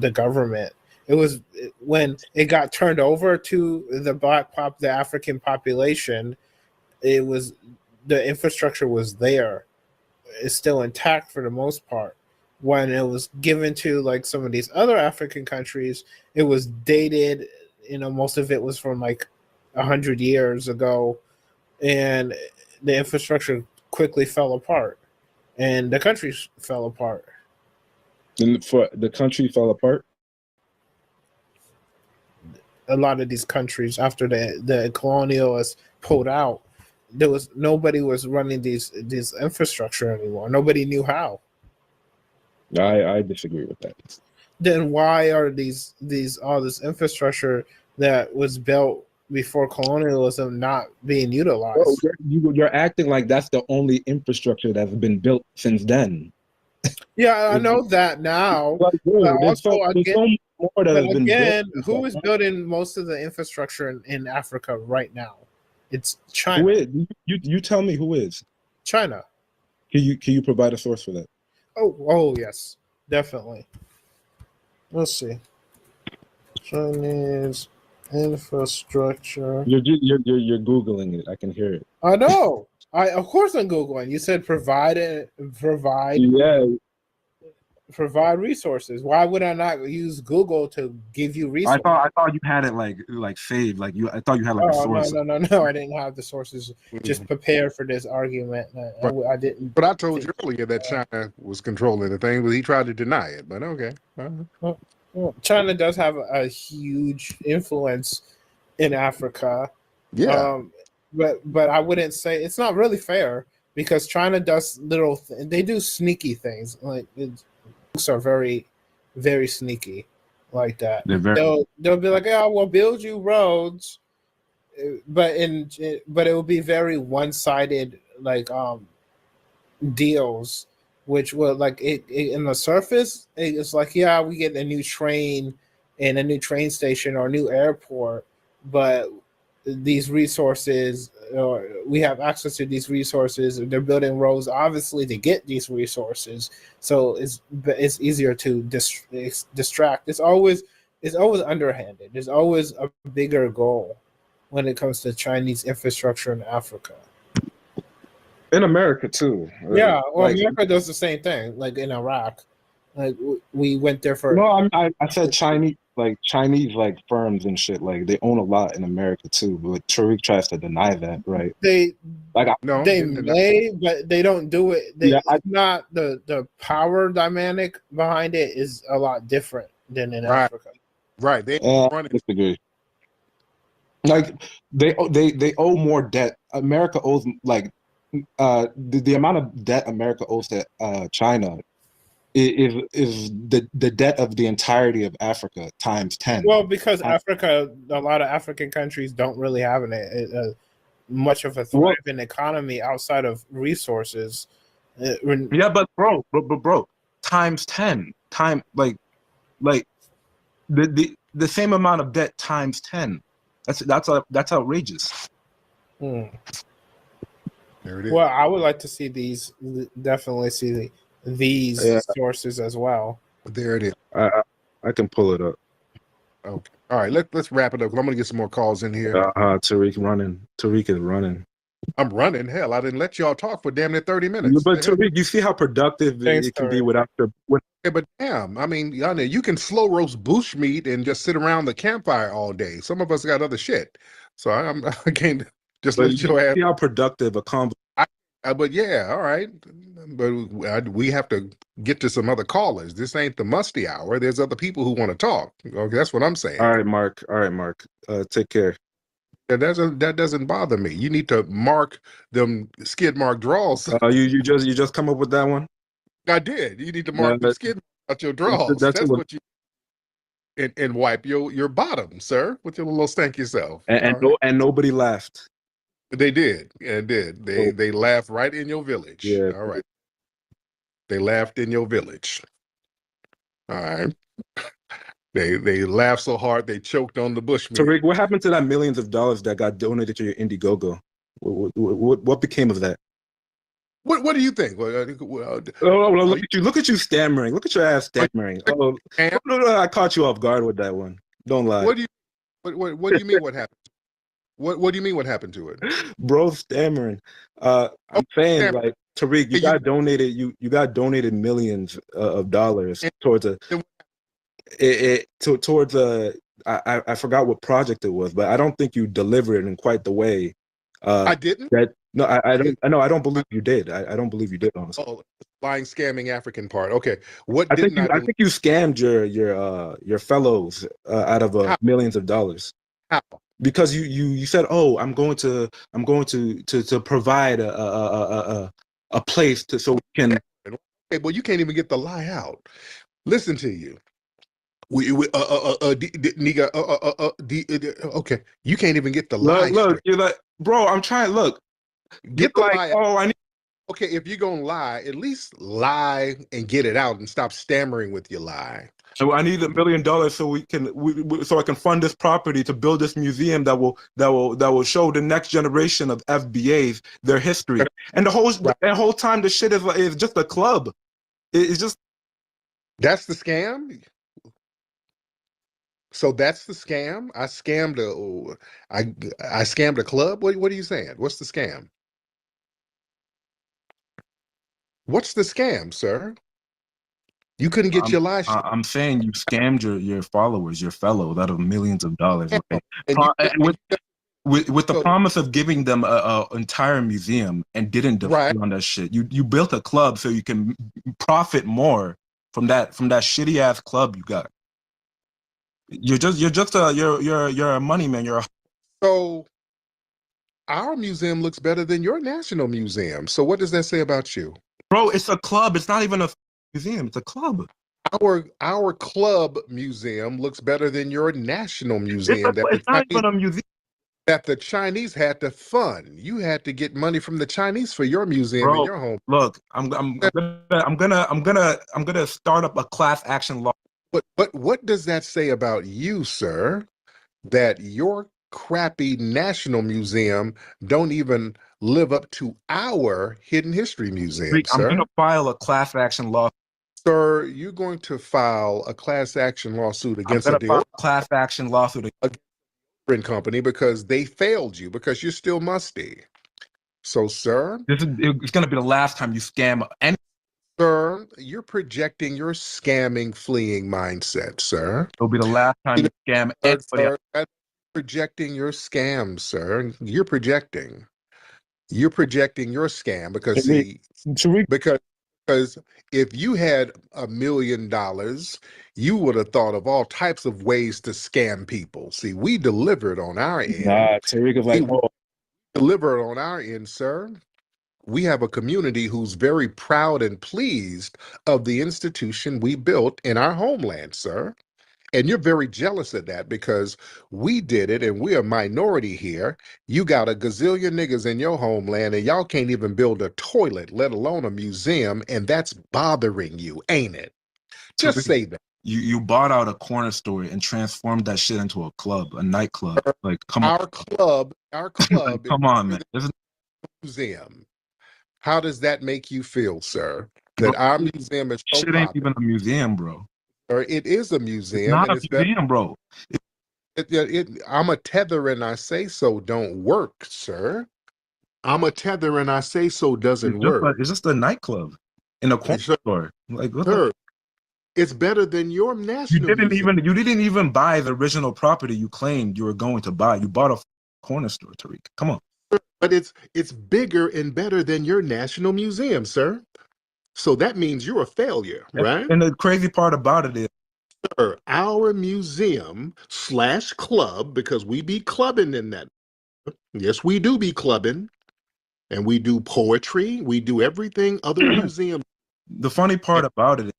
the government. It was when it got turned over to the African population. It was the infrastructure was there. It's still intact for the most part. When it was given to like some of these other African countries, it was dated. Most of it was from like 100 years ago, and the infrastructure quickly fell apart, and the countries fell apart. And for the country fell apart. A lot of these countries, after the colonialists pulled out, nobody was running these infrastructure anymore. Nobody knew how. I disagree with that. Then why are all this infrastructure that was built before colonialism not being utilized? Bro, you're acting like that's the only infrastructure that's been built since then. Yeah, I know that now. Like, bro, But also, there's so much more that has been again, built. who is building most of the infrastructure in Africa right now? It's China. Who is? You tell me who is. China. Can you provide a source for that? Oh yes, definitely. Let's see. Chinese infrastructure. You're googling it. I can hear it. I know. Of course I'm googling. You said provide. Yeah. Provide resources. Why would I not use Google to give you resources? I thought you had it like saved. I thought you had like a source. No. I didn't have the sources just prepared for this argument. I didn't. But I told you earlier that China was controlling the thing, but he tried to deny it. But okay. Well, China does have a huge influence in Africa. Yeah. But I wouldn't say it's not really fair because China does they do sneaky things. Like are very, very sneaky like that. They'll be like, "Oh, we'll build you roads," but it will be very one-sided, like deals, which will like it in the surface. It's like, yeah, we get a new train and a new train station or a new airport, but these resources, we have access to these resources. They're building roads, obviously, to get these resources. So it's easier to distract. It's always underhanded. There's always a bigger goal when it comes to Chinese infrastructure in Africa. In America too. Yeah, well, America does the same thing. Like in Iraq, like we went there for. No, I said Chinese like firms and shit. Like they own a lot in America too. But Tariq tries to deny that, right? They No, may, but they don't do it. Not the power dynamic behind it is a lot different than in Africa. Right. They disagree. Like they owe more debt. America owes like the amount of debt America owes to China is the debt of the entirety of Africa times 10. Well, because Africa, a lot of African countries don't really have much of a thriving economy outside of resources. Yeah, but bro, times 10, like the same amount of debt times 10. That's outrageous. There it is. Well, I would like to see definitely see these sources as well. There it is. I can pull it up. Okay. All right. Let's wrap it up. I'm gonna get some more calls in here. Tariq running. Tariq is running. I'm running. Hell, I didn't let y'all talk for damn near 30 minutes. But Tariq, you see how productive it can be without the. Yeah, but damn, I mean, you can slow roast bush meat and just sit around the campfire all day. Some of us got other shit, so I can't just let your ass. See how productive a conversation. But yeah, all right. But we have to get to some other callers. This ain't the musty hour. There's other people who want to talk. Okay, that's what I'm saying. All right, Mark. Take care. That doesn't bother me. You need to mark them skid mark draws. You just come up with that one? I did. You need to mark the skid mark your draws. That's what you and wipe your bottom, sir, with your little stanky self. And nobody laughed. They did. Yeah, did. They laughed right in your village. Yeah. All right. They laughed in your village. All right. They laughed so hard they choked on the bushmeat. Tariq, what happened to that millions of dollars that got donated to your Indiegogo? What became of that? What do you think? Look at you stammering. Look at your ass stammering. No, I caught you off guard with that one. Don't lie. What do you mean? What happened? What do you mean? What happened to it, bro? Stammering. I'm saying like Tariq, you got donated millions of dollars towards I forgot what project it was, but I don't think you delivered it in quite the way I didn't. That no, I don't believe you did. I don't believe you did, honestly. Oh, lying, scamming African part. Okay, what didn't I I believe? think you scammed your fellows out of How? millions of dollars How? because you said, oh, I'm going to provide a place to so we can. Okay, well, you can't even get the lie out. Listen to you. Nigga, okay, you can't even get the lie Look, straight. you're like, bro, I'm trying. Look, you're Get the like, lie out. oh, I need. Okay, if you're gonna lie, at least lie and get it out and stop stammering with your lie. So I need $1 million so so I can fund this property to build this museum that will show the next generation of FBAs their history. And the whole time the shit is just a club. It's just That's the scam. So that's the scam. I scammed I scammed a club. What are you saying? What's the scam? What's the scam, sir? You couldn't get your lie straight. I'm saying you scammed your followers, your fellows out of millions of dollars, right? And With the promise of giving them a entire museum and didn't deliver on that shit. You built a club so you can profit more from that shitty ass club you got. You're a money man. So our museum looks better than your national museum. So what does that say about you? Bro, it's a club. It's not even a museum. It's a club. Our club museum looks better than your national museum. It's not even a museum. That the Chinese had to fund. You had to get money from the Chinese for your museum Bro, in your home. Look, I'm gonna start up a class action law. But what does that say about you, sir? That your crappy national museum don't even live up to our hidden history museum, I'm sir. gonna file a class action law. Sir, you're going to file a class action lawsuit against I'm gonna file a class action lawsuit against company because they failed you because you're still musty. So, sir, it's going to be the last time you scam any. Sir, you're projecting your scamming, fleeing mindset, sir. It'll be the last time you scam anybody. Sir, that's projecting your scam, sir. You're projecting. You're projecting your scam because because if you had $1 million, you would have thought of all types of ways to scam people. See, we delivered on our end. Nah, Tariq is like, delivered on our end, sir. We have a community who's very proud and pleased of the institution we built in our homeland, sir. And you're very jealous of that because we did it and we're a minority here. You got a gazillion niggas in your homeland and y'all can't even build a toilet, let alone a museum, and that's bothering you, ain't it? Just say that. You bought out a corner store and transformed that shit into a club, a nightclub. Like, come on. Our club come on, man. This is a museum. How does that make you feel, sir? That our museum is so shit ain't even a museum, bro. Or it is a museum. It's not a museum, bro. I'm a tether and I say so don't work, sir. I'm a tether and I say so doesn't work. It's just a nightclub in a corner store. Like, what sir, it's better than your national museum. You didn't even buy the original property you claimed you were going to buy. You bought a corner store, Tariq. Come on. But it's bigger and better than your national museum, sir. So that means you're a failure, right? And the crazy part about it is, sir, our museum / club, because we be clubbing in that. Yes, we do be clubbing. And we do poetry. We do everything other museums. The funny part about it is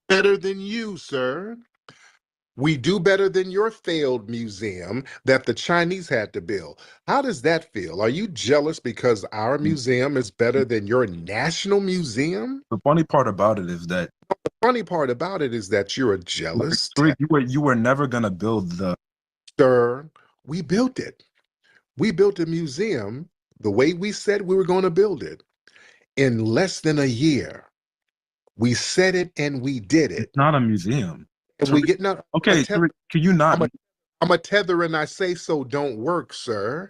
better than you, sir. We do better than your failed museum that the Chinese had to build. How does that feel? Are you jealous because our museum is better than your national museum? The funny part about it is that you're a jealous. You were never gonna build the. Sir, we built it. We built a museum the way we said we were going to build it in less than a year. We said it and we did it. It's not a museum. And we get not okay. Can you not? I'm a tether and I say so don't work, sir.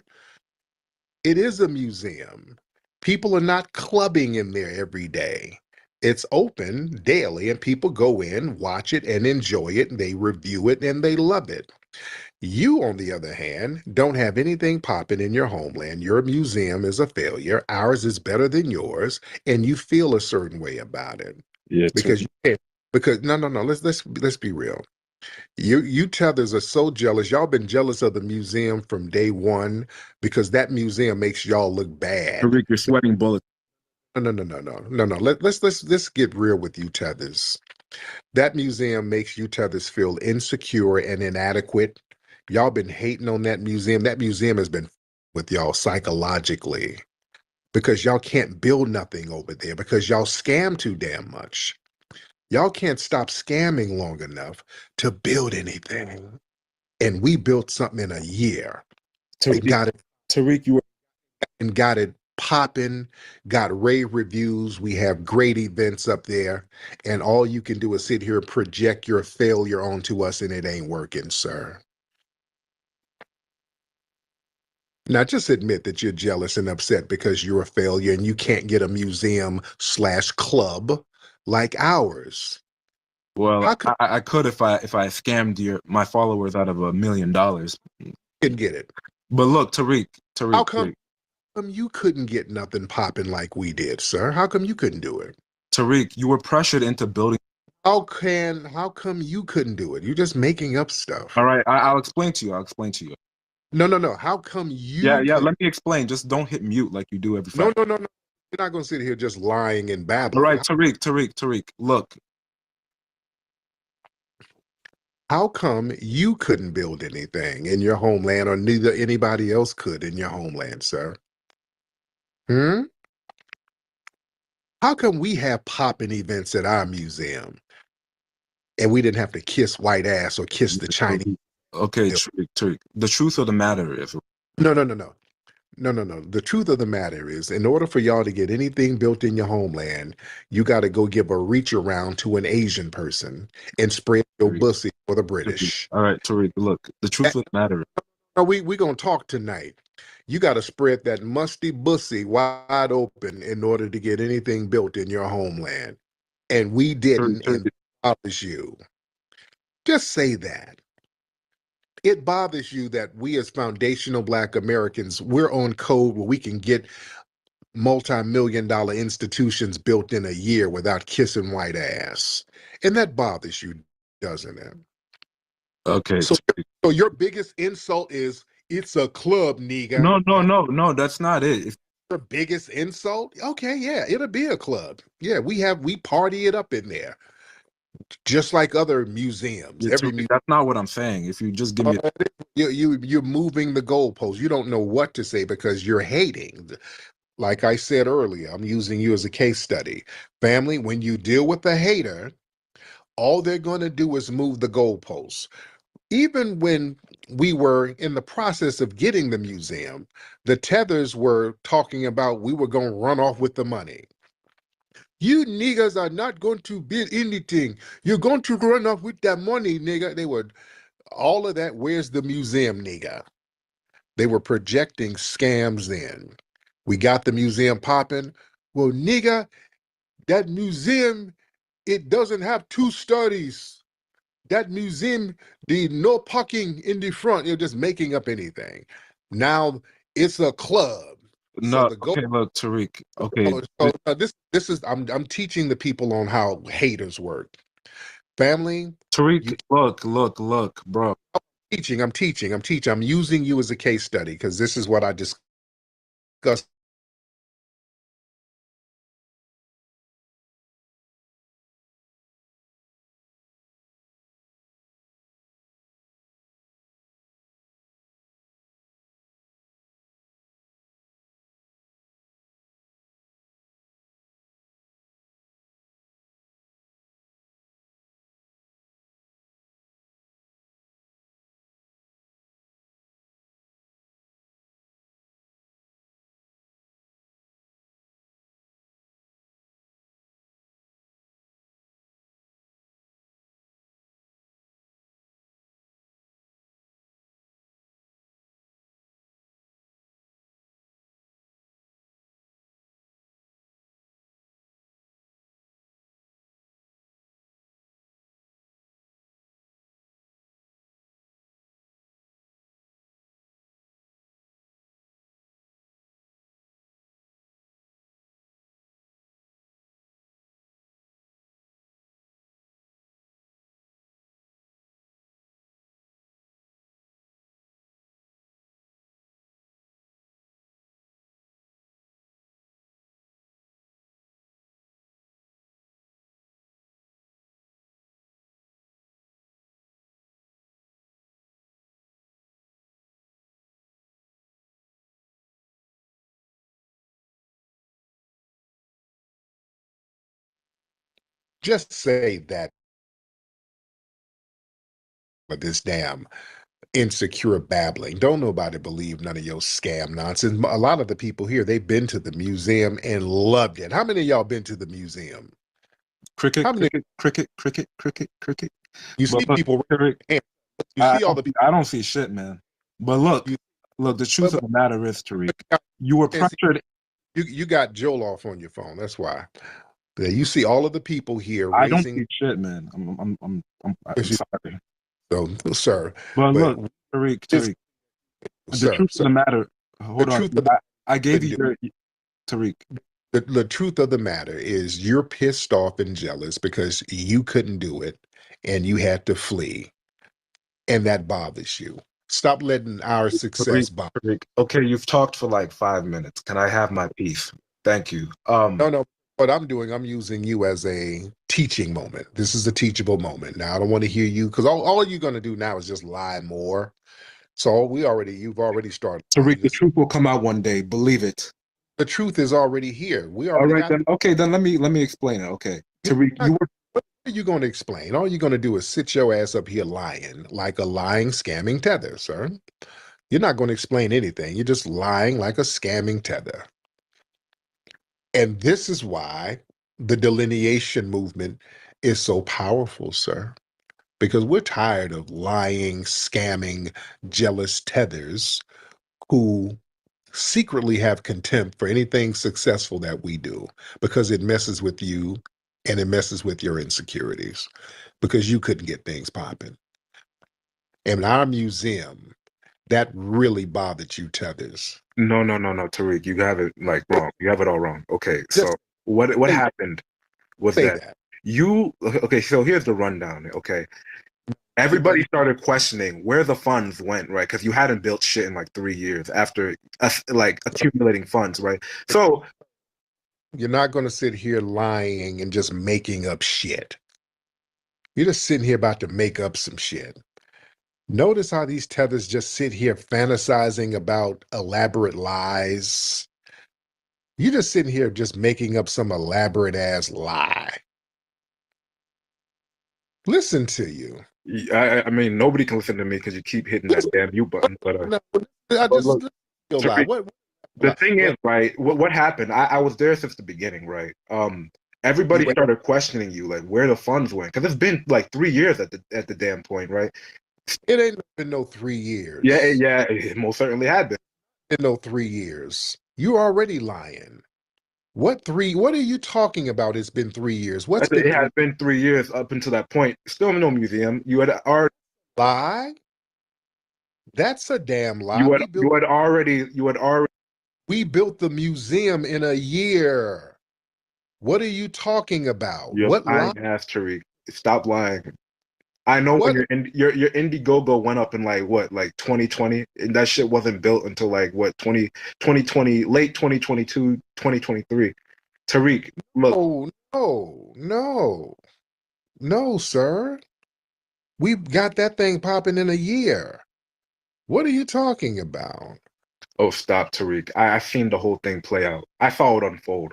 It is a museum. People are not clubbing in there every day. It's open daily, and people go in, watch it, and enjoy it, and they review it, and they love it. You, on the other hand, don't have anything popping in your homeland. Your museum is a failure. Ours is better than yours, and you feel a certain way about it Yeah, because you can't. Because no, no, no. Let's be real. You tethers are so jealous. Y'all been jealous of the museum from day one because that museum makes y'all look bad. Tariq, you're sweating bullets. No, no, no, no, no, no, no. Let's get real with you tethers. That museum makes you tethers feel insecure and inadequate. Y'all been hating on that museum. That museum has been with y'all psychologically because y'all can't build nothing over there because y'all scam too damn much. Y'all can't stop scamming long enough to build anything. And we built something in a year and Tariq, you were got it popping, got rave reviews. We have great events up there, and all you can do is sit here and project your failure onto us, and it ain't working, sir. Now, just admit that you're jealous and upset because you're a failure and you can't get a museum/club like ours. well. How come I could if I scammed my followers out of $1 million. you can get it? But look, How Tariq, come you couldn't get nothing popping like we did, sir? How come you couldn't do it? Tariq, you were pressured into building. How come you couldn't do it? You're just making up stuff. All right, I'll explain to you. I'll explain to you. No, no, no. How come Yeah, you yeah. could? Let me explain. Just don't hit mute like you do every No, Friday. no, no, no. You're not going to sit here just lying and All babbling. right, Tariq. Look, How come you couldn't build anything in your homeland or neither anybody else could in your homeland, sir? Hmm? How come we have popping events at our museum and we didn't have to kiss white ass or kiss the Chinese? okay, Tariq. The truth of the matter is, No, no, no, no. No, no, no. The truth of the matter is, in order for y'all to get anything built in your homeland, you got to go give a reach around to an Asian person and spread your bussy for the British. all right, Tariq. Look, the truth of the matter. No, we gonna talk tonight. You got to spread that musty bussy wide open in order to get anything built in your homeland, and we didn't, Tariq, and it bothers you. Just say that. It bothers you that we as foundational Black Americans, we're on code where we can get multi-million-dollar institutions built in a year without kissing white ass. And that bothers you, doesn't it? Okay. So your biggest insult is it's a club, nigga. No. That's not it. Your biggest insult? Okay, yeah, it'll be a club. Yeah, we party it up in there. Just like other museums. That's not what I'm saying. If you just give me you're moving the goalposts. You don't know what to say because you're hating. Like I said earlier, I'm using you as a case study. Family, when you deal with a hater, all they're going to do is move the goalposts. Even when we were in the process of getting the museum, the tethers were talking about we were going to run off with the money. You niggas are not going to build anything. You're going to run off with that money, nigga. They were all of that. Where's the museum, nigga? They were projecting scams in. We got the museum popping. Well, nigga, that museum, it doesn't have two studies. That museum, the no parking in the front, you're just making up anything. Now it's a club. So no. the go. Okay, look, Tariq. Okay, So this is I'm teaching the people on how haters work. Family, Tariq. Look, bro. I'm teaching. I'm using you as a case study because this is what I discussed Just say that with this damn insecure babbling. Don't nobody believe none of your scam nonsense. A lot of the people here, they've been to the museum and loved it. How many of y'all been to the museum? Cricket, How many? cricket. You But see look, people. Eric, You see all the people. I don't see shit, man. But look, the truth of the matter is, Tariq, you were pressured. You got Joel off on your phone. That's why. Yeah, you see all of the people here I don't raising. see shit, man. I'm sorry. So, sir. But look, Tariq, the truth of the matter. Hold on. I gave you your Tariq. The truth of the matter is you're pissed off and jealous because you couldn't do it and you had to flee. And that bothers you. Stop letting our success bother you. Okay, you've talked for like 5 minutes. Can I have my piece? Thank you. No. What I'm doing, I'm using you as a teaching moment. This is a teachable moment. Now, I don't want to hear you because all you're going to do now is just lie more. So you've already started. Tariq, the truth will come out one day. Believe it. The truth is already here. We All already right, then. Okay, then let me explain it. Okay, Tariq, what are you going to explain? All you're going to do is sit your ass up here lying like a lying, scamming tether, sir. You're not going to explain anything. You're just lying like a scamming tether. And this is why the delineation movement is so powerful, sir. Because we're tired of lying, scamming, jealous tethers who secretly have contempt for anything successful that we do because it messes with you and it messes with your insecurities because you couldn't get things popping. In our museum, that really bothered you, tethers. No, Tariq, you have it like wrong. You have it all wrong. Okay, so what happened was that you. Okay, so here's the rundown. Okay, everybody started questioning where the funds went, right? Because you hadn't built shit in like 3 years after like accumulating funds, right? So you're not going to sit here lying and just making up shit. You're just sitting here about to make up some shit. Notice how these tethers just sit here fantasizing about elaborate lies. You're just sitting here just making up some elaborate ass lie. Listen to you. I mean, nobody can listen to me because you keep hitting that damn mute button. But look, lie. The thing is, right? What happened? I was there since the beginning, right? Everybody started questioning you, like where the funds went, because it's been like 3 years at the damn point, right? It ain't been no 3 years. Yeah, it most certainly had been. In no 3 years. You're already lying. What are you talking about? It's been 3 years. It had been 3 years up until that point. Still no museum. You had already lie. That's a damn lie. You had already. We built the museum in a year. What are you talking about? What lying ass, Tariq. Stop lying. I know when your Indiegogo went up in like 2020, and that shit wasn't built until like 2020, late 2022, 2023. Tariq, look. No, sir. We got that thing popping in a year. What are you talking about? Oh, stop, Tariq. I've seen the whole thing play out. I saw it unfold.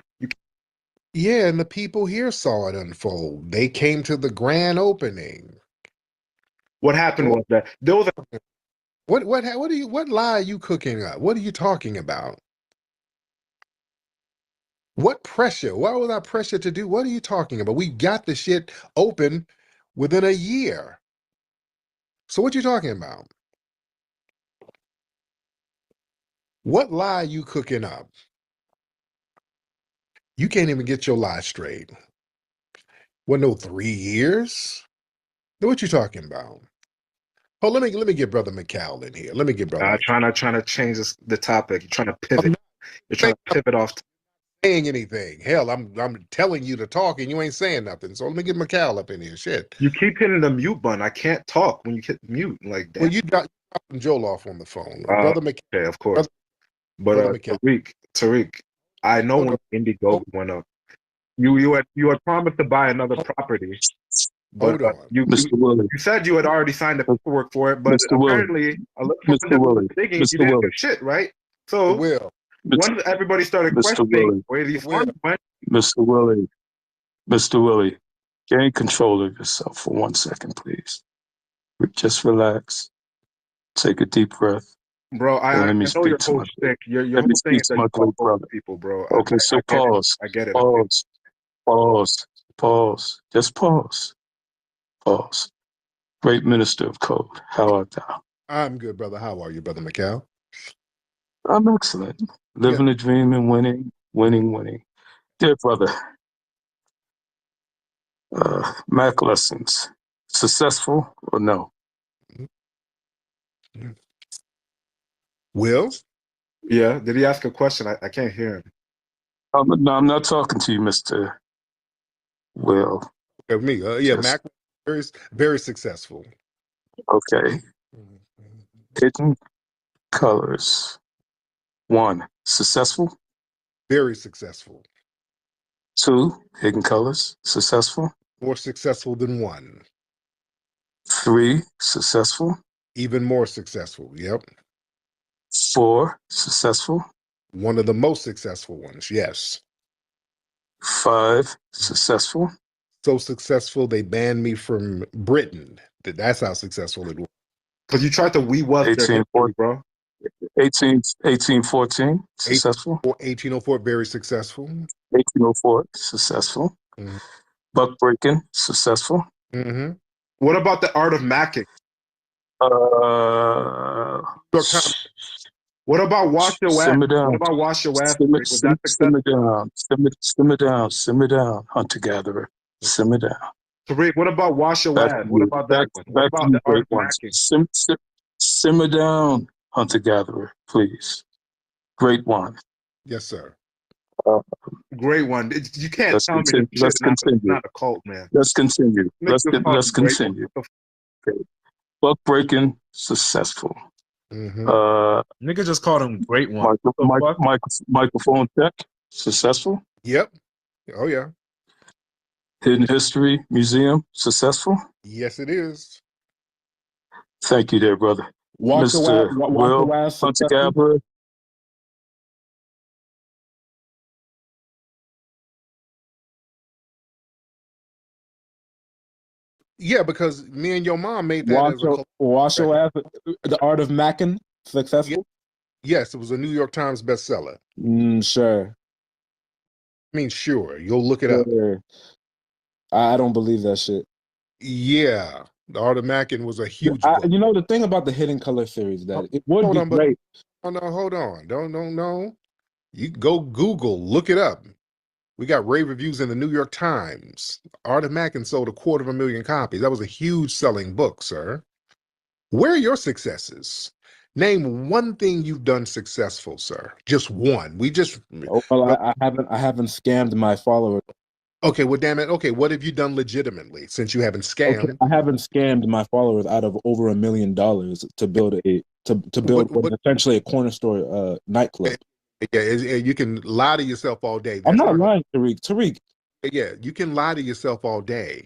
Yeah, and the people here saw it unfold. They came to the grand opening. What happened was that there was what lie are you cooking up? What are you talking about? What pressure? What was our pressure to do? What are you talking about? We got the shit open within a year. So what you talking about? What lie are you cooking up? You can't even get your lie straight. What, no 3 years? What you talking about? Oh, let me get Brother McCall in here. Let me get Brother. Trying to change the topic. You're trying to pivot. You're trying to pivot off. Saying anything? Hell, I'm telling you to talk and you ain't saying nothing. So let me get McCall up in here. Shit. You keep hitting the mute button. I can't talk when you hit mute like that. Well, you got Joel off on the phone, Brother McCall. Okay, of course. But Tariq, I know when Indiegogo went up, you had promised to buy another property. But you said you had already signed the paperwork for it, but apparently, digging, you didn't do shit, right? So when everybody started questioning where these funds went, Mr. Willie, Gain control of yourself for 1 second, please. Just relax. Take a deep breath. Bro, And let me I know speak your to whole my shtick. Your let me whole thing speak is to that my you talk great over brother. people, bro. Okay, I so get it. pause. I get it. Pause. Pause. Pause. Just pause. Pause. Great Minister of Code. How art thou? I'm good, brother. How are you, brother McCall? I'm excellent. Living a dream and winning, winning, winning. Dear brother, math lessons. Successful or no? Will? Yeah. Did he ask a question? I can't hear him. No, I'm not talking to you, Mr. Will. Of me. Yeah, Mac, very, very successful. Okay. Hidden colors. 1, successful. Very successful. 2, hidden colors. Successful. More successful than 1. 3, successful. Even more successful. Yep. 4, successful. One of the most successful ones. Yes. 5, successful. So successful they banned me from Britain. That's how successful it was. Because you tried to we-was their history, bro. 1814, successful. 1804, very successful. 1804, successful. Buck breaking, successful. Mm-hmm. What about the art of macking? What about wash your ass? Simmer down. What about wash your ass? Simmer, Was that simmer successful? down. Simmer down. Simmer down, hunter gatherer. Simmer down. Tariq, what about wash your Back ass? to What you. about that one? What Back to about you, the art great of ones. macking? Simmer down, hunter gatherer, please. Great one. Yes, sir. Uh, Great one. You can't let's tell me this continue. shit Let's continue. not a cult, man. Let's continue. Niggas just called Let's him great one. continue. Okay. Buck breaking, successful. Nigga just called him great one. Microphone check, successful. Yep. Oh yeah. Hidden History Museum, successful. Yes, it is. Thank you, there, brother. Mr. Will Hunter Gatherer. Yeah, because me and your mom made that as a Wash your ass. The art of macking, successful. Yes, it was a New York Times bestseller. Sure. I mean, sure. You'll look it up. Sure. I don't believe that shit. Yeah, the Art of Mackin was a huge book. You know the thing about the hidden color theory is that it would be great. Oh no, hold on. Don't. You go Google, look it up. We got rave reviews in the New York Times. Art of Mackin sold 250,000 copies. That was a huge selling book, sir. Where are your successes? Name one thing you've done successful, sir. Just one. I haven't scammed my followers. Okay, well, damn it. Okay, what have you done legitimately since you haven't scammed? Okay, I haven't scammed my followers out of over $1 million to build what is essentially a corner store nightclub. Yeah, you can lie to yourself all day. I'm not lying, Tariq. Tariq. Yeah, you can lie to yourself all day.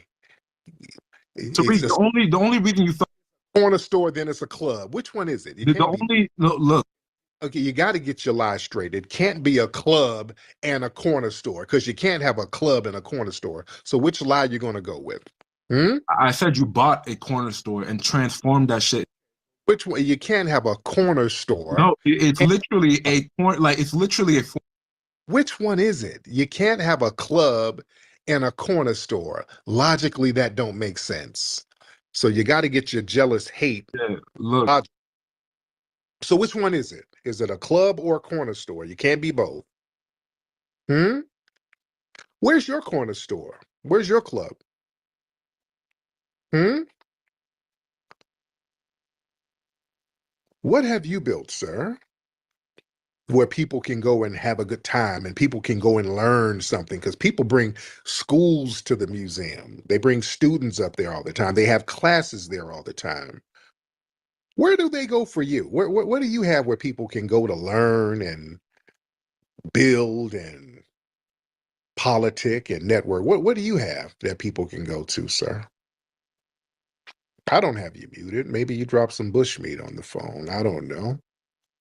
Tariq, the only reason you thought corner store, then it's a club. Which one is it? Look. Okay, you got to get your lie straight. It can't be a club and a corner store because you can't have a club and a corner store. So which lie you going to go with? I said you bought a corner store and transformed that shit. Which one? You can't have a corner store. No, it's literally a corner. Like it's literally a. Which one is it? You can't have a club and a corner store. Logically, that don't make sense. So you got to get your jealous hate. Yeah, look. So which one is it? Is it a club or a corner store? You can't be both. Where's your corner store? Where's your club? What have you built, sir? Where people can go and have a good time and people can go and learn something, because people bring schools to the museum. They bring students up there all the time. They have classes there all the time. Where do they go for you? What do you have where people can go to learn and build and politic and network? What do you have that people can go to, sir? I don't have you muted. Maybe you dropped some bushmeat on the phone. I don't know.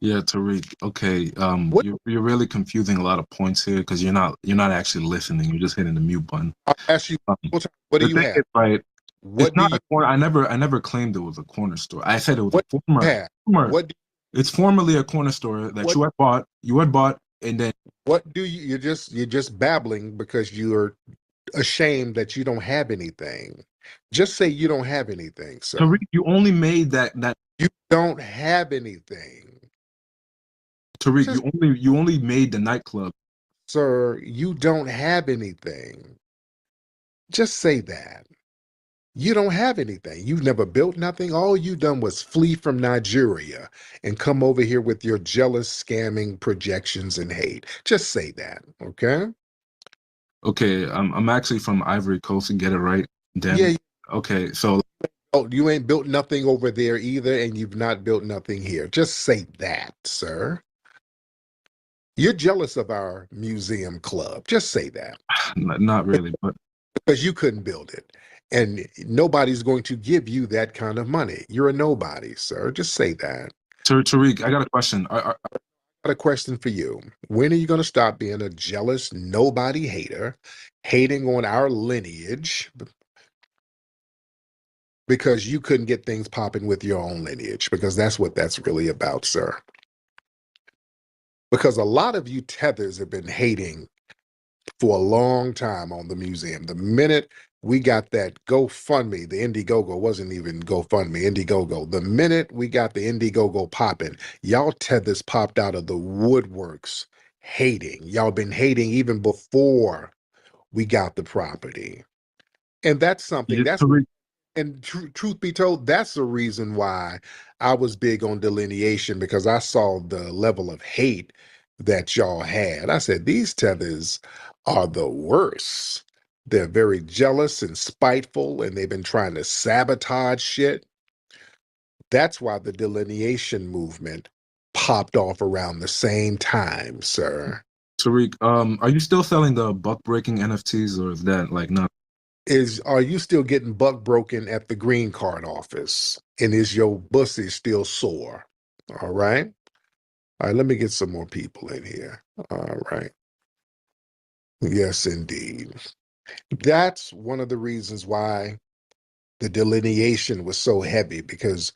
Yeah, Tariq. Okay, What you're really confusing a lot of points here because you're not actually listening. You're just hitting the mute button. I'll ask you, what do The you thing have? is, right? It's What do not you a corner. I never claimed it was a corner store. I said it was what a do you former. have? Former. What do It's formerly a corner store that what you had bought, and then what do you you're just babbling because you're ashamed that you don't have anything. Just say you don't have anything, sir. Tariq, you only made that You don't have anything. Tariq, Just, you only made the nightclub. sir, you don't have anything. Just say that. You don't have anything. You've never built nothing. All you done was flee from Nigeria and come over here with your jealous, scamming projections and hate. Just say that, okay? Okay, I'm actually from Ivory Coast and get it right. Damn Yeah, it. Okay, so you ain't built nothing over there either, and you've not built nothing here. Just say that, sir. You're jealous of our museum club. Just say that. not really, but Because you couldn't build it. And nobody's going to give you that kind of money. You're a nobody, sir. Just say that. Tariq, I got a question. I got a question for you. When are you going to stop being a jealous nobody hater, hating on our lineage because you couldn't get things popping with your own lineage? Because that's what that's really about, sir. Because a lot of you tethers have been hating for a long time on the museum. The minute we got that GoFundMe, the Indiegogo wasn't even GoFundMe, Indiegogo. The minute we got the Indiegogo popping, y'all tethers popped out of the woodworks hating. Y'all been hating even before we got the property. And that's something, yeah, that's Tariq, and truth be told, that's the reason why I was big on delineation, because I saw the level of hate that y'all had. I said, these tethers are the worst. They're very jealous and spiteful, and they've been trying to sabotage shit. That's why the delineation movement popped off around the same time, sir. Tariq, are you still selling the buck breaking NFTs, or is that like not? Are you still getting buck broken at the green card office? And is your bussy still sore? All right. All right, let me get some more people in here. All right. Yes, indeed. That's one of the reasons why the delineation was so heavy, because